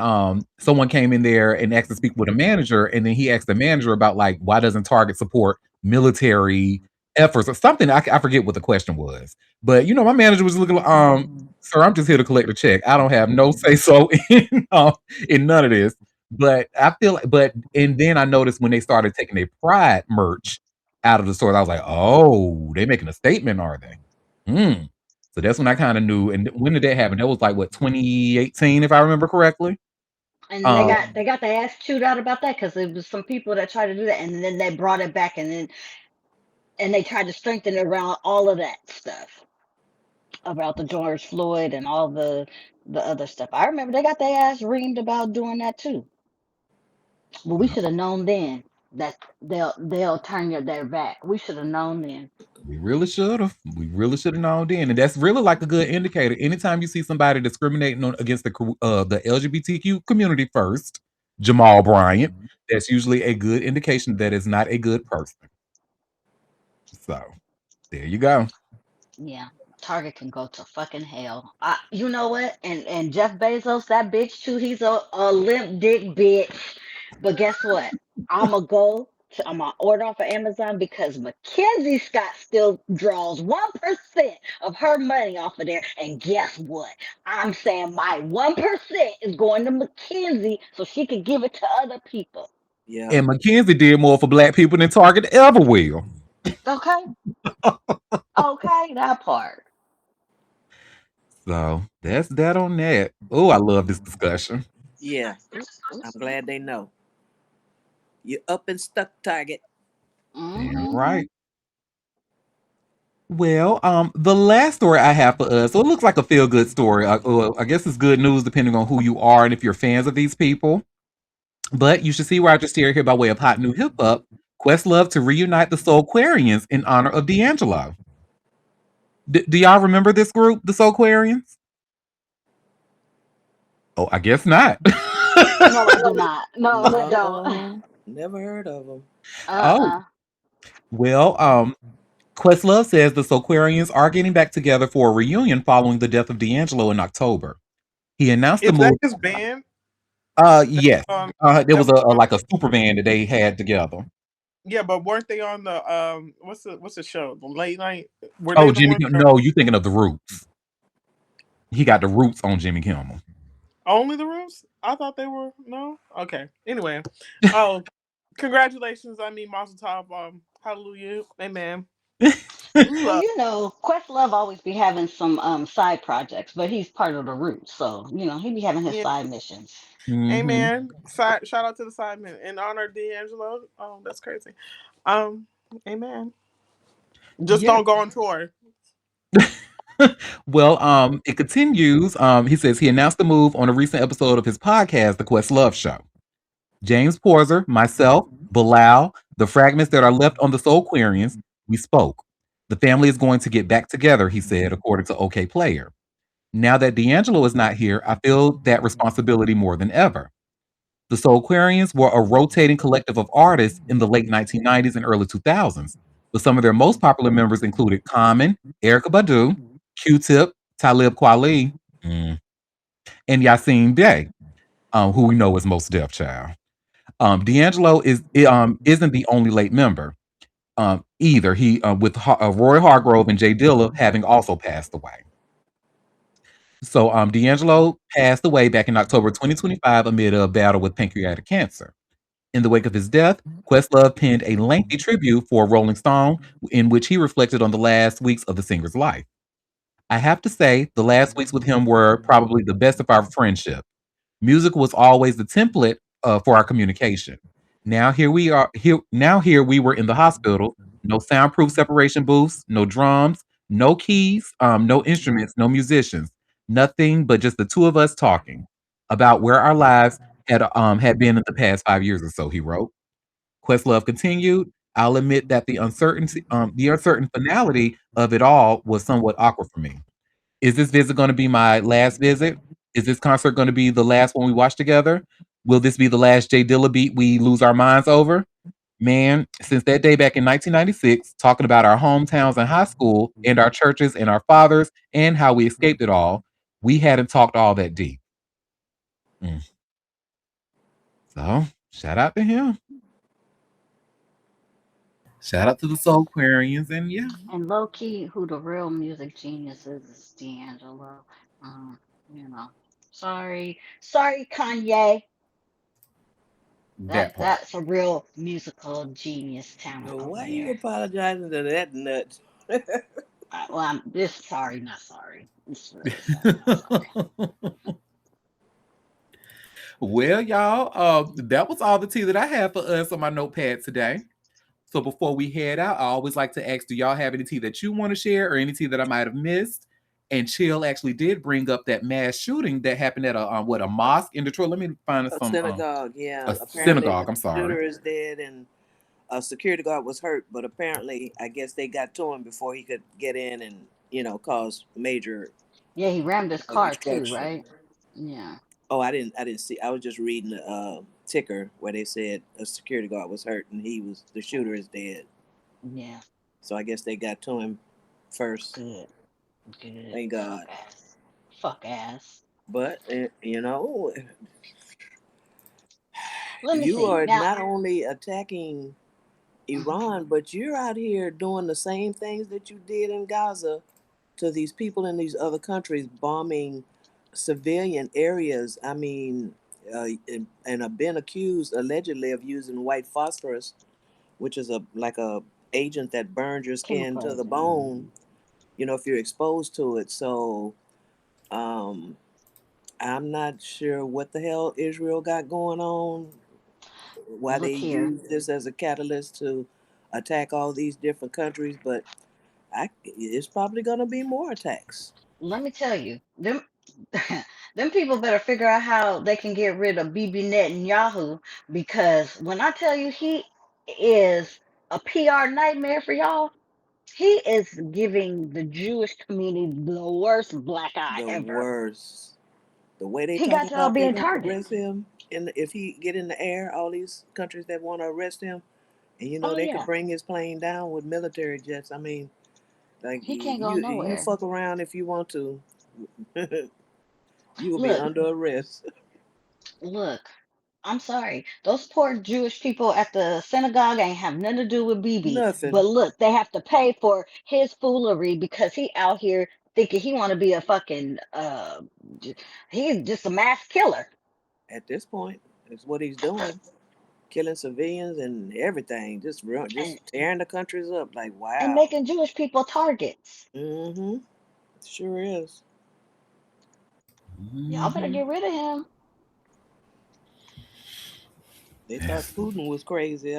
someone came in there and asked to speak with a manager, and then he asked the manager about like why doesn't Target support military efforts or something. I forget what the question was, but my manager was looking sir, I'm just here to collect a check. I don't have no say so in none of this. But I feel like, and then I noticed when they started taking their Pride merch out of the stores, I was like, oh, they making a statement, are they? Hmm. So that's when I kind of knew. And when did that happen? That was like what 2018, if I remember correctly. And they Um, got their ass chewed out about that because there was some people that tried to do that, and then they brought it back, and they tried to strengthen it around all of that stuff about the George Floyd and all the other stuff. I remember they got their ass reamed about doing that too. But we should have known then that they'll turn their back. We should have known then. we really should have. We really should have known then, and that's really like a good indicator. Anytime you see somebody discriminating against the LGBTQ community first, Jamal Bryant, that's usually a good indication that is not a good person. So there you go. Yeah, Target can go to fucking hell. You know what? And Jeff Bezos, that bitch too. He's a limp dick bitch. But guess what? I'm gonna order off of Amazon because Mackenzie Scott still draws 1% of her money off of there. And guess what? I'm saying my 1% is going to Mackenzie so she can give it to other people. Yeah. And Mackenzie did more for black people than Target ever will. Okay? Okay, that part. So that's that on that. Oh, I love this discussion. Yeah. I'm glad they know. You up and stuck, Target. Damn Mm-hmm. right. Well, the last story I have for us, so it looks like a feel good story. Well, I guess it's good news depending on who you are and if you're fans of these people. But you should see where I just steer here by way of hot new hip hop. Questlove to reunite the Soulquarians in honor of D'Angelo. Do y'all remember this group, the Soulquarians? Oh, I guess not. No, I do not. No, I don't. No, never heard of them. Oh, Uh-uh. well, Questlove says the Soulquarians are getting back together for a reunion following the death of D'Angelo in October. He announced the Is that move. his band? That, Yes. There that was was a on, like a super band that they had together. yeah, but weren't they on the what's the show? The late night? Were Oh, they the Jimmy ones Kimmel. that No, you thinking of the Roots. He got the Roots on Jimmy Kimmel. only the Roots? I thought they were no. Okay. Anyway, oh, congratulations! I mean, Mazel Tov. Hallelujah, Amen. Well, So, Questlove always be having some side projects, but he's part of the Roots, so he be having his yeah, side missions. Hmm. Amen. Shout out to the sidemen in honor of D'Angelo. Oh, that's crazy. Um, Amen. Just Yeah. don't go on tour. Well, it continues. He says he announced the move on a recent episode of his podcast, The Questlove Show. James Porzer, myself, Bilal, the fragments that are left on the Soulquarians, we spoke. The family is going to get back together, he said, according to OK Player. Now that D'Angelo is not here, I feel that responsibility more than ever. The Soulquarians were a rotating collective of artists in the late 1990s and early 2000s, but some of their most popular members included Common, Erykah Badu, Q-Tip, Talib Kweli, and Yassine Bey, who we know as Most Def Child. D'Angelo isn't the only late member either. He with Roy Hargrove and Jay Dilla having also passed away. So D'Angelo passed away back in October 2025 amid a battle with pancreatic cancer. In the wake of his death, Questlove penned a lengthy tribute for Rolling Stone in which he reflected on the last weeks of the singer's life. I have to say, the last weeks with him were probably the best of our friendship. Music was always the template for our communication. Now here we are. Here we were in the hospital. No soundproof separation booths, no drums, no keys, no instruments, no musicians. Nothing but just the two of us talking about where our lives had been in the past 5 years or so. He wrote. Questlove continued. I'll admit that the uncertain finality of it all was somewhat awkward for me. Is this visit going to be my last visit? Is this concert going to be the last one we watch together? Will this be the last Jay Dilla beat we lose our minds over? Man, since that day back in 1996, talking about our hometowns and high school and our churches and our fathers and how we escaped it all, we hadn't talked all that deep. Mm. So, shout out to him. Shout out to the Soul Aquarians. And yeah, And low key, who the real music genius is D'Angelo. Um, you know, sorry, Kanye. that part. That's a real musical genius talent Well, over why you there. apologizing to that nut? Well, I'm just sorry, not sorry. It's really sorry, not sorry. Well, y'all, that was all the tea that I have for us on my notepad today. So before we head out, I always like to ask, do y'all have any tea that you want to share or any tea that I might have missed? And Chill actually did bring up that mass shooting that happened at a mosque in Detroit. Let me find A some synagogue, yeah. a Apparently, synagogue. the I'm sorry. shooter is dead and a security guard was hurt, but apparently, I guess they got to him before he could get in and cause major Yeah, he rammed his car too, destruction. right? Yeah, Oh, I didn't see. I was just reading the ticker where they said a security guard was hurt and the shooter is dead. yeah. So I guess they got to him first. Good, good. Thank Fuck God. ass. Fuck ass. But Let me you see. are Now, not only attacking Iran, but you're out here doing the same things that you did in Gaza to these people in these other countries, bombing civilian areas. I mean, and have been accused allegedly of using white phosphorus, which is a agent that burns your skin chemical to the agent. bone. If you're exposed to it. So, um, I'm not sure what the hell Israel got going on. Why they Look here. use this as a catalyst to attack all these different countries, but it's probably going to be more attacks. Let me tell you, them them people better figure out how they can get rid of Bibi Netanyahu because when I tell you he is a PR nightmare for y'all, he is giving the Jewish community the worst black eye The ever. worst. The way they He talk got y'all about they're being going to targets. arrest him, and if he get in the air, all these countries that want to arrest him, and Oh they could yeah, bring his plane down with military jets. I mean, like he can't go you nowhere. fuck around if you want to, you will be Look, under arrest. look. I'm sorry. Those poor Jewish people at the synagogue ain't have nothing to do with BB. But Nothing look, they have to pay for his foolery because he out here thinking he want to be a fucking he's just a mass killer at this point. It's what he's doing, killing civilians and everything, and just tearing the countries up. Like and wow. making Jewish people targets. Mm-hmm. Sure is. Y'all better Mhm. get rid of him. They thought Yes. Putin was crazy.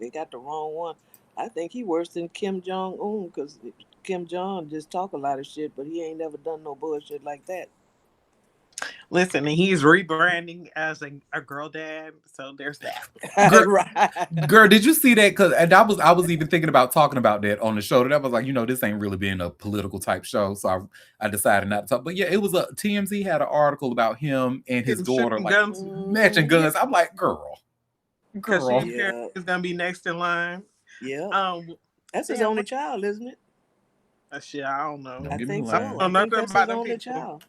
They got the wrong one. I think he worse than Kim Jong Un because Kim Jong just talk a lot of shit, but he ain't never done no bullshit like that. Listen, and he's rebranding as a girl dad, so there's that. Girl, Right. girl, did you see that? Because and I was even thinking about talking about that on the show. That was like, this ain't really being a political type show, so I decided not to talk. But yeah, it was a TMZ had an article about him and his Him daughter shooting like guns. matching Mm-hmm. Yeah, guns. I'm like, girl, because she girl. apparently Yeah. is gonna be next in line. Yep. Um, That's his damn, only child, isn't it? shit, I don't know. Don't I get me think I so. lying. I don't know think nothing that's his about them only people. child.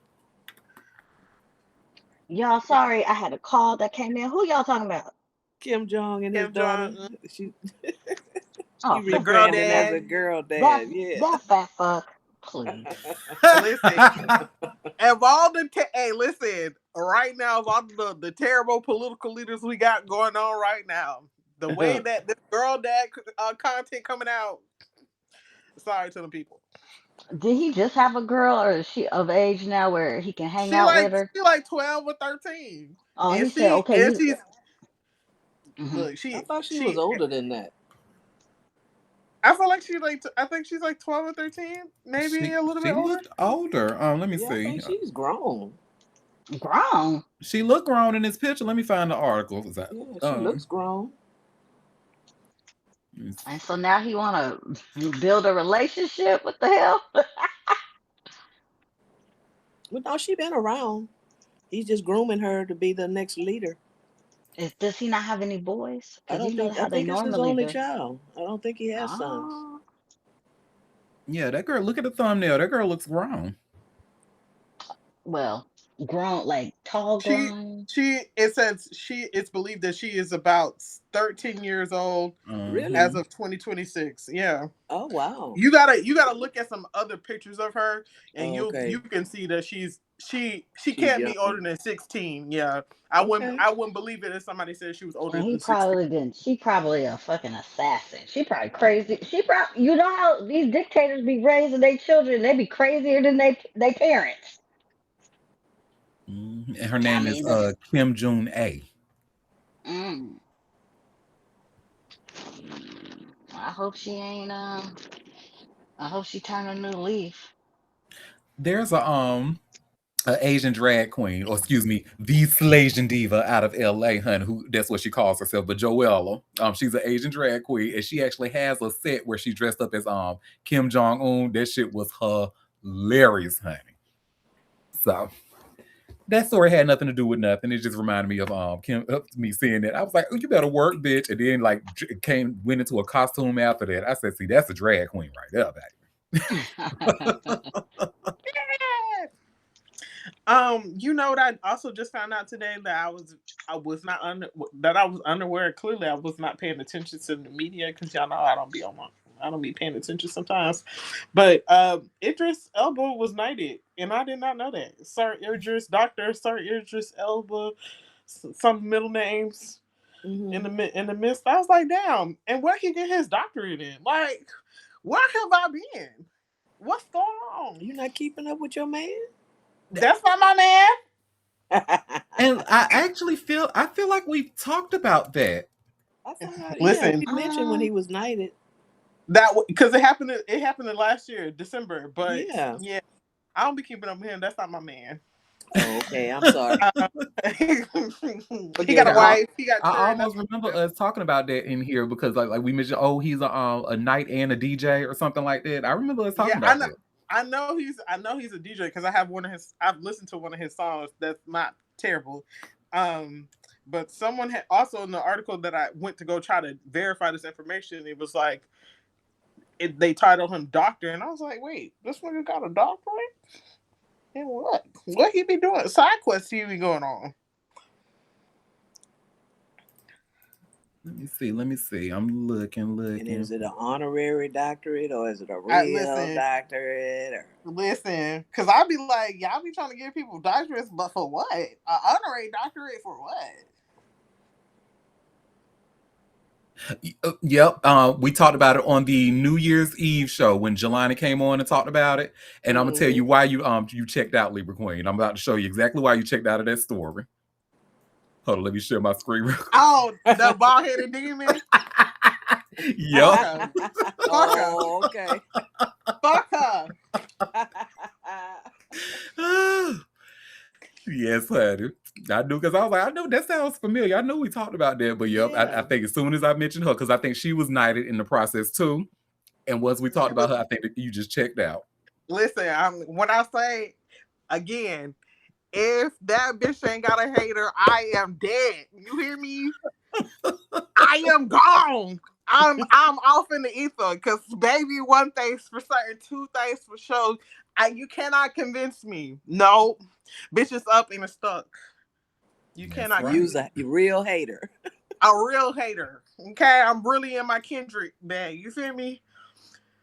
Y'all sorry, I had a call that came in. Who y'all talking about? Kim Jong and his Kim daughter. Jong, She Oh, she the fuck girl off rebranding with as that. a dad. girl That dad. Yeah. that fat fuck. Please. Listen, of all the hey, listen, right now of all the terrible political leaders we got going on right now, the way that this girl dad content coming out, sorry to the people. Did he just have a girl, or is she of age now where he can hang out with her? She like 12 or 13. Oh, And he said, okay, you. she's Hmm. look, I thought she was older than that. I feel like I think she's like 12 or 13, maybe She a little bit she older. looked older. Let me Yeah, I see. think she's grown. Grown. She looked grown in this picture. Let me find the article. Yeah, she Um, looks grown. And so now he want to build a relationship. What the hell? But no, she been around. He's just grooming her to be the next leader. Does he not have any boys? I Because don't you know think. I how they think it's his normally only do. child. I don't think he has sons. Oh, yeah, that girl. Look at the thumbnail. That girl looks grown. well, grown, like tall She grown. it says it's believed that she is about 13 years old Really? as Mm-hmm. of 2026. Yeah. Oh wow. You gotta look at some other pictures of her, and Oh, you okay. can see that she She's can't young. be older than 16. Yeah, Okay. I wouldn't believe it if somebody said she was older And he than 16. probably didn't. She probably a fucking assassin. She probably crazy. She probably, you know how these dictators be raising their children? They be crazier than they parents. And her I name is mean, the, Kim June A. mm, I hope she ain't. I hope she turn a new leaf. There's a Asian drag queen, or excuse me, the Slasian diva out of LA, hun, who that's what she calls herself, but Joella. She's an Asian drag queen, and she actually has a set where she dressed up as Kim Jong Un. That shit was hilarious, honey. So that story had nothing to do with nothing. It just reminded me of me seeing that. I was like, "Oh, you better work, bitch!" And then like went into a costume after that. I said, "See, that's a drag queen right there, baby." You know what I also just found out today, that I was not that I was unaware. Clearly, I was not paying attention to the media, because y'all know I don't be paying attention sometimes. But Idris Elba was knighted, and I did not know that. Sir Idris Elba, some middle names Mm-hmm. in the midst. I was like, damn, and where he get his doctorate in? Like, where have I been? What's going on? You not keeping up with your man? That's not my man. And I feel like we've talked about that. I thought, yeah, Listen, we mentioned when um, he was knighted. that because it happened in last year, December. But Yeah. yeah, I don't be keeping up with him. That's not my man. Oh, okay. I'm sorry. He got Forgive a Yeah, me. wife. He got I children. That's almost remember us talking about that in here because like we mentioned, oh, he's a knight and a DJ or something like that. I remember us yeah. talking about that. I know he's a DJ, because I have one of his. I've listened to one of his songs. That's not terrible. Um, but someone had also, in the article that I went to go try to verify this information, it was like they titled him doctor, and I was like, wait, this nigga got a doctorate? And what? What he be doing? Side quests he be going on? Let me see. Let me see. I'm looking, And is looking. it an honorary doctorate or is it a real doctorate? Or... Listen, because I be like, y'all be trying to give people doctorates, but for what? An honorary doctorate for what? Yep. We talked about it on the New Year's Eve show when Jelani came on and talked about it. And I'm gonna tell Mm-hmm. you why you checked out, Libra Queen. I'm about to show you exactly why you checked out of that story. Hold on, let me share my screen real quick. Oh, the bald headed demon. Yep. Fuck her. Fuck her. Oh, okay. Fuck her. Yes, honey. I knew because I was like, I know that sounds familiar. I know we talked about that, but yep, I Yeah. think as soon as I mentioned her, because I think she was knighted in the process too. And once we talked about her, I think that you just checked out. Listen, when I say again, if that bitch ain't got a hater, I am dead. You hear me? I am gone. I'm off in the ether, because baby, one thing's for certain, two things for sure. You cannot convince me. No, bitch is up and it's stuck. You That's cannot right. Use convince a real hater. a real hater. Okay, I'm really in my Kendrick bag. You feel me?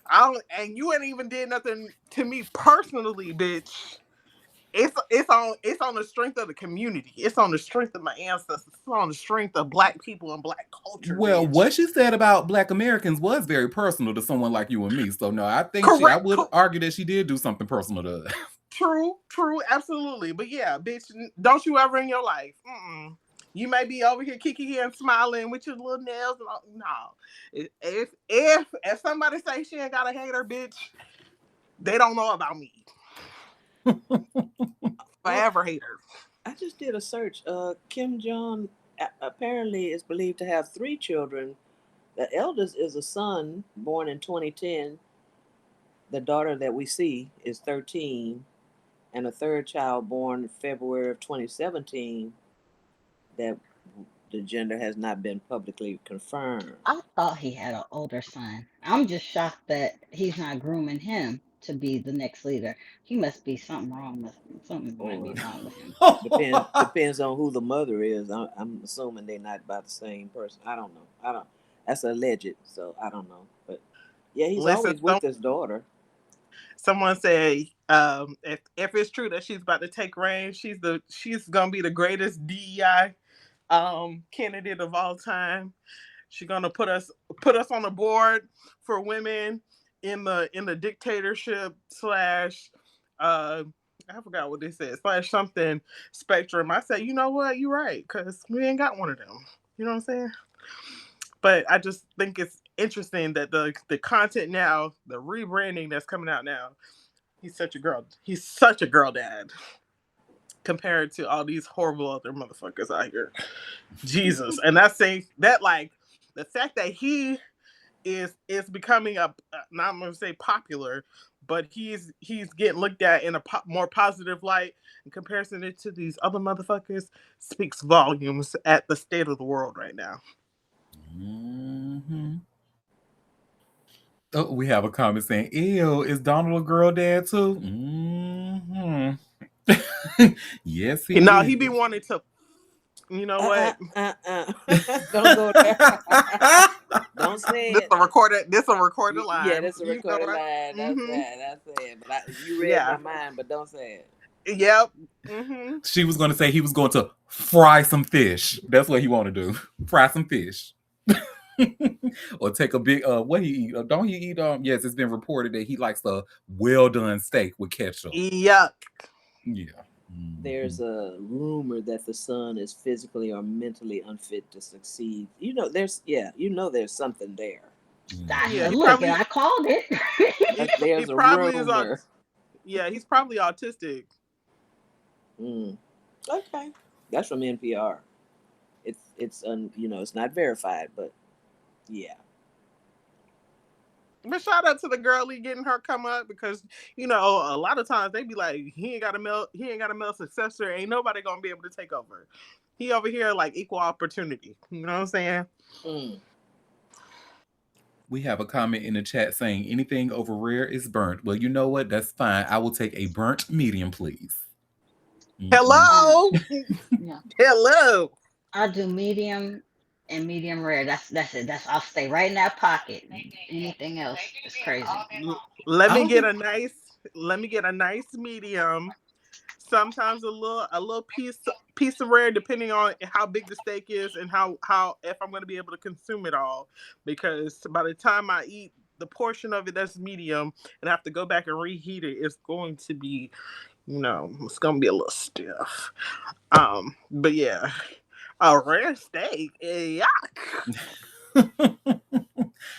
I don't, and you ain't even did nothing to me personally, bitch. it's on the strength of the community. It's on the strength of my ancestors. It's on the strength of Black people and Black culture, Well, bitch. what she said about Black Americans was very personal to someone like you and me. So no, I think I Correct. would argue that she did do something personal to us. True, absolutely. But yeah, bitch, don't you ever in your life. You may be over here kicking and smiling with your little nails and all. No. If somebody say she ain't got a hater, bitch, they don't know about me. Forever hater. I just did a search. Kim Jong apparently is believed to have 3 children. The eldest is a son born in 2010. The daughter that we see is 13, and a third child born in February of 2017. That the gender has not been publicly confirmed. I thought he had an older son. I'm just shocked that he's not grooming him to be the next leader. He must be something wrong with something might be Or wrong with him. depends on who the mother is. I'm assuming they're not by the same person. I don't know. I don't. That's alleged, so I don't know. But yeah, he's Listen, always with his daughter. someone said, if it's true that she's about to take reign, she's gonna be the greatest DEI candidate of all time. She's gonna put us on the board for women in the dictatorship slash I forgot what they said slash something spectrum. I said, you know what, you're right, because we ain't got one of them. You know what I'm saying? But I just think it's interesting that the content now, the rebranding that's coming out now, he's such a girl dad compared to all these horrible other motherfuckers out here. Jesus. And that's saying that, like, the fact that he is becoming not I'm gonna say popular, but he's getting looked at in a more positive light in comparison to these other motherfuckers speaks volumes at the state of the world right now. Mm-hmm. Oh, we have a comment saying, "Ew, is Donald a girl dad too?" Mm-hmm. Yes, he Now is. he be wanting to, you know what? Don't go there. Don't say This it. a recorded. This a recorded line. Yeah, that's a You know recorded what? line. That's Mm-hmm. right. That's it. But you read Yeah. my mind, but don't say it. Yep. Mm-hmm. She was going to say he was going to fry some fish. That's what he want to do. Fry some fish. Or take a big what he eat? Don't he eat yes, it's been reported that he likes a well done steak with ketchup. Yuck. Yeah. There's a rumor that the son is physically or mentally unfit to succeed. There's something there. Yeah, he Look, probably I called it. There's a probably is rumor. yeah, he's probably autistic. Okay, that's from NPR. It's not verified, but yeah. But shout out to the girlie getting her come up, because a lot of times they be like, he ain't got a male successor, ain't nobody gonna be able to take over. He over here like equal opportunity. You know what I'm saying? We have a comment in the chat saying anything over rare is burnt. Well, you know what? That's fine. I will take a burnt medium, please. Hello. Yeah. Hello. I'll do medium and medium rare. That's it. I'll stay right in that pocket. Anything else is crazy. Let me get a nice medium. Sometimes a little piece of rare, depending on how big the steak is and how if I'm going to be able to consume it all. Because by the time I eat the portion of it that's medium and I have to go back and reheat it, it's going to be, it's going to be a little stiff. But yeah, a rare steak, yuck.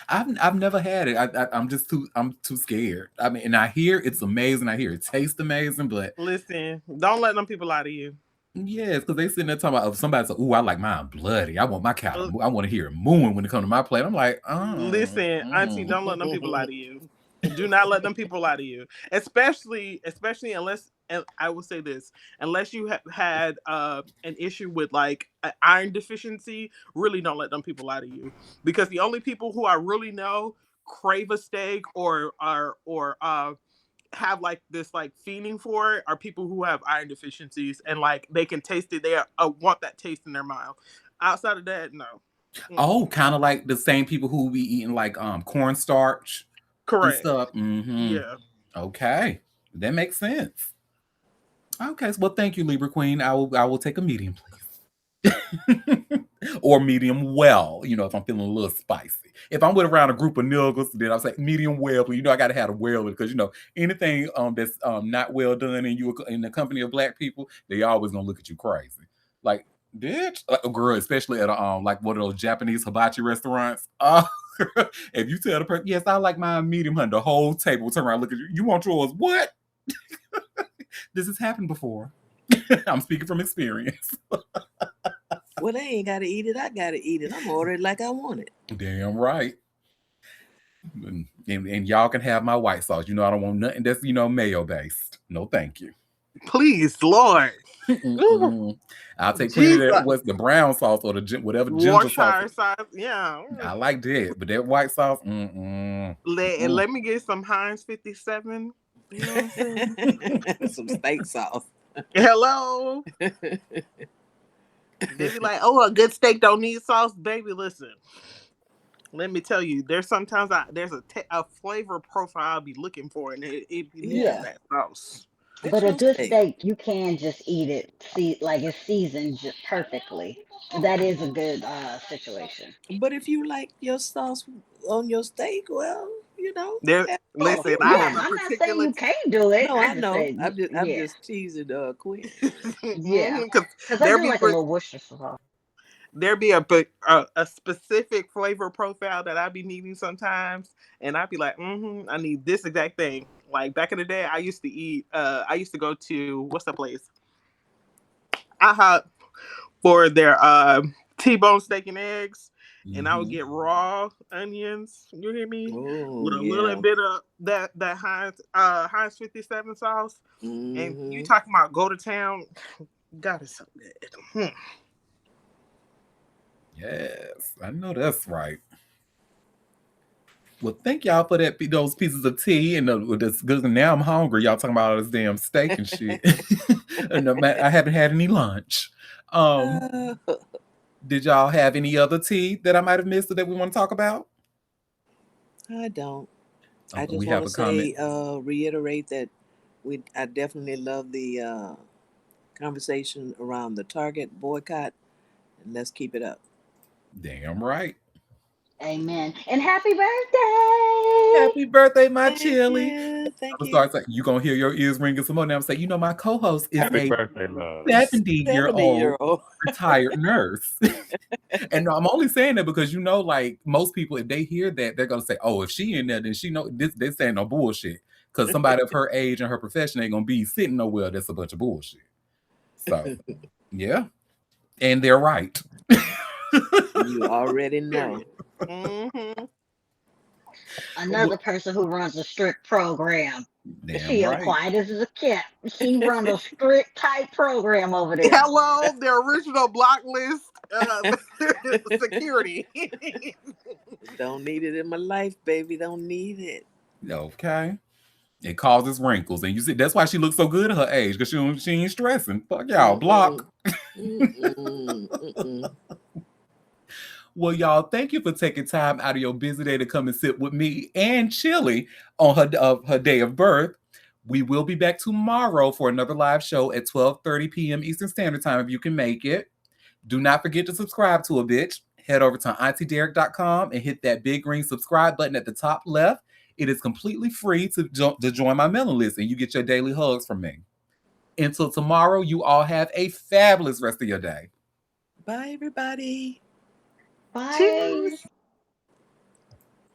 I've never had it. I'm too scared. I mean, and I hear it's amazing. I hear it tastes amazing, but listen, don't let them people lie to you. Yes, because they sitting there talking about somebody said, "Ooh, I like mine bloody. I want my cow. I want to hear it mooing when it comes to my plate." I'm like, listen, Auntie, don't let them people lie to you. Do not let them people lie to you, especially unless, and I will say this, unless you have had an issue with like an iron deficiency. Really, don't let them people lie to you, because the only people who I really know crave a steak or have like this like feeling for it are people who have iron deficiencies, and like they can taste it. They want that taste in their mouth. Outside of that, no. Oh, kind of like the same people who be eating like cornstarch. Correct. And stuff. Mm-hmm. Yeah. Okay, that makes sense. Okay, well, thank you, Libra Queen. I will take a medium, please. Or medium well, if I'm feeling a little spicy. If I'm with around a group of niggas, then I'll say medium well, but I gotta have a well because anything that's not well done and you in the company of black people, they always gonna look at you crazy. Like, bitch, like a girl, especially at like one of those Japanese hibachi restaurants. If you tell the person, yes, I like my medium, honey, the whole table will turn around and look at you. You want yours? What? This has happened before. I'm speaking from experience. Well, they ain't got to eat it. I got to eat it. I'm ordering like I want it. Damn right. And y'all can have my white sauce. I don't want nothing that's mayo based. No, thank you. Please, Lord. I'll take plenty of that. What's the brown sauce or the whatever ginger Worcestershire sauce? Yeah. I like that, but that white sauce. Let me get some Heinz 57. You know what I'm saying? Some steak sauce. Hello. They be like, oh, a good steak don't need sauce, baby. Listen, let me tell you, there's sometimes there's a flavor profile I'll be looking for, and it be needing that sauce. But a good steak, you can just eat it, like it's seasoned just perfectly. That is a good situation. But if you like your sauce on your steak, well, Listen, I'm not saying you can't do it. No, I know. I'm just teasing Queen. Yeah, because I do like a little Worcestershire sauce. There be a specific flavor profile that I be needing sometimes, and I'd be like, I need this exact thing. Like back in the day, I used to go to, what's the place? For their T-bone steak and eggs, and I would get raw onions. You hear me? With a little bit of that Heinz 57 sauce, and you talking about go to town. God, it's so good. Yes, I know that's right. Well, thank y'all for those pieces of tea and this good. Now I'm hungry. Y'all talking about all this damn steak and shit. And I haven't had any lunch. Did y'all have any other tea that I might have missed or that we want to talk about? I don't. I just want to say, reiterate that I definitely love the conversation around the Target boycott, and let's keep it up. Damn right. Amen. And happy birthday! Happy birthday, my chili. Thank you. Sorry, you're going to hear your ears ringing some more. Now I'm saying, my co-host is Happy a birthday, love. 70-year-old retired nurse. And I'm only saying that because, like most people, if they hear that, they're going to say, oh, if she in there, then she know this. They're saying no bullshit. Because somebody of her age and her profession ain't going to be sitting nowhere. That's a bunch of bullshit. So, yeah. And they're right. You already know. Another person who runs a strict program. She right. quiet as a cat. She runs a strict, tight program over there. Hello, the original block list security. Don't need it in my life, baby. Don't need it. Okay. It causes wrinkles, and you see that's why she looks so good at her age because she ain't stressing. Fuck y'all, block. Well, y'all, thank you for taking time out of your busy day to come and sit with me and Chili on her day of birth. We will be back tomorrow for another live show at 12:30 p.m. Eastern Standard Time if you can make it. Do not forget to subscribe to a bitch. Head over to auntiederrick.com and hit that big green subscribe button at the top left. It is completely free to join my mailing list, and you get your daily hugs from me. Until tomorrow, you all have a fabulous rest of your day. Bye, everybody. Bye. Cheers.